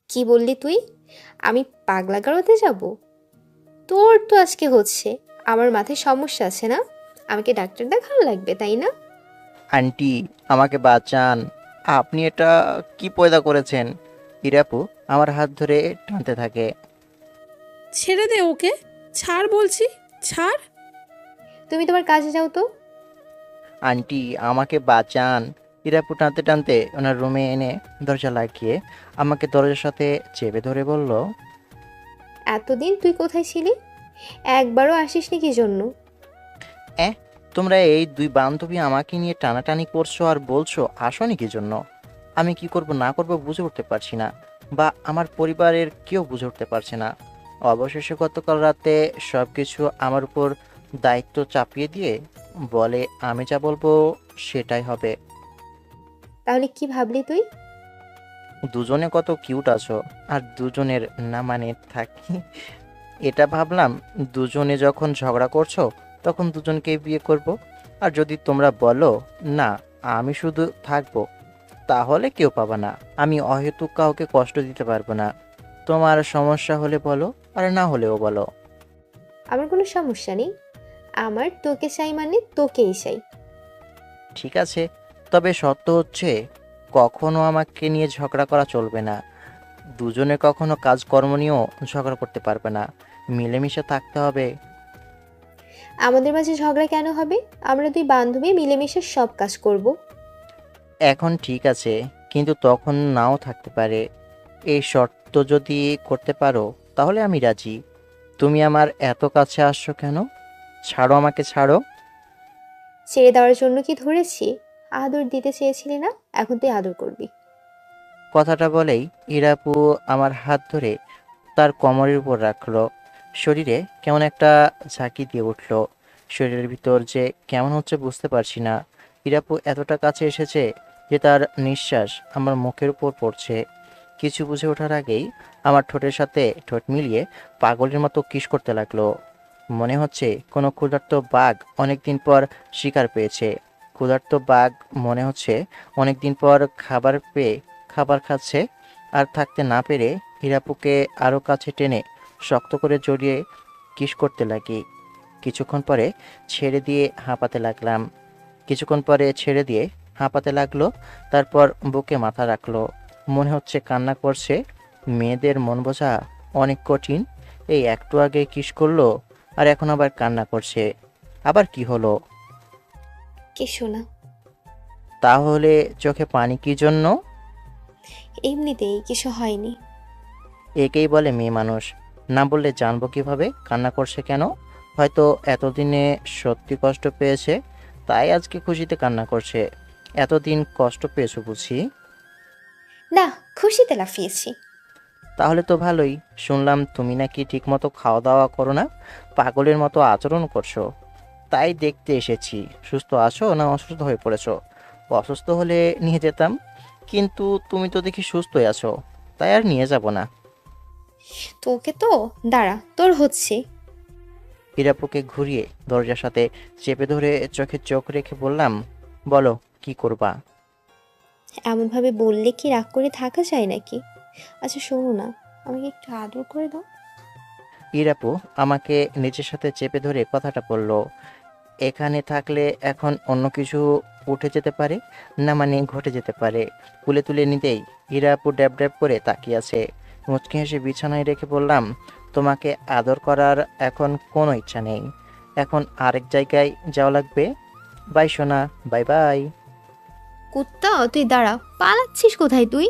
কি বললি তুই? আমি পাগলা গারদে যাব? তোর তো আজকে হচ্ছে। আমার মাথায় সমস্যা আছে না? আমাকে ডাক্তার দেখানো লাগবে তাই না? আন্টি আমাকে বাঁচান, আপনি এটা কি পয়দা করেছেন? ইরাপু আমার হাত ধরে টানতে থাকে। ছেড়ে দে ওকে, ছাড় বলছি, ছাড়। তুমি তোমার কাজে যাও তো। আন্টি আমাকে বাঁচান। ইরাপু টানতে টানতে ওনার রুমে এনে দরজা লাগিয়ে আমাকে দরজার সাথে চেপে ধরে বলল, এতদিন তুই কোথায় ছিলি? একবারও আসিসনি কি জন্য? তোমরা এই দুই বান্ধবী আমাকে নিয়ে টানাটানি করছো আর বলছো আসনি কি জন্য? আমি কি করব না করব বুঝে উঠতে পারছি না, বা আমার পরিবারের কেউ বুঝে উঠতে পারছে না। অবশেষে গতকাল রাতে সব কিছু আমার উপর দায়িত্ব চাপিয়ে দিয়ে বলে আমি যা বলবো সেটাই হবে। তাহলে কি ভাবলি তুই? দুজনে কত কিউট আছো, আর দুজনের না মানে থাকি। এটা ভাবলাম দুজনে যখন ঝগড়া করছো তখন দুজনকে বিয়ে করব। আর যদি তোমরা বলো না আমি শুধু থাকবো, তাহলে কেউ পাবা না। আমি অহেতুক কাউকে কষ্ট দিতে পারবো না। তোমার সমস্যা হলে বলো, আর না হলেও বলো। আমার কোনো সমস্যা নেই। আমার তোকে চাই মানে তোকেই চাই। ঠিক আছে, তবে শর্ত হচ্ছে কখনো আমাকে নিয়ে ঝগড়া করা চলবে না। দুজনে কখনো কাজকর্ম নিয়েও ঝগড়া করতে পারবে না, মিলেমিশে থাকতে হবে। আমাদের মাঝে ঝগড়া কেন হবে? আমরা দুই বান্ধবী মিলেমিশে সব কাজ করব। এখন ঠিক আছে, কিন্তু তখন নাও থাকতে পারে। এই শর্ত যদি করতে পারো তাহলে আমি রাজি। তুমি আমার এত কাছে আসছো কেন? ছাড়ো, আমাকে ছাড়ো। ছেড়ে দেওয়ার জন্য কি ধরেছি? আদর দিতে চেয়েছিলি না, এখন তুই আদর করবি। কথাটা বলেই ইরাপু আমার হাত ধরে তার কোমরের উপর রাখলো। শরীরে কেমন একটা ঝাঁকি দিয়ে উঠল। শরীরের ভিতর যে কেমন হচ্ছে বুঝতে পারছি না। ইরাপু এতটা কাছে এসেছে যে তার নিঃশ্বাস আমার মুখের উপর পড়ছে। কিছু বুঝে ওঠার আগেই আমার ঠোঁটের সাথে ঠোঁট মিলিয়ে পাগলের মতো কিস করতে লাগলো। মনে হচ্ছে কোনো ক্ষুধার্ত বাঘ অনেকদিন পর শিকার পেয়েছে। ক্ষুধার্ত বাঘ মনে হচ্ছে অনেকদিন পর খাবার পেয়ে খাবার খাচ্ছে। আর থাকতে না পেরে হীরাপুকে আরও কাছে টেনে শক্ত করে জড়িয়ে কিস করতে লাগি। কিছুক্ষণ পরে ছেড়ে দিয়ে হাঁপাতে লাগলাম। কিছুক্ষণ পরে ছেড়ে দিয়ে হাঁপাতে লাগলো। তারপর বুকে মাথা রাখলো। মনে হচ্ছে কান্না করছে। মেয়েদের মন বোঝা অনেক কঠিন। এই একটু আগে কিস করলো আর এখন আবার কান্না করছে। আবার কি হলো? কিছু না। তাহলে চোখে পানি কি জন্য? এমনিতেই কিছু হয়নি। একেই বলে মেয়ে মানুষ। না বললে জানবো কিভাবে কান্না করছে কেন? হয়তো এতদিনে সত্যি কষ্ট পেয়েছে, তাই আজকে খুশিতে কান্না করছে। এতদিন কষ্ট পেয়েছো বুঝি? না, খুশিতে লাফিয়েছি। তাহলে তো ভালোই। শুনলাম তুমি নাকি ঠিকমতো খাওয়া দাওয়া করো না, পাগলের মতো আচরণ করছো। তাই দেখতে এসেছি সুস্থ আছো না অসুস্থ হয়ে পড়েছো। অসুস্থ হলে নিয়ে যেতাম, কিন্তু তুমি তো দেখি সুস্থই আছো, তাই আর নিয়ে যাব না। তোকে তো দাঁড়া, তোর হচ্ছে। হীরাপুকে ঘুরিয়ে দরজার সাথে চেপে ধরে চোখে চোখ রেখে বললাম, বলো কি করবা? এমনভাবে বললে কি রাগ করে থাকা যায় নাকি? আচ্ছা শোনো না, আমাকে একটু আদর করে দাও। হীরাপু আমাকে নিজের সাথে চেপে ধরে কথাটা বলল, এখানে থাকলে এখন অন্য কিছু উঠে যেতে পারে, না মানে ঘটে যেতে পারে। কুলে তুলে নিতেই হীরাপু ড্যাব ড্যাব করে তাকিয়ে আছে। মুচকি হেসে বিছানায় রেখে বললাম, তোমাকে আদর করার এখন কোনো ইচ্ছা নেই। এখন আরেক জায়গায় যাওয়া লাগবে। বাই সোনা, বাই বাই। কুত্তা তুই দাঁড়া, পালাচ্ছিস কোথায় তুই?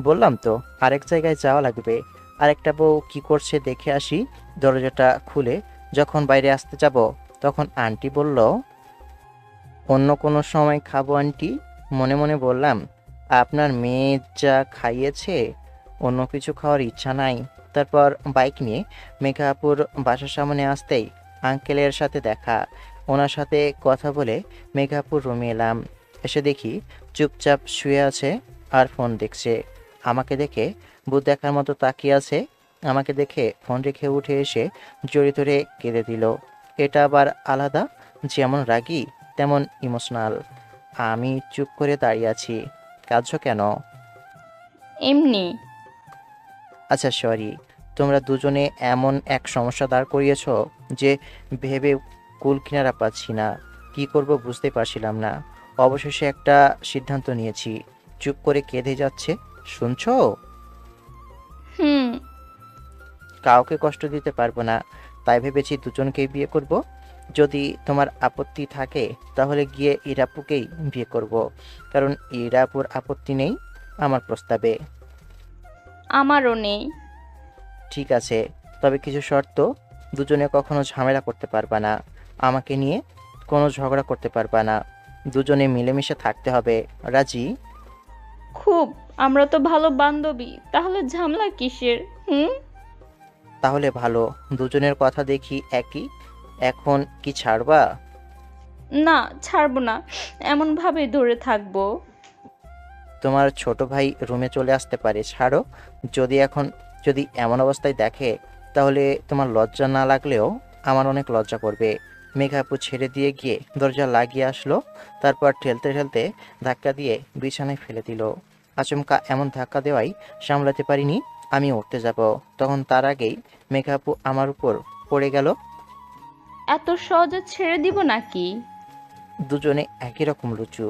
বললাম তো আরেক জায়গায় যাওয়া লাগবে। আরেকটা বউ কি করছে দেখে আসি। দরজাটা খুলে যখন বাইরে আসতে যাব তখন আন্টি বলল, অন্য কোনো সময় খাবো আন্টি। মনে মনে বললাম, আপনার মেয়ে যা খাইয়েছে অন্য কিছু খাওয়ার ইচ্ছা নাই। তারপর বাইক নিয়ে মেঘা আপুর বাসার সামনে আসতেই আঙ্কেলের সাথে দেখা। ওনার সাথে কথা বলে মেঘা আপুর রুমে এলাম। এসে দেখি চুপচাপ শুয়ে আছে আর ফোন দেখছে। আমাকে দেখে ভূত দেখার মতো তাকিয়ে আছে। আমাকে দেখে ফোন রেখে উঠে এসে জড়িয়ে ধরে কেঁদে দিল। এটা আবার আলাদা, যেমন রাগী তেমন ইমোশনাল। আমি চুপ করে দাঁড়িয়ে আছি। কাঁদছো কেন? এমনি। আচ্ছা সরি। তোমরা দুজনে এমন এক সমস্যা দাঁড় করিয়েছো যে ভেবে কুল কিনারা পাচ্ছি না। কি করব বুঝতে পারছিলাম না। অবশেষে একটা সিদ্ধান্ত নিয়েছি। চুপ করে কেঁদে যাচ্ছে, শুনছো? হুম। কাউকে কষ্ট দিতে পারবো না, তাই ভেবেছি দুজনকেই বিয়ে করব। যদি তোমার আপত্তি থাকে তাহলে গিয়ে ইরাপুকেই বিয়ে করব, কারণ ইরাপুর আপত্তি নেই আমার প্রস্তাবে। আমারও নেই। ঠিক আছে, তবে কিছু শর্ত। দুজনে কখনো ঝামেলা করতে পারবা না, আমাকে নিয়ে কোনো ঝগড়া করতে পারবা না। দুজনে মিলেমিশে থাকতে হবে। রাজি? খুব। আমরা তো ভালো বান্ধবী, তাহলে ঝামেলা কিসের? হুম। তাহলে ভালো। দুজনের কথা দেখি একই। এখন কি ছাড়বা? না, ছাড়বো না। এমন ভাবে ধরে থাকবো। তোমার ছোট ভাই রুমে চলে আসতে পারে, ছাড়ো। যদি এমন অবস্থায় দেখে তাহলে তোমার লজ্জা না লাগলেও আমার অনেক লজ্জা করবে। মেঘা আপু ছেড়ে দিয়ে গিয়ে দরজা লাগিয়ে আসলো। তারপর ঠেলতে ঠেলতে ধাক্কা দিয়ে বিছানায় ফেলে দিল। আচমকা এমন ধাক্কা দেওয়াই সামলাতে পারিনি। আমি উঠতে যাব, তখন তার আগেই মেঘাপু আমার উপর পড়ে গেল। এত সহজে ছেড়ে দিব নাকি? দুজনে একই রকম লুচু,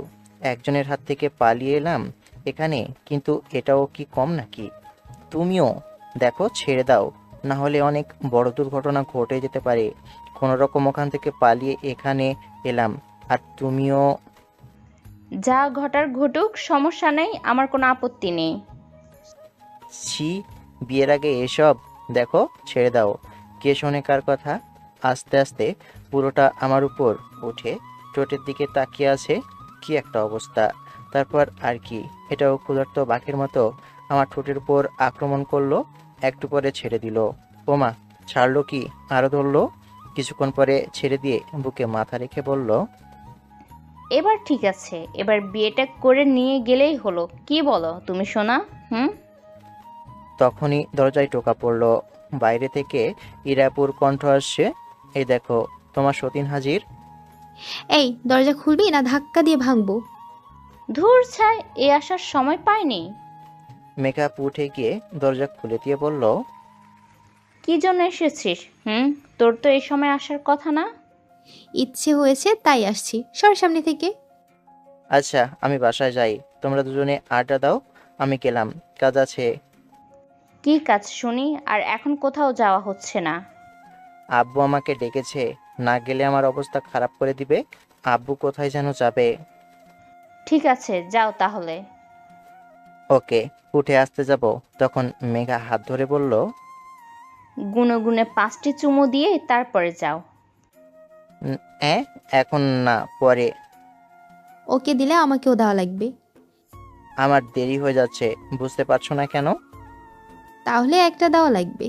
একজনের হাত থেকে পালিয়ে এলাম এখানে, কিন্তু এটাও কি কম নাকি? তুমিও দেখো, ছেড়ে দাও, না হলে অনেক বড় দুর্ঘটনা ঘটে যেতে পারে। কোনো রকম ওখান থেকে পালিয়ে এখানে এলাম, আর তুমিও। যা ঘটার ঘটুক, সমস্যা নেই, আমার কোনো আপত্তি নেই। ছি, বিয়ের আগে এসব! দেখো, ছেড়ে দাও। কে শোনে কার কথা? আস্তে আস্তে পুরোটা আমার উপর উঠে ঠোঁটের দিকে তাকিয়ে আছে। কি একটা অবস্থা! তারপর আর কি, এটাও ক্ষুধার্ত বাঘের মতো আমার ঠোঁটের উপর আক্রমণ করলো। একটু পরে ছেড়ে দিল। ওমা, ছাড়লো কি, আরো ধরলো। কিছুক্ষণ পরে ছেড়ে দিয়ে বুকে মাথা রেখে বলল, এবার ঠিক আছে, এবার বিয়েটা করে নিয়ে গেলেই হলো, কি বলো তুমি সোনা? হুম। তখনই দরজায় টোকা পড়লো। বাইরে থেকে ইরাপুর কণ্ঠ আসছে, এই দেখো, তোমার সতীন হাজির। এই দরজা খুলবি না ধাক্কা দিয়ে ভাঙবো? ধুর ছাই, এ আসার সময় পাইনি। মেঘাপ উঠে গিয়ে দরজা খুলে দিয়ে বলল, কি জন্য এসেছিস? তোর তো এই সময় আসার কথা না। ইচ্ছে হয়েছে তাই আসছি, সর সামনে থেকে। আচ্ছা, আমি বাসায় যাই, তোমরা দুজনে আড্ডা দাও, আমি গেলাম, কাজ আছে। কি কাজ শুনি? আর এখন কোথাও যাওয়া হচ্ছে না। আব্বু আমাকে ডেকেছে, না গেলে আমার অবস্থা খারাপ করে দিবে। আব্বু কোথায় যেন যাবে। ঠিক আছে, যাও তাহলে। ওকে। উঠে আসতে যাব, তখন মেঘা হাত ধরে বলল, গুনে গুনে 5টি চুমু দিয়ে তারপরে যাও। এখন না, পরে। ওকে দিলে আমাকেও দেওয়া লাগবে। আমার দেরি হয়ে যাচ্ছে, বুঝতে পারছো না কেন? তাহলে একটা দেওয়া লাগবে।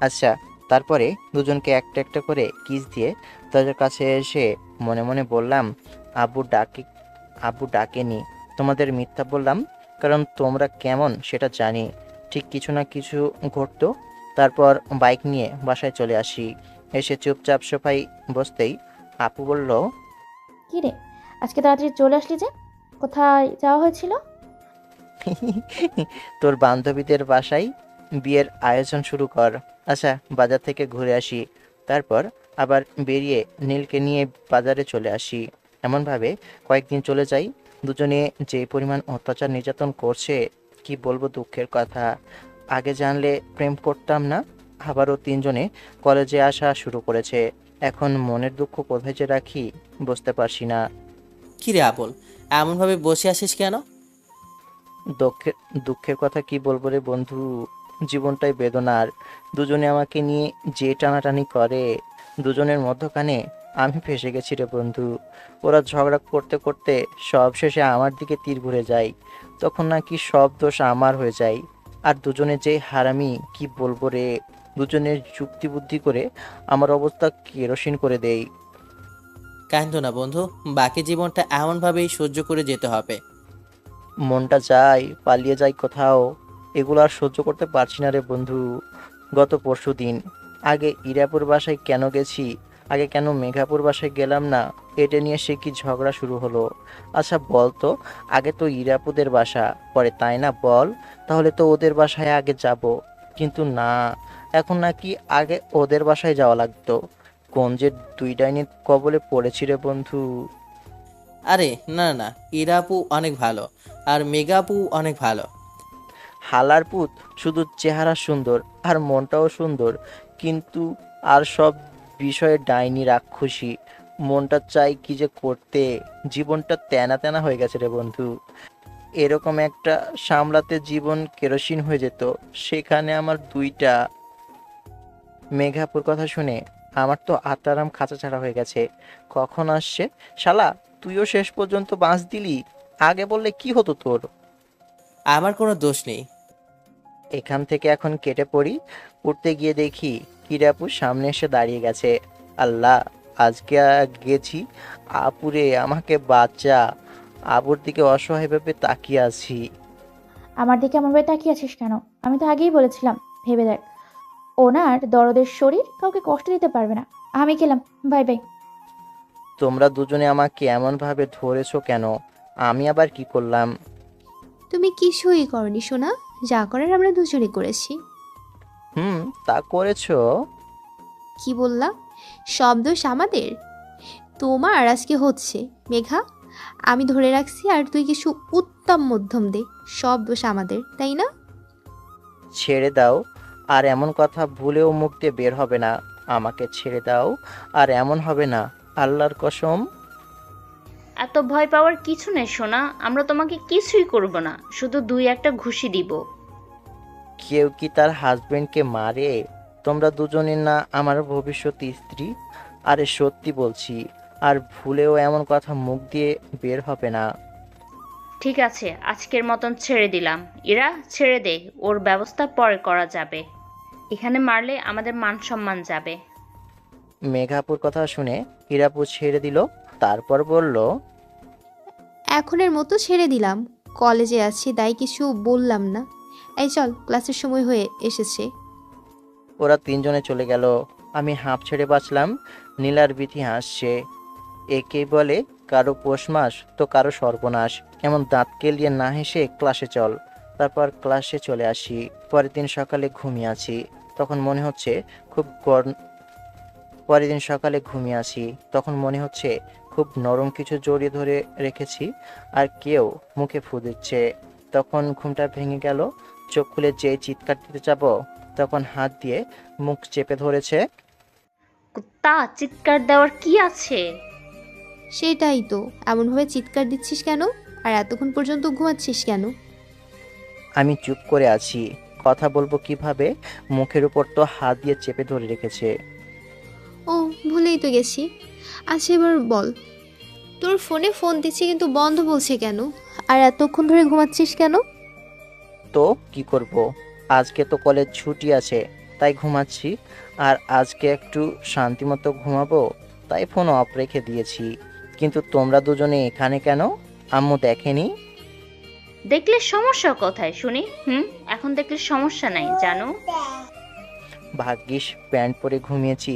আচ্ছা। তারপরে দুজনকে একটা একটা করে কিস দিয়ে দরজার কাছে এসে মনে মনে বললাম, আব্বু ডাকেনি, তোমাদের মিথ্যা বললাম, কারণ তোমরা কেমন সেটা জানি। ঠিক কিছু না কিছু ঘটতো। তারপর বাইক নিয়ে বাসায় চলে আসি। এসে চুপচাপ সোফায় বসতেই আপু বলল, কি রে, আজকে তাড়াতাড়ি চলে আসলি যে? কোথায় যাওয়া হয়েছিল? তোর বান্ধবীদের বাসায় বিয়ের আয়োজন শুরু কর। আচ্ছা, বাজার থেকে ঘুরে আসি, তারপর আবার বেরিয়ে নীলকে নিয়ে বাজারে চলে আসি। এমনভাবে কয়েকদিন চলে যাই। দুজনে যে পরিমাণ অত্যাচার নির্যাতন করছে, কি বলবো দুঃখের কথা। আগে জানলে প্রেম করতাম না। আবারও তিনজনে কলেজে আসা শুরু করেছে। এখন মনের দুঃখ কোথায় যে রাখি বুঝতে পারছি না। কি রে আবল, এমনভাবে বসে আছিস কেন? দুঃখের দুঃখের কথা কি বলবো রে বন্ধু, জীবনটাই বেদনার। দুজনে আমাকে নিয়ে যে টানাটানি করে, দুজনের মধ্যখানে আমি ফেসে গেছি রে বন্ধু। ওরা ঝগড়া করতে করতে সব শেষে আমার দিকে তীর ঘুরে যায়, তখন নাকি সব দোষ আমার হয়ে যায়। আর দুজনে যে হারামি, কি বলবো রে, দুজনের যুক্তি বুদ্ধি করে আমার অবস্থা কেরোসিন করে দেই। কান্দো না বন্ধু, বাকি জীবনটা এমনভাবেই সহ্য করে যেতে হবে। মনটা যায় পালিয়ে যায় কোথাও, এগুলো আর সহ্য করতে পারছি না রে বন্ধু। গত পরশু দিন আগে ইরাপুর বাসায় কেন গেছি, আগে কেন মেঘাপুর বাসায় গেলাম না, এটা নিয়ে সে কি ঝগড়া শুরু হলো। আচ্ছা বল তো, আগে তো ইরাপুদের বাসা পরে, তাই না বল? তাহলে তো ওদের বাসায় আগে যাব, কিন্তু না, এখন নাকি আগে ওদের বাসায় যাওয়া লাগতো। কোন যে দুই ডাইনির কবলে পড়েছি রে বন্ধু। আরে না না, ইরাপু অনেক ভালো, আর মেগাপু অনেক ভালো। হালার পুত, শুধু চেহারা সুন্দর আর মনটাও সুন্দর, কিন্তু আর সব বিষয়ে ডাইনি রাক্ষসী। মনটা চাই কি যে করতে, জীবনটা তেনা তেনা হয়ে গেছে রে বন্ধু। এরকম একটা সামলাতে জীবন কেরোসিন হয়ে যেত, সেখানে আমার দুইটা। মেঘাপুর কথা শুনে আমার তো আত্মারাম খাঁচা ছাড়া হয়ে গেছে। কখন আসছে শালা, তুইও শেষ পর্যন্ত বাঁশ দিলি। আগে বললে কি হতো তোর? আমার কোনো দোষ নেই। এখান থেকে এখন কেটে পড়ি। উঠতে গিয়ে দেখি কিরাপু সামনে এসে দাঁড়িয়ে গেছে। আল্লাহ, আজকে গেছি, আপুরে আমাকে বাচ্চা। আপুর দিকে অসহায়ভাবে তাকিয়ে আছি। আমার দিকে এমনভাবে তাকিয়ে আছিস কেন? আমি তো আগেই বলেছিলাম, ভেবে দেখ, ওনার দরদের শরীর কাউকে কষ্ট দিতে পারবে না। আমি গেলাম, বাই বাই। তোমরা দুজনে আমাকে এমনভাবে ধরেছো কেন? আমি আবার কি করলাম? তুমি কিছুই করনি সোনা, যা করার আমরা দুজনে করেছি। তা করেছো। কি বললাম? সব দোষ আমাদের? তোমার আজকে হচ্ছে মেঘা। আমি ধরে রাখছি আর তুই কিছু উত্তম মধ্যম দে। সব দোষ আমাদের, তাই না? ছেড়ে দাও, আর এমন কথা ভুলেও মুখ দিয়ে বের হবে না। আমাকে ছেড়ে দাও, আর এমন হবে না, আল্লাহর কসম। এত ভয় পাওয়ার কিছু নেই সোনা, আমরা তোমাকে কিছুই করব না, শুধু 2-1টা ঘুষি দিব। কেউ কি তার হাজবেন্ডকে মারে? তোমরা দুজনে না আমার ভবিষ্যৎ স্ত্রী? আরে সত্যি বলছি, আর ভুলেও এমন কথা মুখ দিয়ে বের হবে না। ঠিক আছে, আজকের মতন ছেড়ে দিলাম। এরা ছেড়ে দে, ওর ব্যবস্থা পরে করা যাবে। এখানে মারলে আমাদের মান সম্মান যাবে। মেঘাপুর কথা শুনে হীরাপুর ছেড়ে দিল, তারপর বলল, এখনের মতো ছেড়ে দিলাম। কলেজে আছি তাই কিছু বললাম না। এই চল, ক্লাসের সময় হয়ে এসেছে। ওরা তিনজনে চলে গেল। আমি হাঁপ ছেড়ে বাঁচলাম। নীলার বিথি হাসছে। একেই বলে কারো পৌষ মাস তো কারো সর্বনাশ। এমন দাঁত কেলিয়ে না হেসে ক্লাসে চল। তারপর ক্লাসে চলে আসি। পরের দিন সকালে ঘুমিয়ে আছি, তখন মনে হচ্ছে খুব নরম কিছু জড়িয়ে ধরে রেখেছি, আর কেউ মুখে ফু দিচ্ছে। তখন ঘুমটা ভেঙে গেল। চোখ খুলে যেই চিৎকার দিতে যাব, তখন হাত দিয়ে মুখ চেপে ধরেছে। কুত্তা, চিৎকার দেওয়ার কি আছে? সেটাই তো, এমনভাবে চিৎকার দিচ্ছিস কেন? আর এতক্ষণ পর্যন্ত ঘুমাচ্ছিস কেন? আমি চুপ করে আছি, কথা বলবো কিভাবে? মুখের উপর তো হাত দিয়ে চেপে ধরে রেখেছে। ও, ভুলেই তো গেছি। আচ্ছা এবার বল, তোর ফোনে ফোন দিচ্ছি কিন্তু বন্ধ বলছে কেন? আর এতক্ষণ ধরে ঘুমাচ্ছিস কেন? তো কি করব? আজকে তো কলেজ ছুটি আছে, তাই ঘুমাচ্ছি। আর আজকে একটু শান্তিমতো ঘুমাবো, তাই ফোন অফ রেখে দিয়েছি। কিন্তু তোমরা দুজনে এখানে কেন? আম্মু দেখেনি? দেখলে সমস্যা কোথায় শুনি? এখন দেখলে সমস্যা নাই জানো। ভাগ্যিস প্যান্ট পরে ঘুমিয়েছি।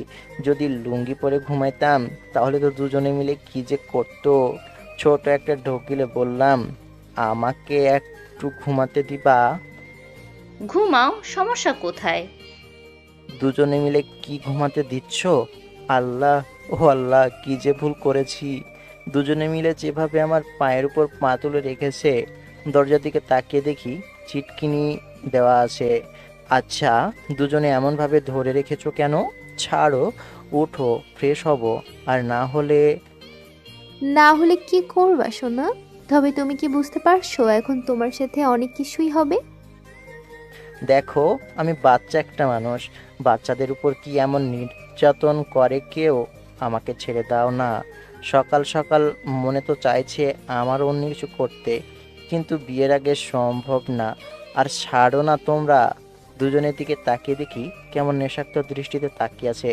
যদি লুঙ্গি পরে ঘুমাইতাম তাহলে তো দুজনে মিলে কি যে করতো। ছোট একটা ঢোক গিলে বললাম, আমাকে একটু ঘুমাতে দিবা? ঘুমাও, সমস্যা কোথায়? দুজনে মিলে কি ঘুমাতে দিচ্ছ? আল্লাহ, ও আল্লাহ, কি যে ভুল করেছি। দুজনে মিলে যেভাবে আমার পায়ের উপর পা তুলে রেখেছে, দরজার দিকে তাকিয়ে দেখি চিটকিনি দেওয়া আছে। আচ্ছা, দুজনে এমনভাবে ধরে রেখেছো কেন? ছাড়ো, উঠো, ফ্রেশ হব। আর না হলে কি করবা সোনা? তবে তুমি কি বুঝতে পারছো এখন তোমার সাথে অনেক কিছুই হবে? দেখো, আমি বাচ্চা একটা মানুষ। বাচ্চাদের উপর কি এমন নির্যাতন করে কেউ? আমাকে ছেড়ে দাও না। সকাল সকাল মনে তো চাইছে আমার অন্য কিছু করতে, কিন্তু বিয়ের আগে সম্ভব না। আর ছাড়ো না তোমরা। দুজনের দিকে তাকিয়ে দেখি কেমন নেশাক্ত দৃষ্টিতে তাকিয়ে আছে।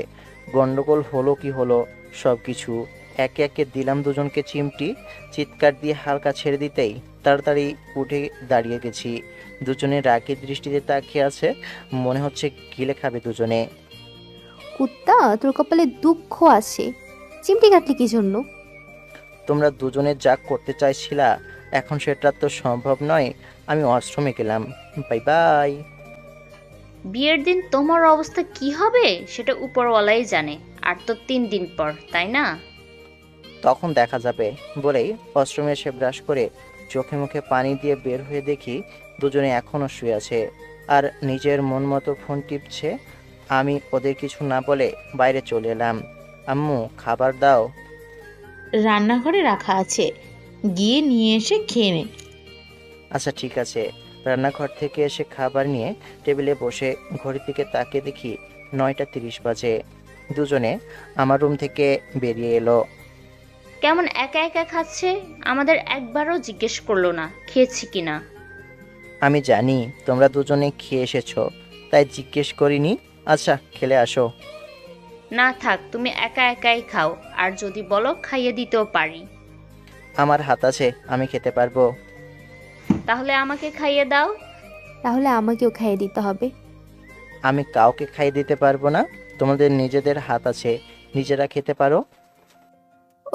গন্ডগোল হলো কি হলো? সব কিছু একে একে দিলাম দুজনকে চিমটি। চিৎকার দিয়ে হালকা ছেড়ে দিতেই তাড়াতাড়ি উঠে দাঁড়িয়ে গেছি। দুজনে রাগের দৃষ্টিতে তাকিয়ে আছে, মনে হচ্ছে গিলে খাবে দুজনে। কুত্তা, তোর কপালে দুঃখ আছে। চিমটি কাটলি কি জন্য? তোমরা দুজনে যা করতে চাইছিলা, এখন সেটা তো সম্ভব নয়। আমি আশ্রমে গেলাম। Bye bye. বিয়ের দিন তোমার অবস্থা কি হবে সেটা উপরওয়ালাই জানে। আর তো 3 দিন পর, তাই না? তখন দেখা যাবে বলেই আশ্রমে এসে ব্রাশ করে চোখে মুখে পানি দিয়ে বের হয়ে দেখি দুজনে এখনো শুয়ে আছে, আর নিজের মন মতো ফোন টিপছে। আমি ওদের কিছু না বলে বাইরে চলে এলাম। আম্মু, খাবার দাও। রান্নাঘরে রাখা আছে, গিয়ে নিয়ে এসে খেয়ে নে। আচ্ছা ঠিক আছে। রান্নাঘর থেকে এসে খাবার নিয়ে টেবিলে বসে ঘড়ির দিকে তাকিয়ে দেখি 9টা 30 বাজে। দুজনে আমার রুম থেকে বেরিয়ে এলো। কেমন একা একা খাচ্ছে? আমাদের একবারও জিজ্ঞেস করলো না খেয়েছি কিনা। আমি জানি তোমরা দুজনে খেয়ে এসেছো, তাই জিজ্ঞেস করিনি। আচ্ছা, খেলে আসো। না থাক, তুমি একা একাই খাও, আর যদি বলো খাইয়ে দিতেও পারি। আমার হাত আছে, আমি খেতে পারবো। তাহলে আমাকে খাইয়ে দাও। তাহলে আমাকেও খাইয়ে দিতে হবে। আমি কাউকে খাইয়ে দিতে পারবো না। তোমাদের নিজেদের হাত আছে, নিজেরা খেতে পারো।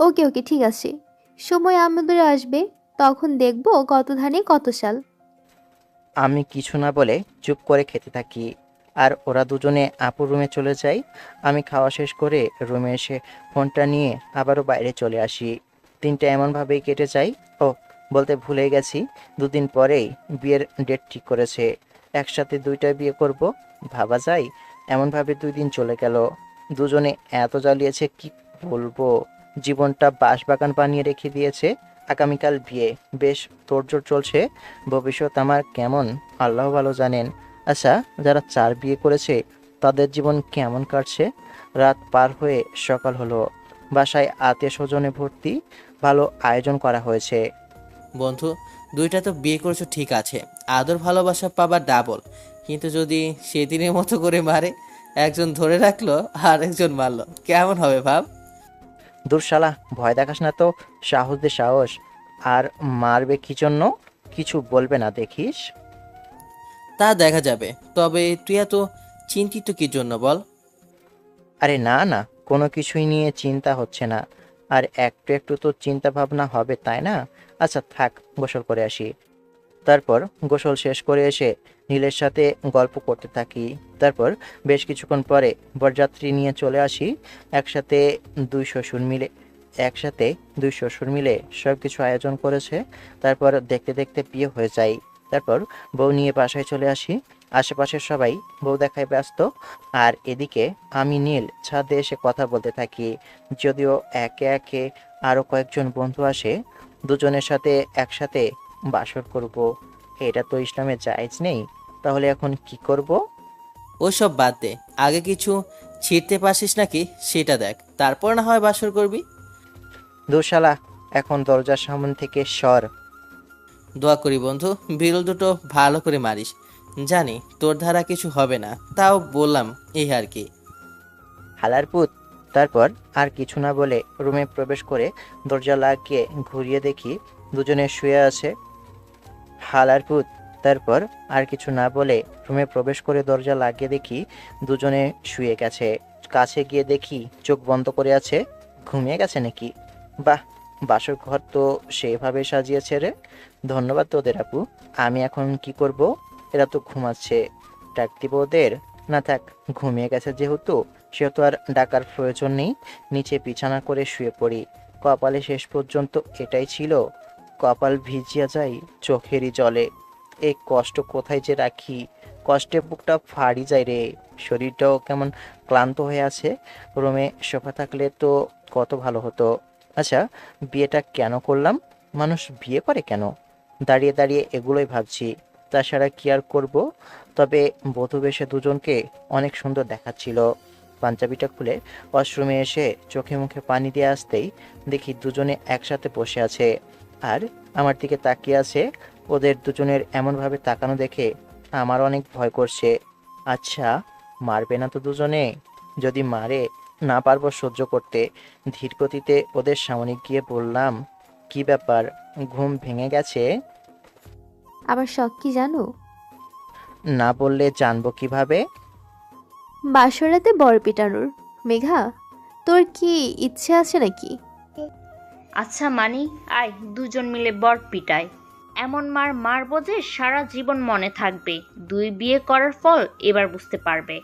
ওকে ওকে, ঠিক আছে। সময় আমাদের আসবে, তখন দেখবো কত ধানে কত সাল। আমি কিছু না বলে চুপ করে খেতে থাকি। আর ওরা দুজনে আপুর রুমে চলে যায়। আমি খাওয়া শেষ করে রুমে এসে ফোনটা নিয়ে আবারও বাইরে চলে আসি। দিনটা এমনভাবেই কেটে যায়। ও, বলতে ভুলে গেছি, 2 দিন পরেই বিয়ের ডেট ঠিক করেছে। একসাথে 2টা বিয়ে করব, ভাবা যায়? এমনভাবে 2 দিন চলে গেল। দুজনে এত জ্বালিয়েছে কি বলবো। জীবনটা বাঁশবাগান বানিয়ে রেখে দিয়েছে। আগামীকাল বিয়ে, বেশ তোড়জোড় চলছে। ভবিষ্যৎ আমার কেমন আল্লাহ ভালো জানেন। আচ্ছা, যারা 4 বিয়ে করেছে তাদের জীবন কেমন কাটছে? রাত পার হয়ে সকাল হলো। বাসায় আত্মীয় স্বজনে ভর্তি। ভালো আয়োজন করা হয়েছে। বন্ধু, 2টা তো বিয়ে করেছো ঠিক আছে, আদর ভালোবাসা পাবার ডাবল। কিন্তু যদি সেদিনের মতো করে মারে, একজন ধরে রাখলো আর একজন মারলো, কেমন হবে ভাব? দূর শালা, ভয় দেখাস না তো। সাহস দে সাহস। আর মারবে কি জন্য? কিছু বলবে না দেখিস। তা দেখা যাবে। তবে তুই এত চিন্তিত কি জন্য বল? আরে না না, কোনো কিছুই নিয়ে চিন্তা হচ্ছে না। আর একটু একটু তো চিন্তা ভাবনা হবে, তাই না? আচ্ছা থাক, গোসল করে আসি। তারপর গোসল শেষ করে এসে নীলের সাথে গল্প করতে থাকি। তারপর বেশ কিছুক্ষণ পরে বরযাত্রী নিয়ে চলে আসি। একসাথে দুই শ্বশুর মিলে একসাথে দুই শ্বশুর মিলে সব কিছু আয়োজন করেছে। তারপর দেখতে দেখতে বিয়ে হয়ে যায়। তারপর বউ নিয়ে বাসায় চলে আসি। আশেপাশের সবাই বউ দেখায় ব্যস্ত। আর এদিকে আমি নীল ছাদে এসে কথা বলতে থাকি। যদিও একে একে আরও কয়েকজন বন্ধু আসে। দুজনের সাথে একসাথে বাসর করব, এটা তো ইসলামে জায়েজ নেই। তাহলে এখন কি করব? ওসব বাদ দে, আগে কিছু ছিঁড়তে পারছিস নাকি সেটা দেখ, তারপর না হয় বাসর করবি। দুশালা, এখন দরজার সামনে থেকে সর। দোয়া করি বন্ধু, বিড়ল দুটো ভালো করে মারিস। জানি তোর ধারা কিছু হবে না, তাও বললাম এই আর কি। হালার পুত। তারপর আর কিছু না বলে রুমে প্রবেশ করে দরজা লাগিয়ে ঘুরিয়ে দেখি দুজনে শুয়ে আছে। হালার পুত। তারপর আর কিছু না বলে রুমে প্রবেশ করে দরজা লাগিয়ে দেখি দুজনে শুয়ে গেছে। কাছে গিয়ে দেখি চোখ বন্ধ করে আছে। ঘুমিয়ে গেছে নাকি? বাহ, বাসর ঘর তো সেভাবে সাজিয়েছে রে। ধন্যবাদ তোদের আপু। আমি এখন কি করব? এরা তো ঘুমাচ্ছে, ডাক দিব ওদের? না থাক, ঘুমিয়ে গেছে যেহেতু, সেহেতু আর ডাকার প্রয়োজন নেই। নিচে বিছানা করে শুয়ে পড়ি। কপালে শেষ পর্যন্ত এটাই ছিল। কপাল ভিজিয়া যায় চোখেরই জলে। এই কষ্ট কোথায় যে রাখি? কষ্টে বুকটা ফাড়ি যায় রে। শরীরটাও কেমন ক্লান্ত হয়ে আছে। রুমে সোফা থাকলে তো কত ভালো হতো। আচ্ছা, বিয়েটা কেন করলাম? মানুষ বিয়ে করে কেন? দাঁড়িয়ে দাঁড়িয়ে এগুলোই ভাবছি। তাছাড়া কি আর করব? তবে বধূ বেশে দুজনকে অনেক সুন্দর দেখাচ্ছিল। পাঞ্জাবিটা খুলে ওয়াশরুমে এসে চোখে মুখে পানি দিয়ে আসতেই দেখি দুজনে একসাথে বসে আছে আর আমার দিকে তাকিয়ে আছে। ওদের দুজনের এমনভাবে তাকানো দেখে আমার অনেক ভয় করছে। আচ্ছা, মারবে না তো দুজনে? যদি মারে, না পারবো সহ্য করতে। ধীর গতিতে ওদের সামনে গিয়ে বললাম, কি ব্যাপার, ঘুম ভেঙে গেছে? আমার শখ কি জানো? না বললে জানবো কিভাবে? বাসরাতে বর পিটানোর। মেঘা, তোর কি ইচ্ছে আছে নাকি? আচ্ছা মানি, আয় দুজন মিলে বর পিটাই। এমন মার মারবো যে সারা জীবন মনে থাকবে। 2 বিয়ে করার ফল এবার বুঝতে পারবে।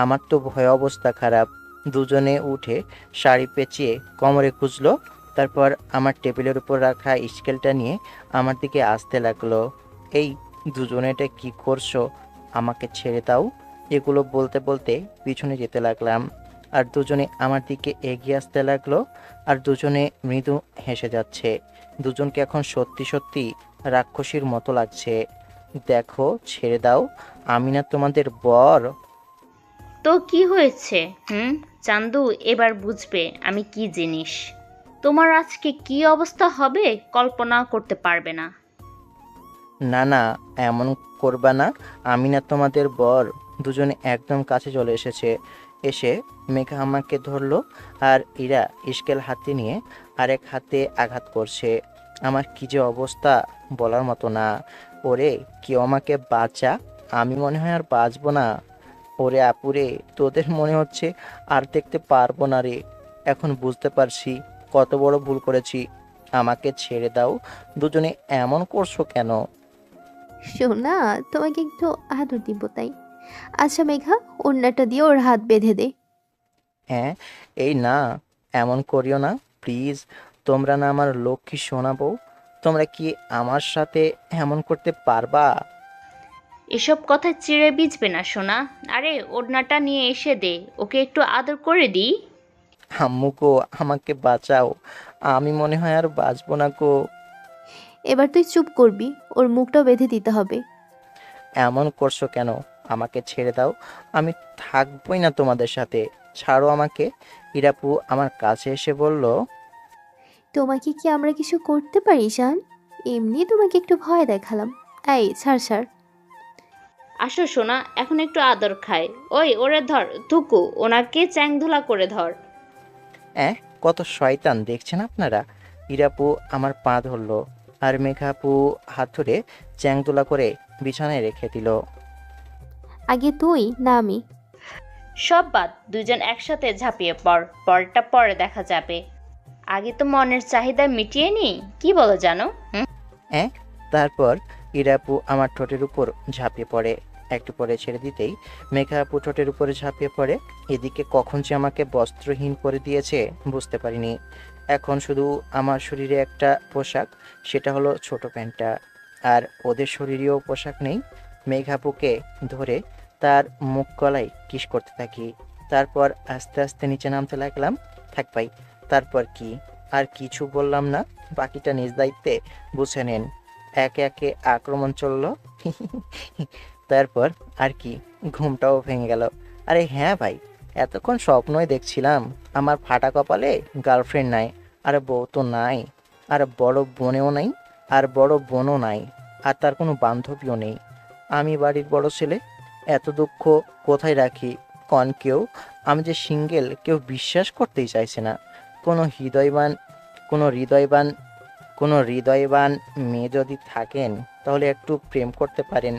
আমার তো ভয় অবস্থা খারাপ। দুজনে উঠে শাড়ি পেঁচিয়ে কোমরে খুঁজলো। তারপর আমার টেবিলের উপর রাখা স্কেলটা নিয়ে আমার দিকে আসতে লাগলো। এই, দুজনে এটা কি করছো? আমাকে ছেড়ে দাও। এগুলো বলতে বলতে পিছনে যেতে লাগলাম। আর দুজনে আমার দিকে এগিয়ে আসতে লাগলো। আর দুজনে মৃদু হেসে যাচ্ছে। দুজনকে এখন সত্যি সত্যি রাক্ষসীর মতো লাগছে। দেখো, ছেড়ে দাও, আমি না তোমাদের বর। তো কি হয়েছে? চান্দু, এবার বুঝবে আমি কি জিনিস। তোমার আজকে কি অবস্থা হবে কল্পনা করতে পারবে না। না না, এমন করবা না। আমি না তোমাদের বর। দুজনে একদম কাছে চলে এসেছে। এসে মেঘা আমাকে ধরলো আর ইরা স্কেল হাতে নিয়ে আরেক হাতে আঘাত করছে। আমার কি যে অবস্থা বলার মতো না। ওরে, কেউ আমাকে বাঁচা, আমি মনে হয় আর বাঁচবো না। ওরে আপুরে, তোদের মনে হচ্ছে আর দেখতে পারবো না রে। এখন বুঝতে পারছি কত বড় ভুল করেছি। আমাকে ছেড়ে দাও। দুজনে এমন করছো কেন? শোনা, তোমাকে একটু আদর দিব তাই। আচ্ছা মেঘা, ওড়নাটা দিয়ে ওর হাত বেঁধে দে। হ্যাঁ, এই না, এমন করিও না প্লিজ। তোমরা না আমার লক্ষ্মী সোনা বউ, তোমরা কি আমার সাথে এমন করতে পারবা? এসব কথা চিড়ে বিজবে না সোনা। আরে ওড়নাটা নিয়ে এসে দে, ওকে একটু আদর করে দিই। আম্মু গো, আমাকে বাঁচাও, আমি মনে হয় আর বাঁচবো না গো। এবার তুই চুপ করবি, ওর মুখটাও বেঁধে দিতে হবে। এমন করছো কেন? আমাকে ছেড়ে দাও, আমি থাকবোই না তোমাদের সাথে, ছাড়ো আমাকে। ইরাপু আমার কাছে এসে বলল, তোমাকে কি আমরা কিছু করতে পারি জান? এমনি তোমাকে একটু ভয় দেখালাম। এই ছাড় ছাড়। আসো সোনা, এখন একটু আদর খায়। ওই ওরে ধর, থুকু ওনাকে চ্যাংধুলা করে ধর। কত শয়তান দেখছেন আপনারা। ইরাপু আমার পা ধরলো, আর মেঘাপু হাত ধরে চ্যাংদোলা করে বিছানায় রেখে দিল। আগে তুই না আমি? সব বাদ, দুজন একসাথে ঝাঁপিয়ে পড়, পরটা পরে দেখা যাবে। আগে তো মনের চাহিদা মিটিয়ে নি, কি বলো জানো? তারপর ইরাপু আমার ঠোঁটের উপর ঝাঁপিয়ে পড়ে। একটু পরে ছেড়ে দিতেই মেঘাপু ঠোঁটের উপরে ঝাঁপিয়ে পড়ে। এদিকে কখন যে আমাকে বস্ত্রহীন করে দিয়েছে বুঝতে পারিনি। এখন শুধু আমার শরীরে একটা পোশাক, সেটা হলো ছোট প্যান্টটা। আর ওদের শরীরেও পোশাক নেই। মেঘাপুকে ধরে তার মুখ গলায় কিস করতে থাকি। তারপর আস্তে আস্তে নিচে নামতে লাগলাম। থাক ভাই, তারপর কি? আর কিছু বললাম না, বাকিটা নিজ দায়িত্বে বুঝে নেন। একে একে আক্রমণ চললো। তারপর আর কি, ঘুমটাও ভেঙে গেল। আরে হ্যাঁ ভাই, এতক্ষণ স্বপ্নই দেখছিলাম আমার ফাটা কপালে গার্লফ্রেন্ড নাই, আর বউ তো নাই, আর বড় বোনেও নাই, আর বড় বোনও নাই, আর তার কোনো বান্ধবীও নেই। আমি বাড়ির বড় ছেলে, এত দুঃখ কোথায় রাখি কন কেউ? আমি যে সিঙ্গেল, কেউ বিশ্বাস করতেই চাইছে না। কোনো হৃদয়বান কোনো হৃদয়বান কোনো হৃদয়বান মেয়ে যদি থাকেন তাহলে একটু প্রেম করতে পারেন।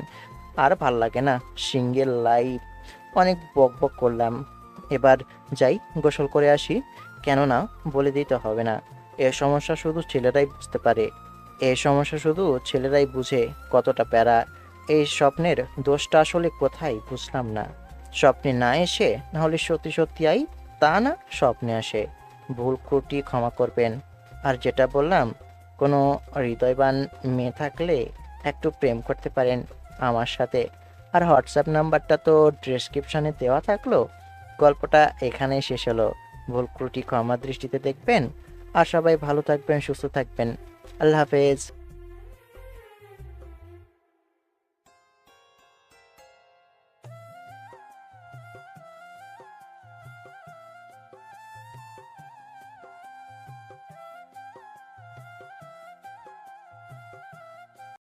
আর ভাল লাগে না সিঙ্গেল লাইফ। অনেক বক বক করলাম, এবার যাই গোসল করে আসি। কেননা বলে দিতে হবে না, এ সমস্যা শুধু ছেলেরাই বুঝতে পারে। এই সমস্যা শুধু ছেলেরাই বুঝে কতটা প্যারা। এই স্বপ্নের দোষটা আসলে কোথায় বুঝলাম না। স্বপ্নে না এসে নাহলে সত্যি সত্যি আই, তা না স্বপ্নে আসে। ভুল ত্রুটি ক্ষমা করবেন। আর যেটা বললাম, কোনো হৃদয়বান মেয়ে থাকলে একটু প্রেম করতে পারেন আমার সাথে। আর হোয়াটসঅ্যাপ নাম্বারটা তো ডেসক্রিপশানে দেওয়া থাকলো। গল্পটা এখানেই শেষ হলো। ভুল ত্রুটি ক্ষমা দৃষ্টিতে দেখবেন। আর সবাই ভালো থাকবেন, সুস্থ থাকবেন। আল্লাহ হাফেজ।